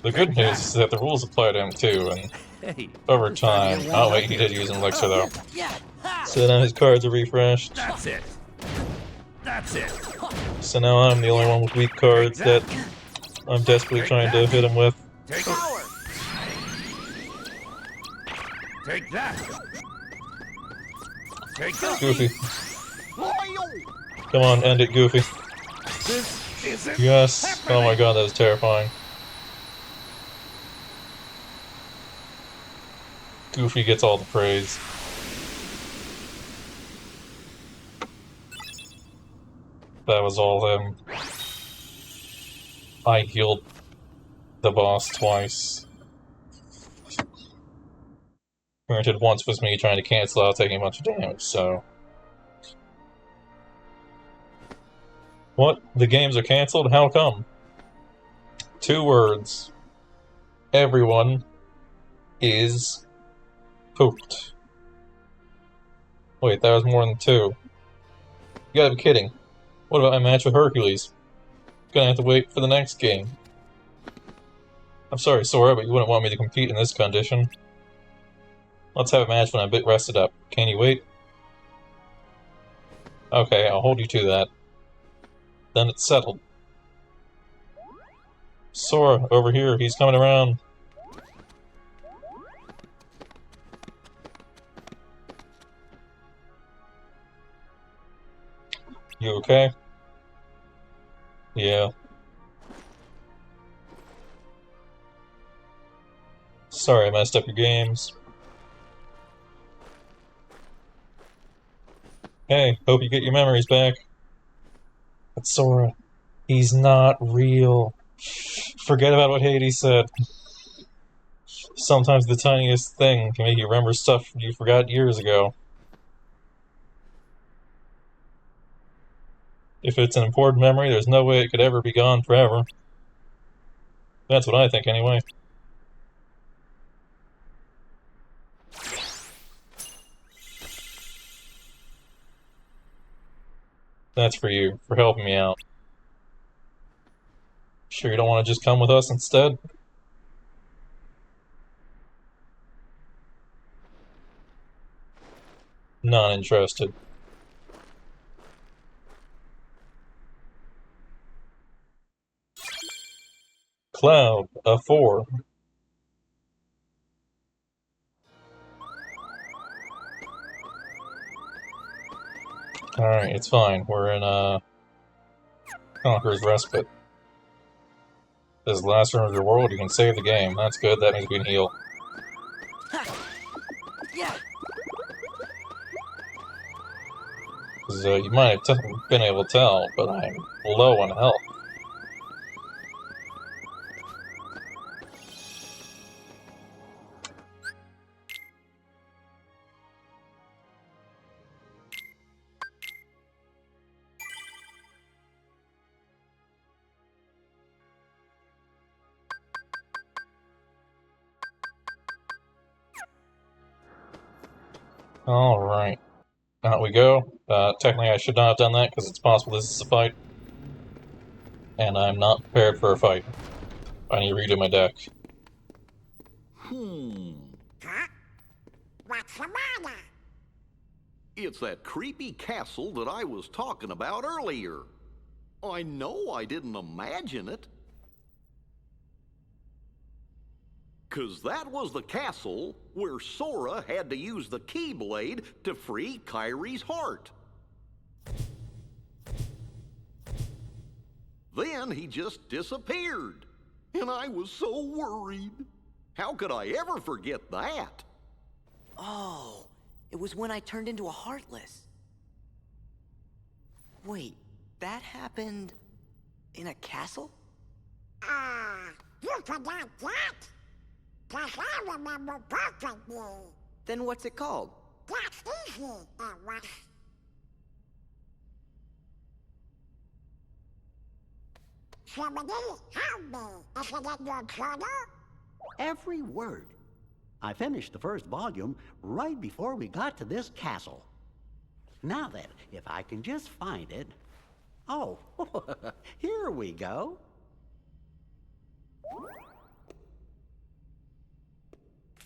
The good news is that the rules apply to him too, and Hey. over time... Oh wait, he did use an elixir though. Yeah! Ha! So now his cards are refreshed. That's it. That's it. So now I'm the only one with weak cards that I'm desperately trying to hit him with. Take Power! Take that. Take that. Goofy. Come on, end it, Goofy. This isn't Yes. Oh my god, that was terrifying. Goofy gets all the praise. That was all him. I healed the boss twice. Granted, once was me trying to cancel out taking a bunch of damage, so... What? The games are cancelled? How come? 2 words. Everyone is pooped. Wait, that was more than 2. You gotta be kidding. What about my match with Hercules? Gonna have to wait for the next game. I'm sorry, Sora, but you wouldn't want me to compete in this condition. Let's have a match when I'm a bit rested up. Can you wait? Okay, I'll hold you to that. Then it's settled. Sora, over here, he's coming around. You okay? Yeah. Sorry I messed up your games. Hey, hope you get your memories back. But Sora, he's not real. Forget about what Hades said. Sometimes the tiniest thing can make you remember stuff you forgot years ago. If it's an important memory, there's no way it could ever be gone forever. That's what I think, anyway. That's for you, for helping me out. Sure you don't want to just come with us instead? Not interested. Cloud, a 4. Alright, it's fine. We're in, Conqueror's Respite. This is the last room of your world, you can save the game. That's good, that means we can heal. Yeah! Because, you might have been able to tell, but I'm low on health. Alright. Out we go. Technically I should not have done that, because it's possible this is a fight. And I'm not prepared for a fight. I need to redo my deck. Huh? What's the matter? It's that creepy castle that I was talking about earlier. I know I didn't imagine it. 'Cause that was the castle where Sora had to use the Keyblade to free Kyrie's heart. Then he just disappeared, and I was so worried. How could I ever forget that? Oh, It was when I turned into a Heartless. Wait, that happened in a castle? You forgot that? 'Cause I remember perfectly. Then what's it called? That's easy, it was. Somebody help me. Is it in your journal? Every word. I finished the first volume right before we got to this castle. Now then, if I can just find it. Oh, here we go.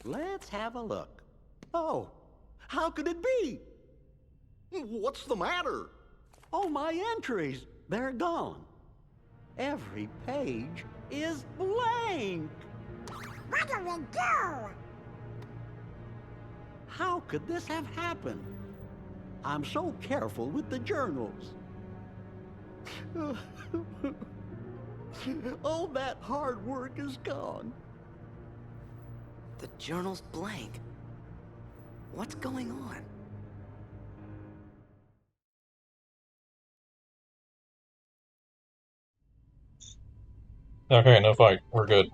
Let's have a look. Oh, how could it be? What's the matter? Oh, my entries, they're gone. Every page is blank. What do we do? How could this have happened? I'm so careful with the journals. All that hard work is gone. The journal's blank. What's going on? Okay, no fight. We're good.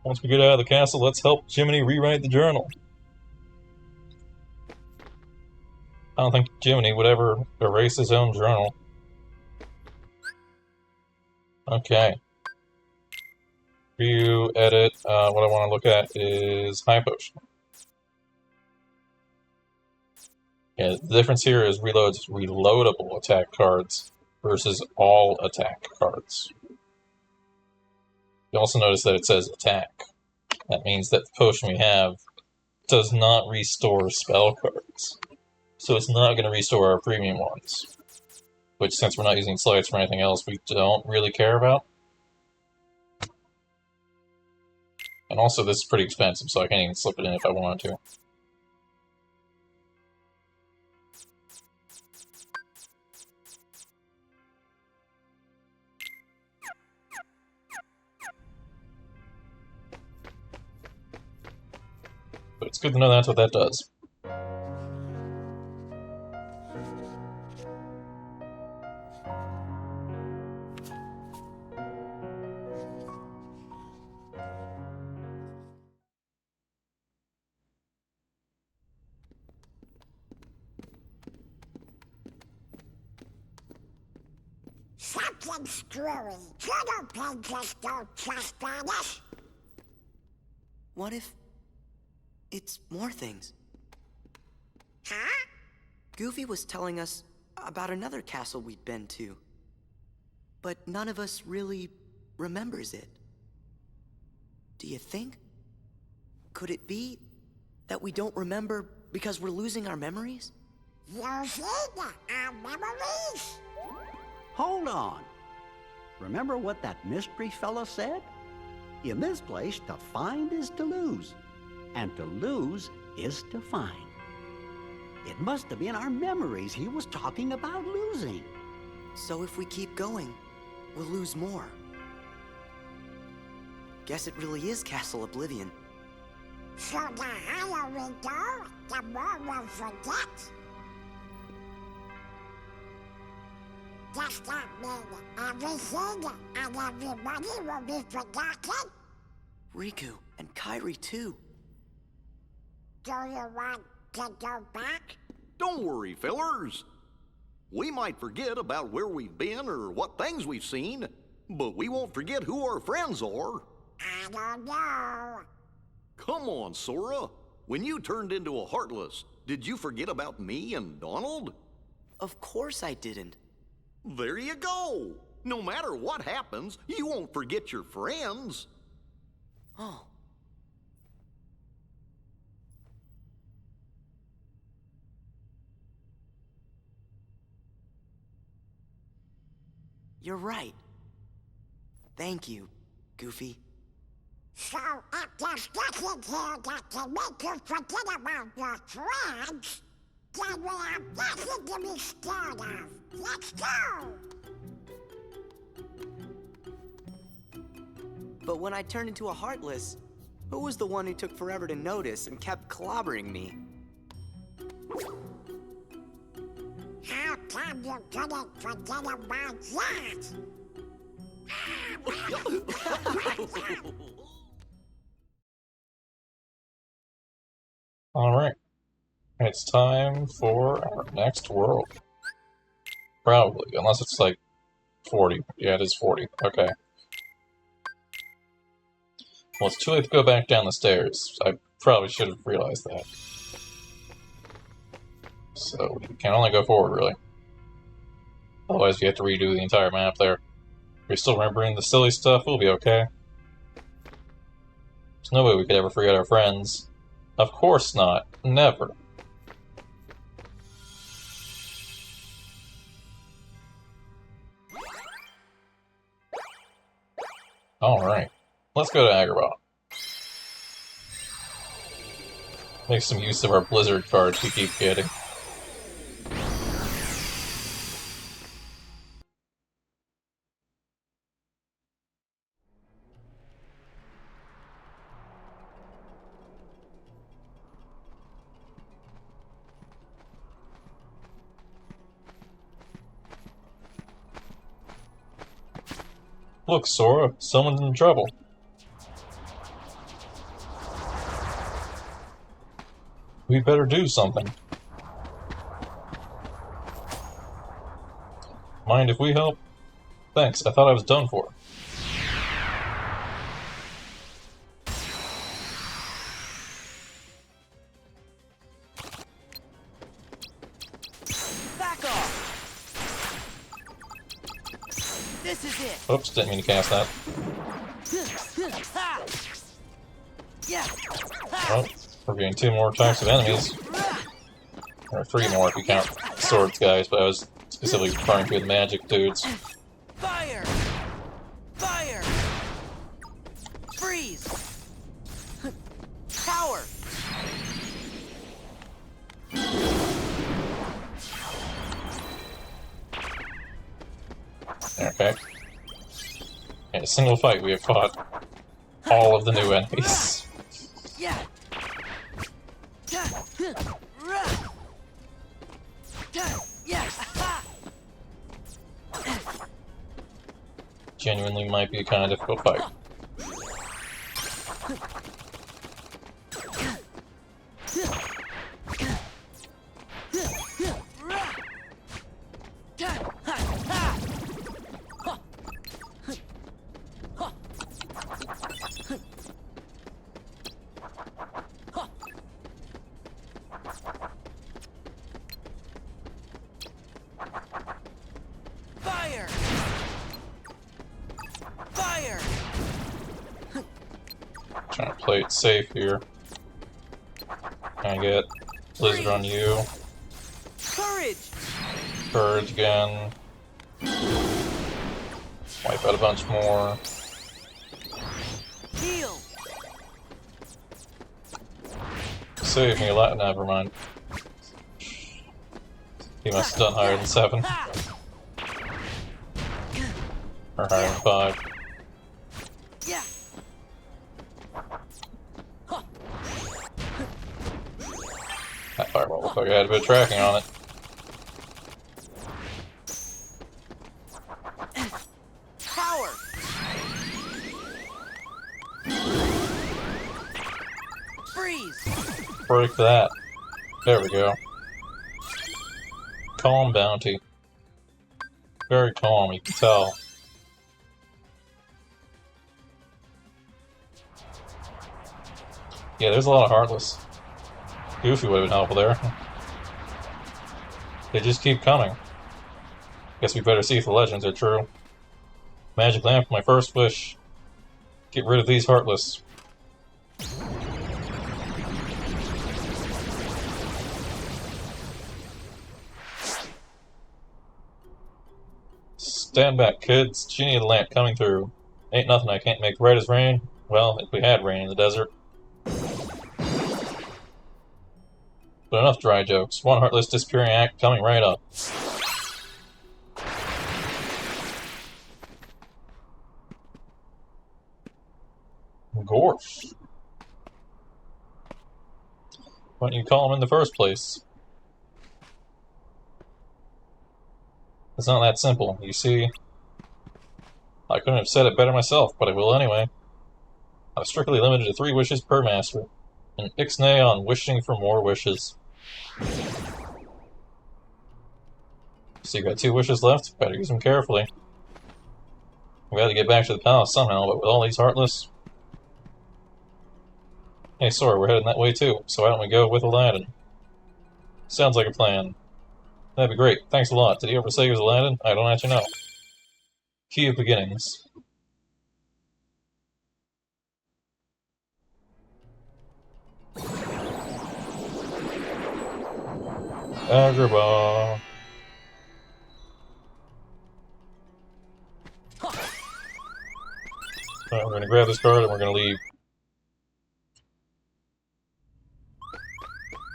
Once we get out of the castle, let's help Jiminy rewrite the journal. I don't think Jiminy would ever erase his own journal. Okay. View, edit. What I want to look at is High Potion. Yeah, the difference here is reloads reloadable attack cards versus all attack cards. You also notice that it says attack. That means that the potion we have does not restore spell cards. So it's not going to restore our premium ones. Which, since we're not using slides for anything else, we don't really care about. And also, this is pretty expensive, so I can't even slip it in if I wanted to. But it's good to know that's what that does. Something's screwy. Journal pages don't trust us. What if it's more things? Huh? Goofy was telling us about another castle we'd been to. But none of us really remembers it. Do you think? Could it be that we don't remember because we're losing our memories? Losing our memories? Hold on. Remember what that mystery fella said? In this place, to find is to lose, and to lose is to find. It must have been our memories he was talking about losing. So if we keep going, we'll lose more. Guess it really is Castle Oblivion. So the higher we go, the more we'll forget. Does that mean everything and everybody will be forgotten? Riku and Kairi too. Do you want to go back? Don't worry, fellers. We might forget about where we've been or what things we've seen, but we won't forget who our friends are. I don't know. Come on, Sora. When you turned into a Heartless, did you forget about me and Donald? Of course I didn't. There you go. No matter what happens, you won't forget your friends. Oh. You're right. Thank you, Goofy. So if there's nothing here that can make you forget about your friends, then we have nothing to be scared of. Let's go! But when I turned into a Heartless, Who was the one who took forever to notice and kept clobbering me? How come you couldn't forget about that? Alright. It's time for our next world. Probably, unless it's like 40. Yeah, it is 40. Okay. Well, it's too late to go back down the stairs. I probably should have realized that. So, we can only go forward, really. Otherwise, we have to redo the entire map there. If you're still remembering the silly stuff, we'll be okay. There's no way we could ever forget our friends. Of course not. Never. Alright. Let's go to Agrabah. Make some use of our Blizzard cards we keep getting. Look, Sora, someone's in trouble. We better do something. Mind if we help? Thanks, I thought I was done for. Back off! This is it! Oops, didn't mean to cast that. Ha! Yeah! Well, we're getting 2 more types of enemies. Or 3 more if you count swords guys, but I was specifically referring to the magic dudes. Fire! Fire! Freeze! Power! Okay. In a single fight, we have fought all of the new enemies. Yeah! Yeah! Genuinely might be a kind of difficult fight. Fire! Fire! Trying to play it safe here. Gonna get Blizzard on you. Courage! Courage again. Wipe out a bunch more. Heal! Save me a lot. Never mind. He must have done higher than 7. Or higher than 5. Yeah! That fireball looked like I had a bit of tracking on it. Power! Freeze! Break that. There we go. Calm bounty. Very calm, you can tell. Yeah, there's a lot of Heartless. Goofy would have been helpful there. They just keep coming. Guess we better see if the legends are true. Magic lamp, my first wish. Get rid of these Heartless. Stand back, kids. Genie of the lamp coming through. Ain't nothing I can't make right as rain. Well, if we had rain in the desert. But enough dry jokes. One Heartless disappearing act coming right up. Gorf. Why didn't you call him in the first place? It's not that simple, you see. I couldn't have said it better myself, but I will anyway. I'm strictly limited to 3 wishes per master. An ixnay on wishing for more wishes. So you got 2 wishes left? Better use them carefully. We had to get back to the palace somehow, but with all these heartless... Hey, Sora, we're heading that way too, so why don't we go with Aladdin? Sounds like a plan. That'd be great. Thanks a lot. Did he ever say he was Aladdin? I don't actually know. Key of Beginnings. Agrabah. Alright, we're gonna grab this card and we're gonna leave.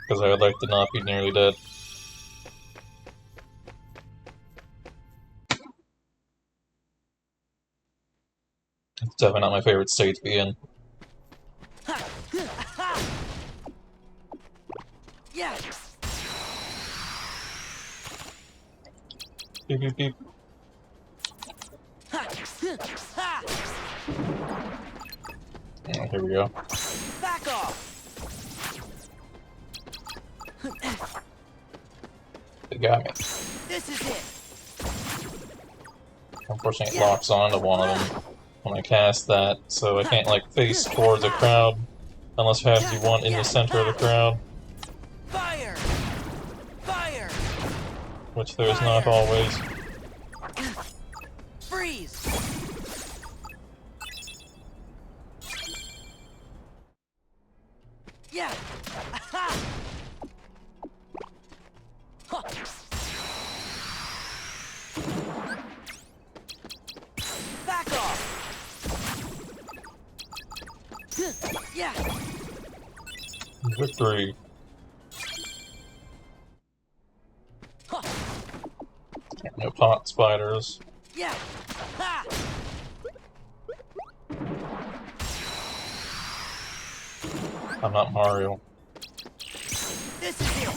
Because I would like to not be nearly dead. It's definitely not my favorite state to be in. Yeah. Beep beep beep. Oh, here we go. Back off. They got me. This is it. Unfortunately, it locks onto one of them when I cast that, so I can't, like, face towards a crowd unless I have to do one in the center of the crowd, Fire. Fire. which there is not always. Freeze. Yeah. Aha. Huh. Back off. Yeah. Victory. Huh. No pot spiders. Yeah. Ha. I'm not Mario. This is it.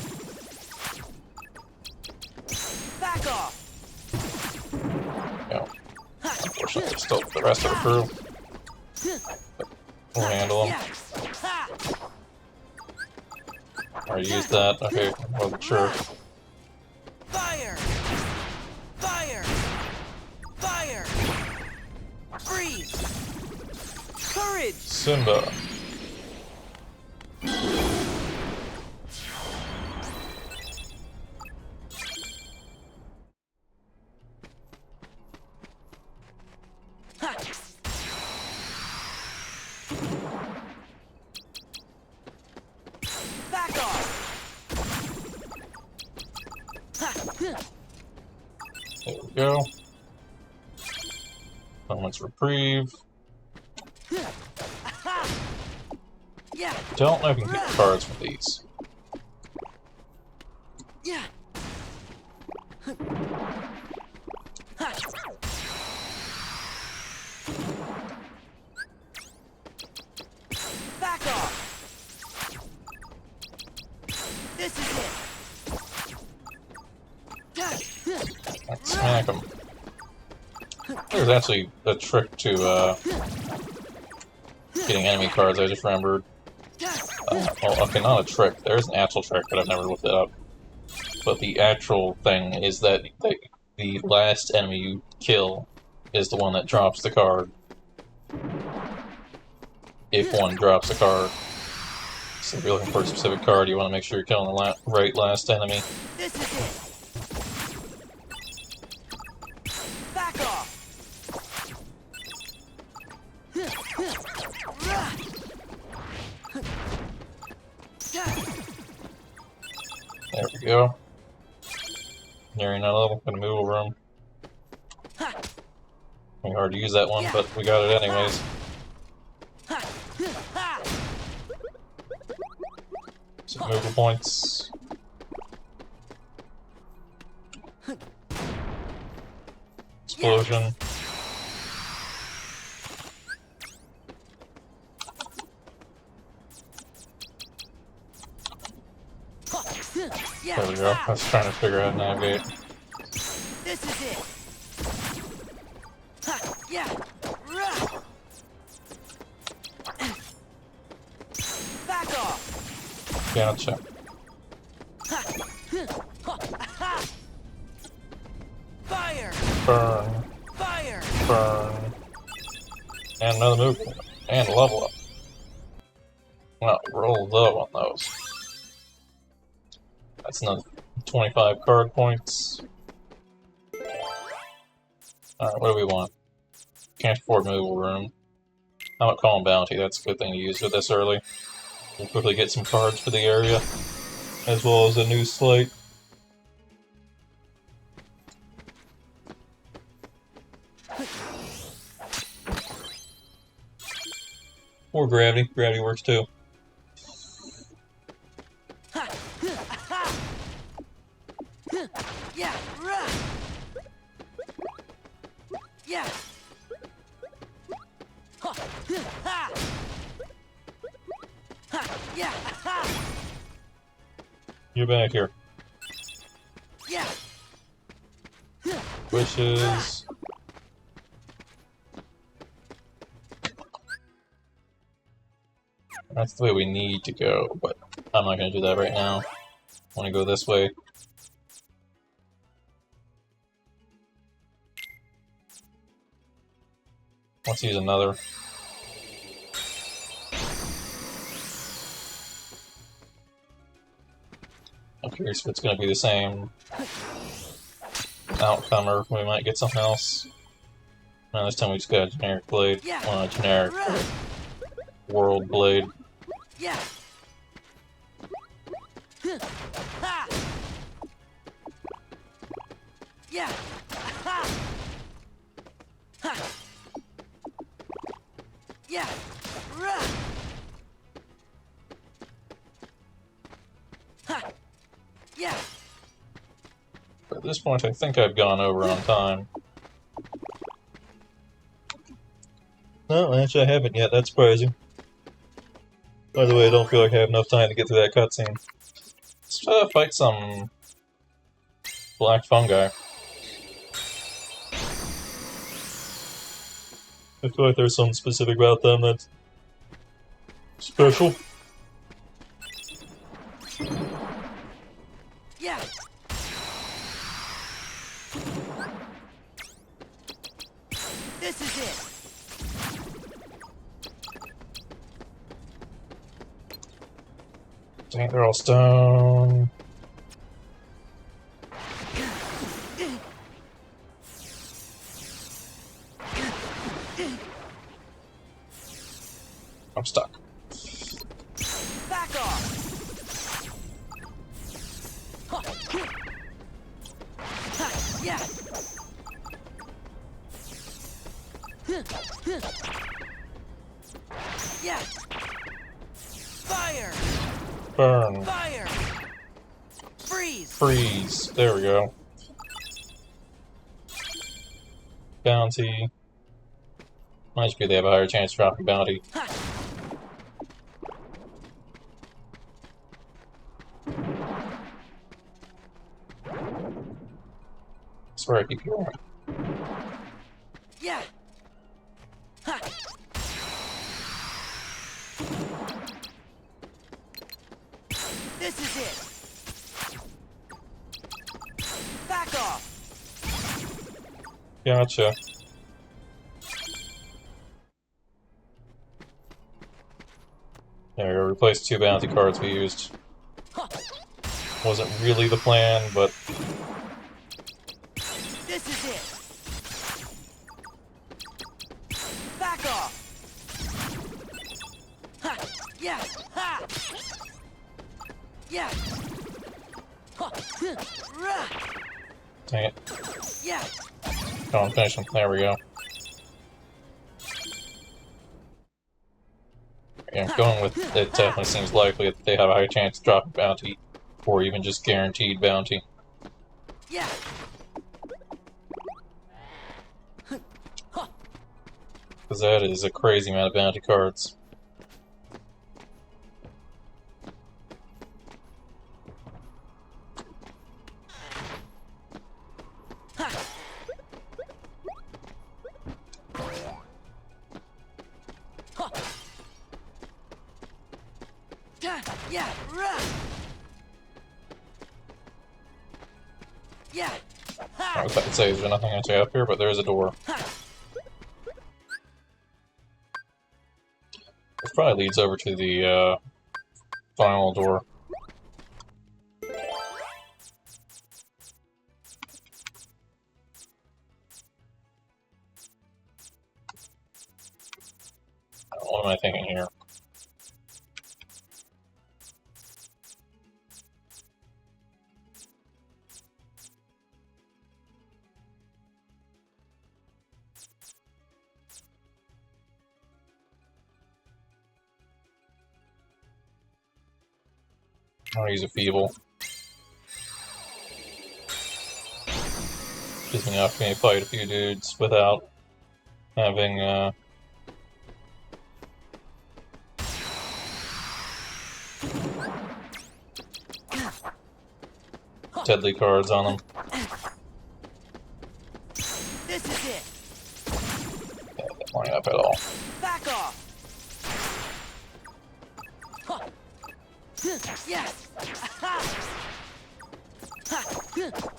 Back off. No. Unfortunately, still the rest of the crew. But we'll handle them. Yeah. Ha. Already used that. Okay, wasn't sure. Fire. Fire. Fire. Freeze. Courage. Simba. Ha. Back off. Ha. There we go. Moment's reprieve. Aha. Yeah. Don't know if you can get cards from these. Yeah. Ha. Back off. This is it. Let's smack them. There's actually a trick to getting enemy cards, I just remembered. Well, okay, not a trick. There's an actual trick, but I've never looked it up. But the actual thing is that the last enemy you kill is the one that drops the card. If one drops a card. So if you're looking for a specific card, you want to make sure you're killing the right last enemy. This is it. Back off. There we go. Nearing that level, gonna move over him. Pretty hard to use that one, but we got it anyways. Some mover points. Explosion. Yeah. There we go. I was trying to figure out how to navigate. This is it. Ha. Yeah. Rah. Back off. Gotcha. Ha. Ha. Fire. Burn. Fire. Burn. And another move. And level up. Well, roll low on those. That's another 25 card points. Alright, what do we want? Can't afford movable room. How about Calm Bounty? That's a good thing to use with this early. We'll quickly get some cards for the area, as well as a new slate. Or Gravity. Gravity works too. Ha. Ha. Yeah. Rah. Yeah. Ha. Ha. Ha. Yeah. Ha. You're back here. Yeah. Wishes. That's the way we need to go, but I'm not going to do that right now. I want to go this way. Let's use another. I'm curious if it's going to be the same outcome or if we might get something else. No, this time we just got a generic blade. Yeah. Well, a generic Rah. world blade. Yeah. Ha. Yeah. Ha. Ha. Yeah. Rah. Ha. Yeah. But at this point, I think I've gone over on time. No, actually, I haven't yet. That's surprising. By the way, I don't feel like I have enough time to get through that cutscene. Let's fight some black fungi. I feel like there's something specific about them that's special. Yeah. This is it. Dang, they're all stone. I'm stuck. Back off. Ha. Yeah. Yeah. Fire. Burn. Fire. Freeze. Freeze. There we go. Bounty. Might just be they have a higher chance of dropping bounty. Ha. Swear I keep hearing. Yeah. Ha. This is it. Back off. Gotcha. There we go. Replace 2 bounty cards we used. Ha. Wasn't really the plan, but This is it. Back off. Ha. Yeah. Ha. Yeah. Ha. Rah. dang it. Yeah. Come on, finish them. There we go. Yeah, going with it definitely seems likely that they have a high chance of dropping bounty, or even just guaranteed bounty. Yeah. Because that is a crazy amount of bounty cards. Yeah. Rah. Yeah. I Ha. was about to say, is there nothing actually up here? But there is a door. This probably leads over to the final door. What am I thinking here? I'll use a feeble. Gives me an opportunity to fight a few dudes without having deadly cards on them. This is it. Yeah, don't line up at all. Back off. Huh. Yes. Ha. Ha.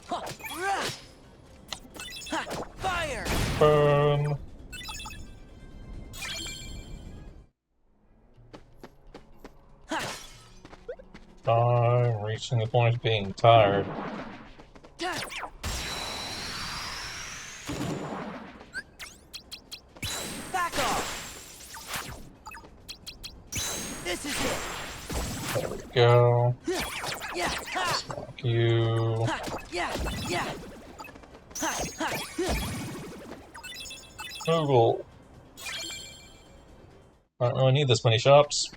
Huh. Rah. Ha. Fire. Burn. Ha. I'm reaching the point of being tired. Yeah. Back off. This is it. There we go. Yeah. Ha. Fuck you. Ha. Yeah. Yeah. Ha. Ha. Google. I don't really need this many shops.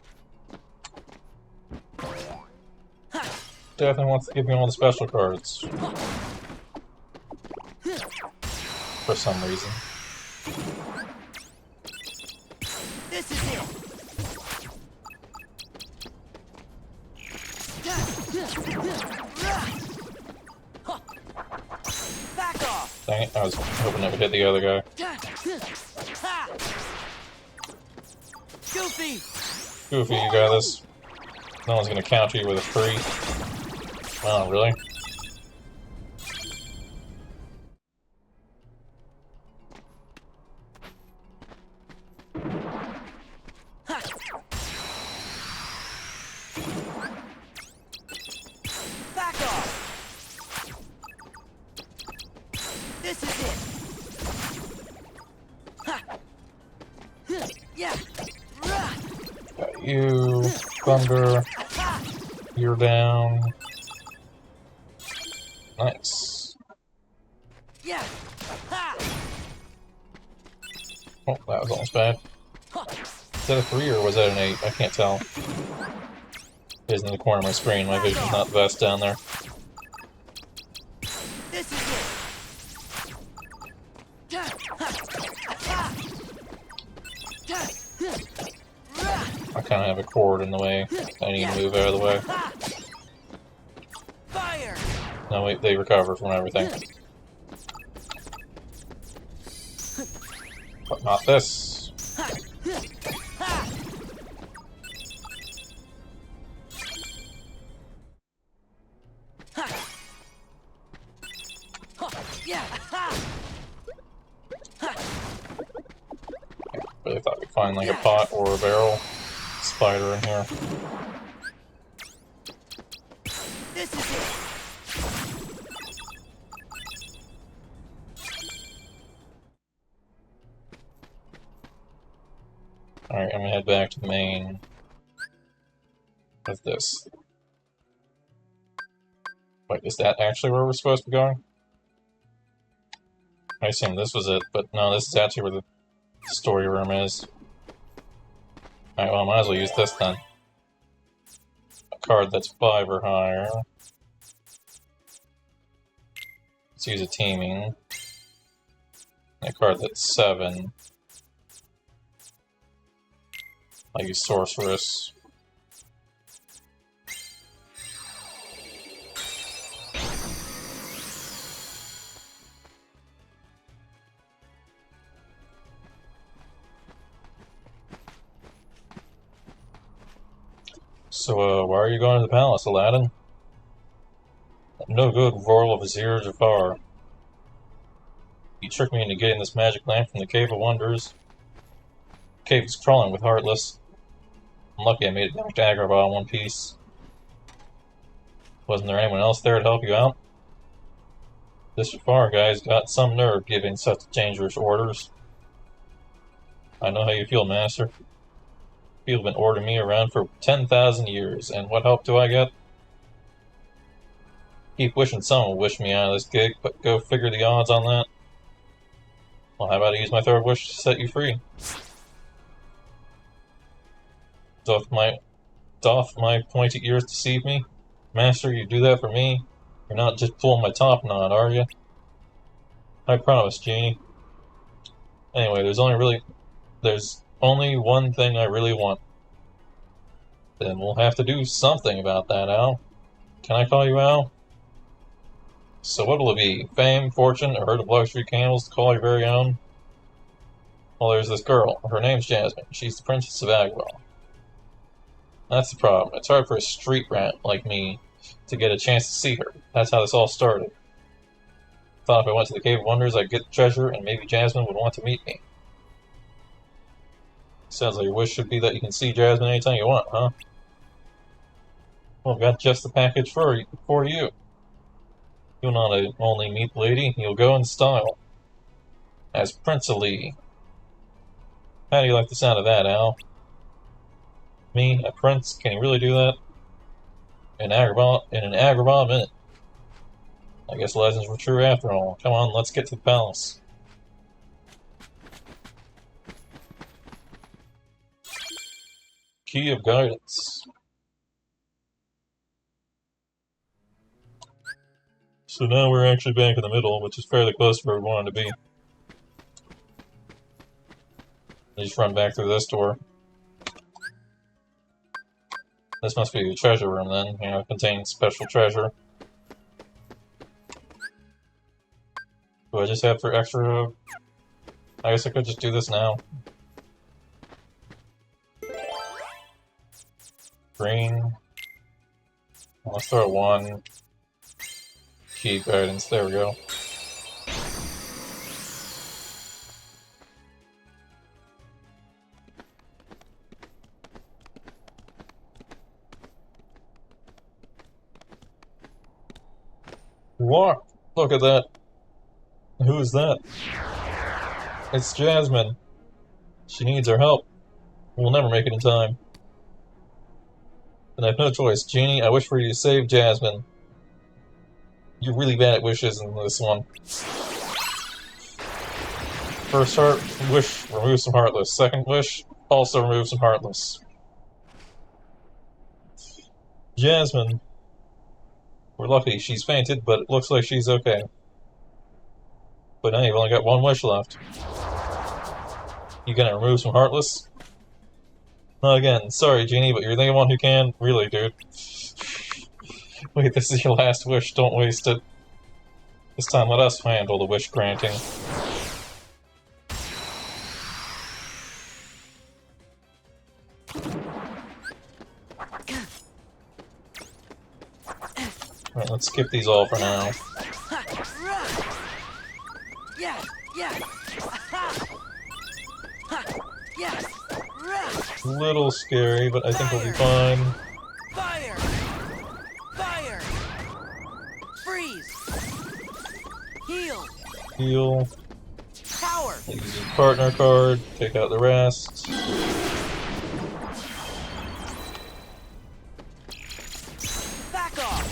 Definitely wants to give me all the special cards. For some reason. This is it. Back off. Dang it, I was hoping it would hit the other guy. Ha. Goofy. Goofy, you got this. No one's gonna counter you with a free. Oh, really? Back off. This is it. Ha. Yeah. Rah. Got you. Thunder. You're down. Nice. Yeah. Ha. Oh, that was almost bad. Is that a 3 or was that an 8? I can't tell. It is in the corner of my screen. My vision's not the best down there. This is it. I kind of have a cord in the way. I need to move out of the way. Fire. No, wait, they recover from everything. But not this. Yeah. Really thought we'd find like a pot or a barrel spider in here. This is it. Alright, I'm gonna head back to the main with this. Wait, is that actually where we're supposed to be going? I assume this was it, but no, this is actually where the story room is. Alright, well, I might as well use this then. A card that's 5 or higher. Let's use a teaming. A card that's 7. I'll use Sorceress. So, why are you going to the palace, Aladdin? No good, royal vizier Jafar. You tricked me into getting this magic lamp from the Cave of Wonders. The cave is crawling with Heartless. I'm lucky I made it back to Agrabah in one piece. Wasn't there anyone else there to help you out? This Jafar guy's got some nerve giving such dangerous orders. I know how you feel, Master. You've been ordering me around for 10,000 years, and what help do I get? Keep wishing someone would wish me out of this gig, but go figure the odds on that. Well, how about I use my third wish to set you free? Doth my pointy ears deceive me? Master, you do that for me? You're not just pulling my top knot, are you? I promise, Genie. Anyway, there's only one thing I really want. Then we'll have to do something about that, Al. Can I call you Al? So what'll it be? Fame, fortune, a herd of luxury camels to call your very own? Well, there's this girl. Her name's Jasmine. She's the Princess of Agrabah. That's the problem. It's hard for a street rat like me to get a chance to see her. That's how this all started. Thought if I went to the Cave of Wonders, I'd get the treasure, and maybe Jasmine would want to meet me. Sounds like your wish should be that you can see Jasmine anytime you want, huh? Well, I've got just the package for you. You'll not only meet the lady, you'll go in style. As Prince Ali. How do you like the sound of that, Al? Me, a prince? Can you really do that? In an Agrabah minute. I guess legends were true after all. Come on, let's get to the palace. Key of Guidance. So now we're actually back in the middle, which is fairly close to where we wanted to be. Just run back through this door. This must be the treasure room then, you know, it contains special treasure. Do I just have for extra... I guess I could just do this now. Green. Let's throw one. Key guidance, there we go. What? Look at that. Who is that? It's Jasmine. She needs our help. We'll never make it in time. And I have no choice. Genie, I wish for you to save Jasmine. You're really bad at wishes in this one. First wish, remove some Heartless. Second wish, also remove some Heartless. Jasmine. We're lucky she's fainted, but it looks like she's okay. But now you've only got one wish left. You gonna remove some Heartless? Not again. Sorry, Genie, but you're the only one who can. Really, dude. Wait, this is your last wish. Don't waste it. This time, let us handle the wish granting. Alright, let's skip these all for now. A little scary, but I think we'll be fine. Fire! Fire! Freeze! Heal! Heal. Power! Use your partner card, take out the rest. Back off!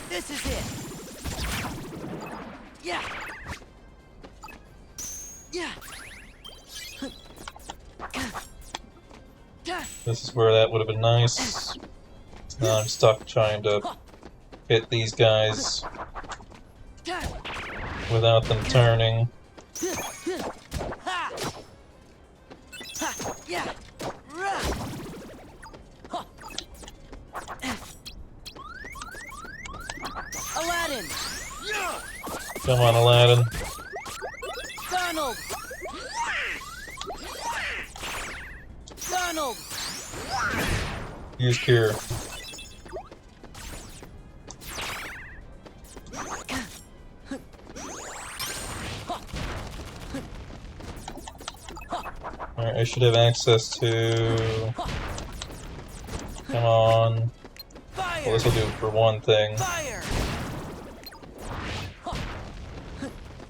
This is it! Yeah! Yeah! This is where that would have been nice. So now I'm stuck trying to hit these guys without them turning. Yeah! Aladdin! Come on, Aladdin. Donald! Donald! Use cure. Alright, I should have access to... Come on. Well, this will do for one thing. Fire!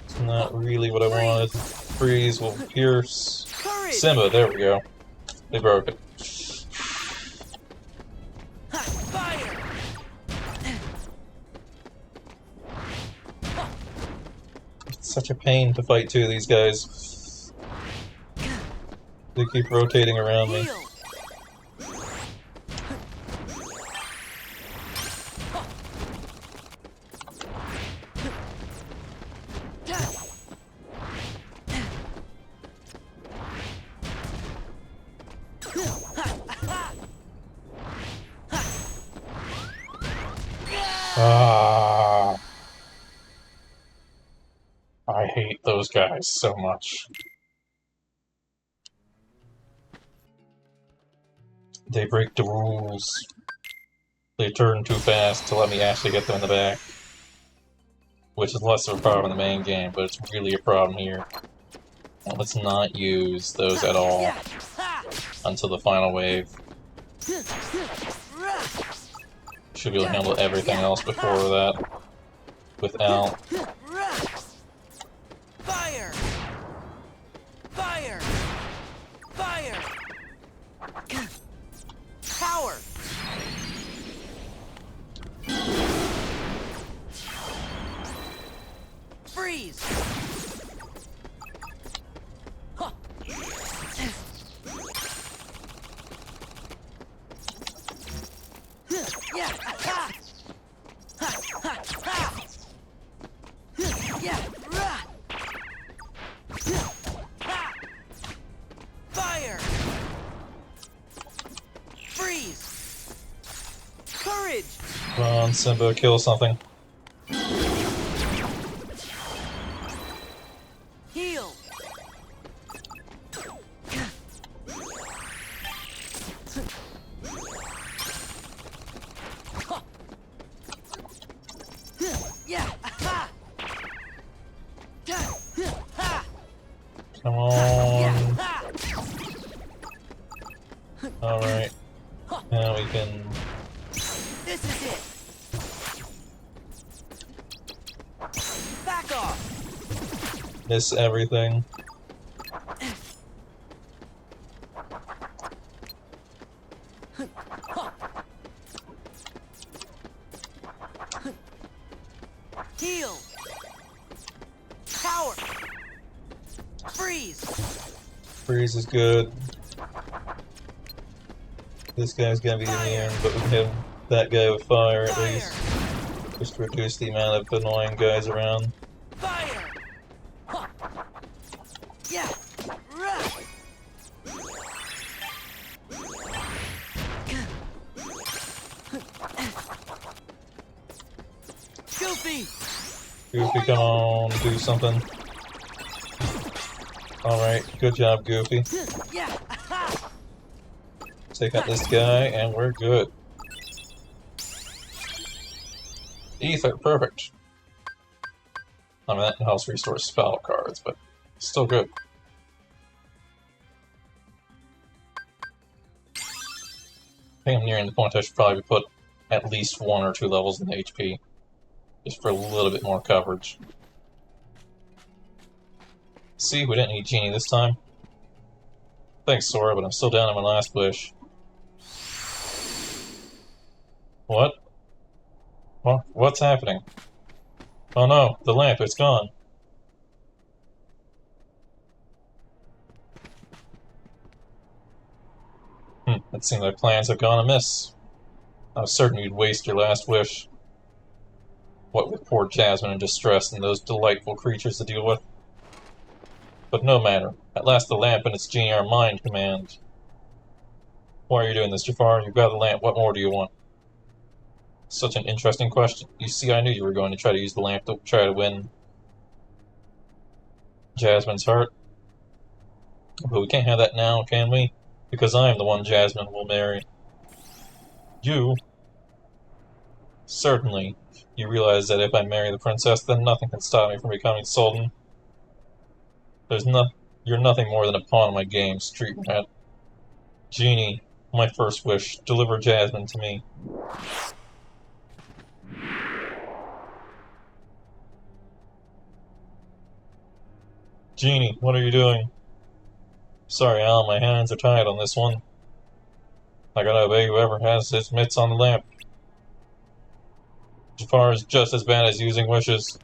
It's not really what I wanted. Freeze will pierce. Courage! Simba, there we go. They broke it. Fire! It's such a pain to fight two of these guys. They keep rotating around me. Heal! Ah, I hate those guys so much. They break the rules. They turn too fast to let me actually get them in the back. Which is less of a problem in the main game, but it's really a problem here. Now, let's not use those at all until the final wave. Should be able to handle everything else before that. Without. Fire! Fire! Fire! Power! Freeze! Yeah! Ha! Ha! Ha! Ha! Yeah! Rah! Ha! Fire! Freeze! Courage! Come on, Simba, kill something. Heal! Yeah! Ha! Ha! Come Yeah! on. Ha! Alright. Now we can... This is it! Back off! miss everything. Heal! Power! Freeze! Freeze is good. This guy's gonna be immune, but we can have that guy with fire at least. Just to reduce the amount of annoying guys around. Fire! Huh. Yeah! Rah. Goofy! Goofy, come on, do something. Alright, good job, Goofy. Yeah! Aha. Take out this guy, and we're good. Ether, perfect. I mean, that helps restore spell cards, but still good. I think I'm nearing the point I should probably put at least 1 or 2 levels in HP, just for a little bit more coverage. See, we didn't need Genie this time. Thanks, Sora, but I'm still down on my last wish. What? What's happening? Oh no, the lamp, it's gone. It seems like plans have gone amiss. I was certain you'd waste your last wish. What with poor Jasmine in distress and those delightful creatures to deal with. But no matter. At last the lamp and its genie are mine in command. Why are you doing this, Jafar? You've got the lamp. What more do you want? Such an interesting question. You see, I knew you were going to try to use the lamp to try to win Jasmine's heart. But we can't have that now, can we? Because I am the one Jasmine will marry. You? Certainly. You realize that if I marry the princess, then nothing can stop me from becoming Sultan. You're nothing more than a pawn in my game, street rat. Genie, my first wish, deliver Jasmine to me. Genie, what are you doing? Sorry, Al, my hands are tied on this one. I gotta obey whoever has his mitts on the lamp. Jafar is just as bad as using wishes.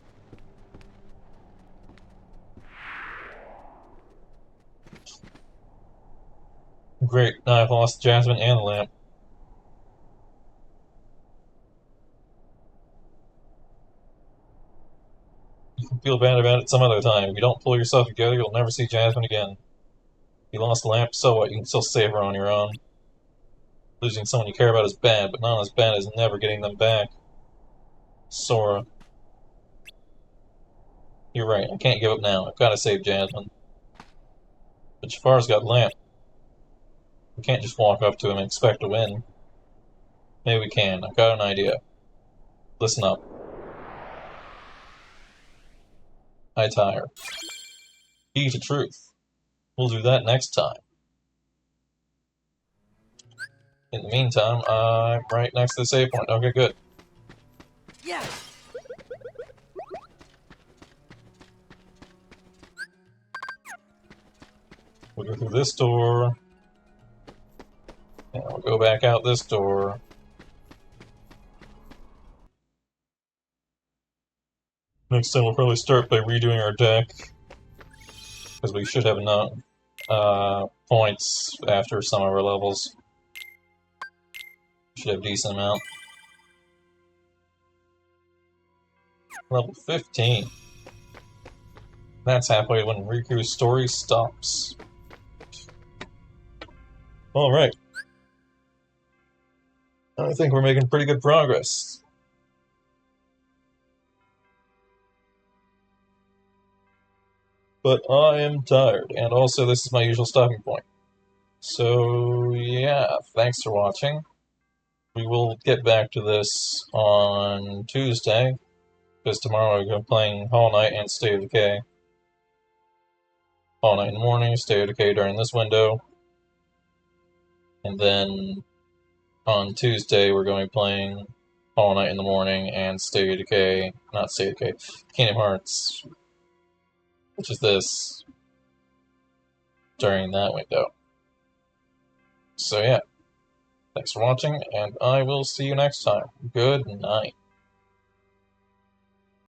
Great, now I've lost Jasmine and the lamp. You can feel bad about it some other time. If you don't pull yourself together, you'll never see Jasmine again. You lost the lamp, so what? You can still save her on your own. Losing someone you care about is bad, but not as bad as never getting them back. Sora. You're right, I can't give up now. I've gotta save Jasmine. But Jafar's got lamp. We can't just walk up to him and expect to win. Maybe we can. I've got an idea. Listen up. I tire. Key to truth. We'll do that next time. In the meantime, I'm right next to the save point. Okay, good. Yeah. We'll go through this door. And we'll go back out this door. Next time we'll probably start by redoing our deck. Because we should have enough points after some of our levels. Should have a decent amount. Level 15. That's halfway when Riku's story stops. Alright. I think we're making pretty good progress. But I am tired, and also this is my usual stopping point. So, yeah, thanks for watching. We will get back to this on Tuesday, because tomorrow we're going to be playing Hollow Knight and State of Decay. Hollow Knight in the morning, State of Decay during this window. And then on Tuesday we're going to be playing Hollow Knight in the morning and State of Decay, not State of Decay, Kingdom Hearts, which is this, during that window. So yeah, thanks for watching, and I will see you next time. Good night.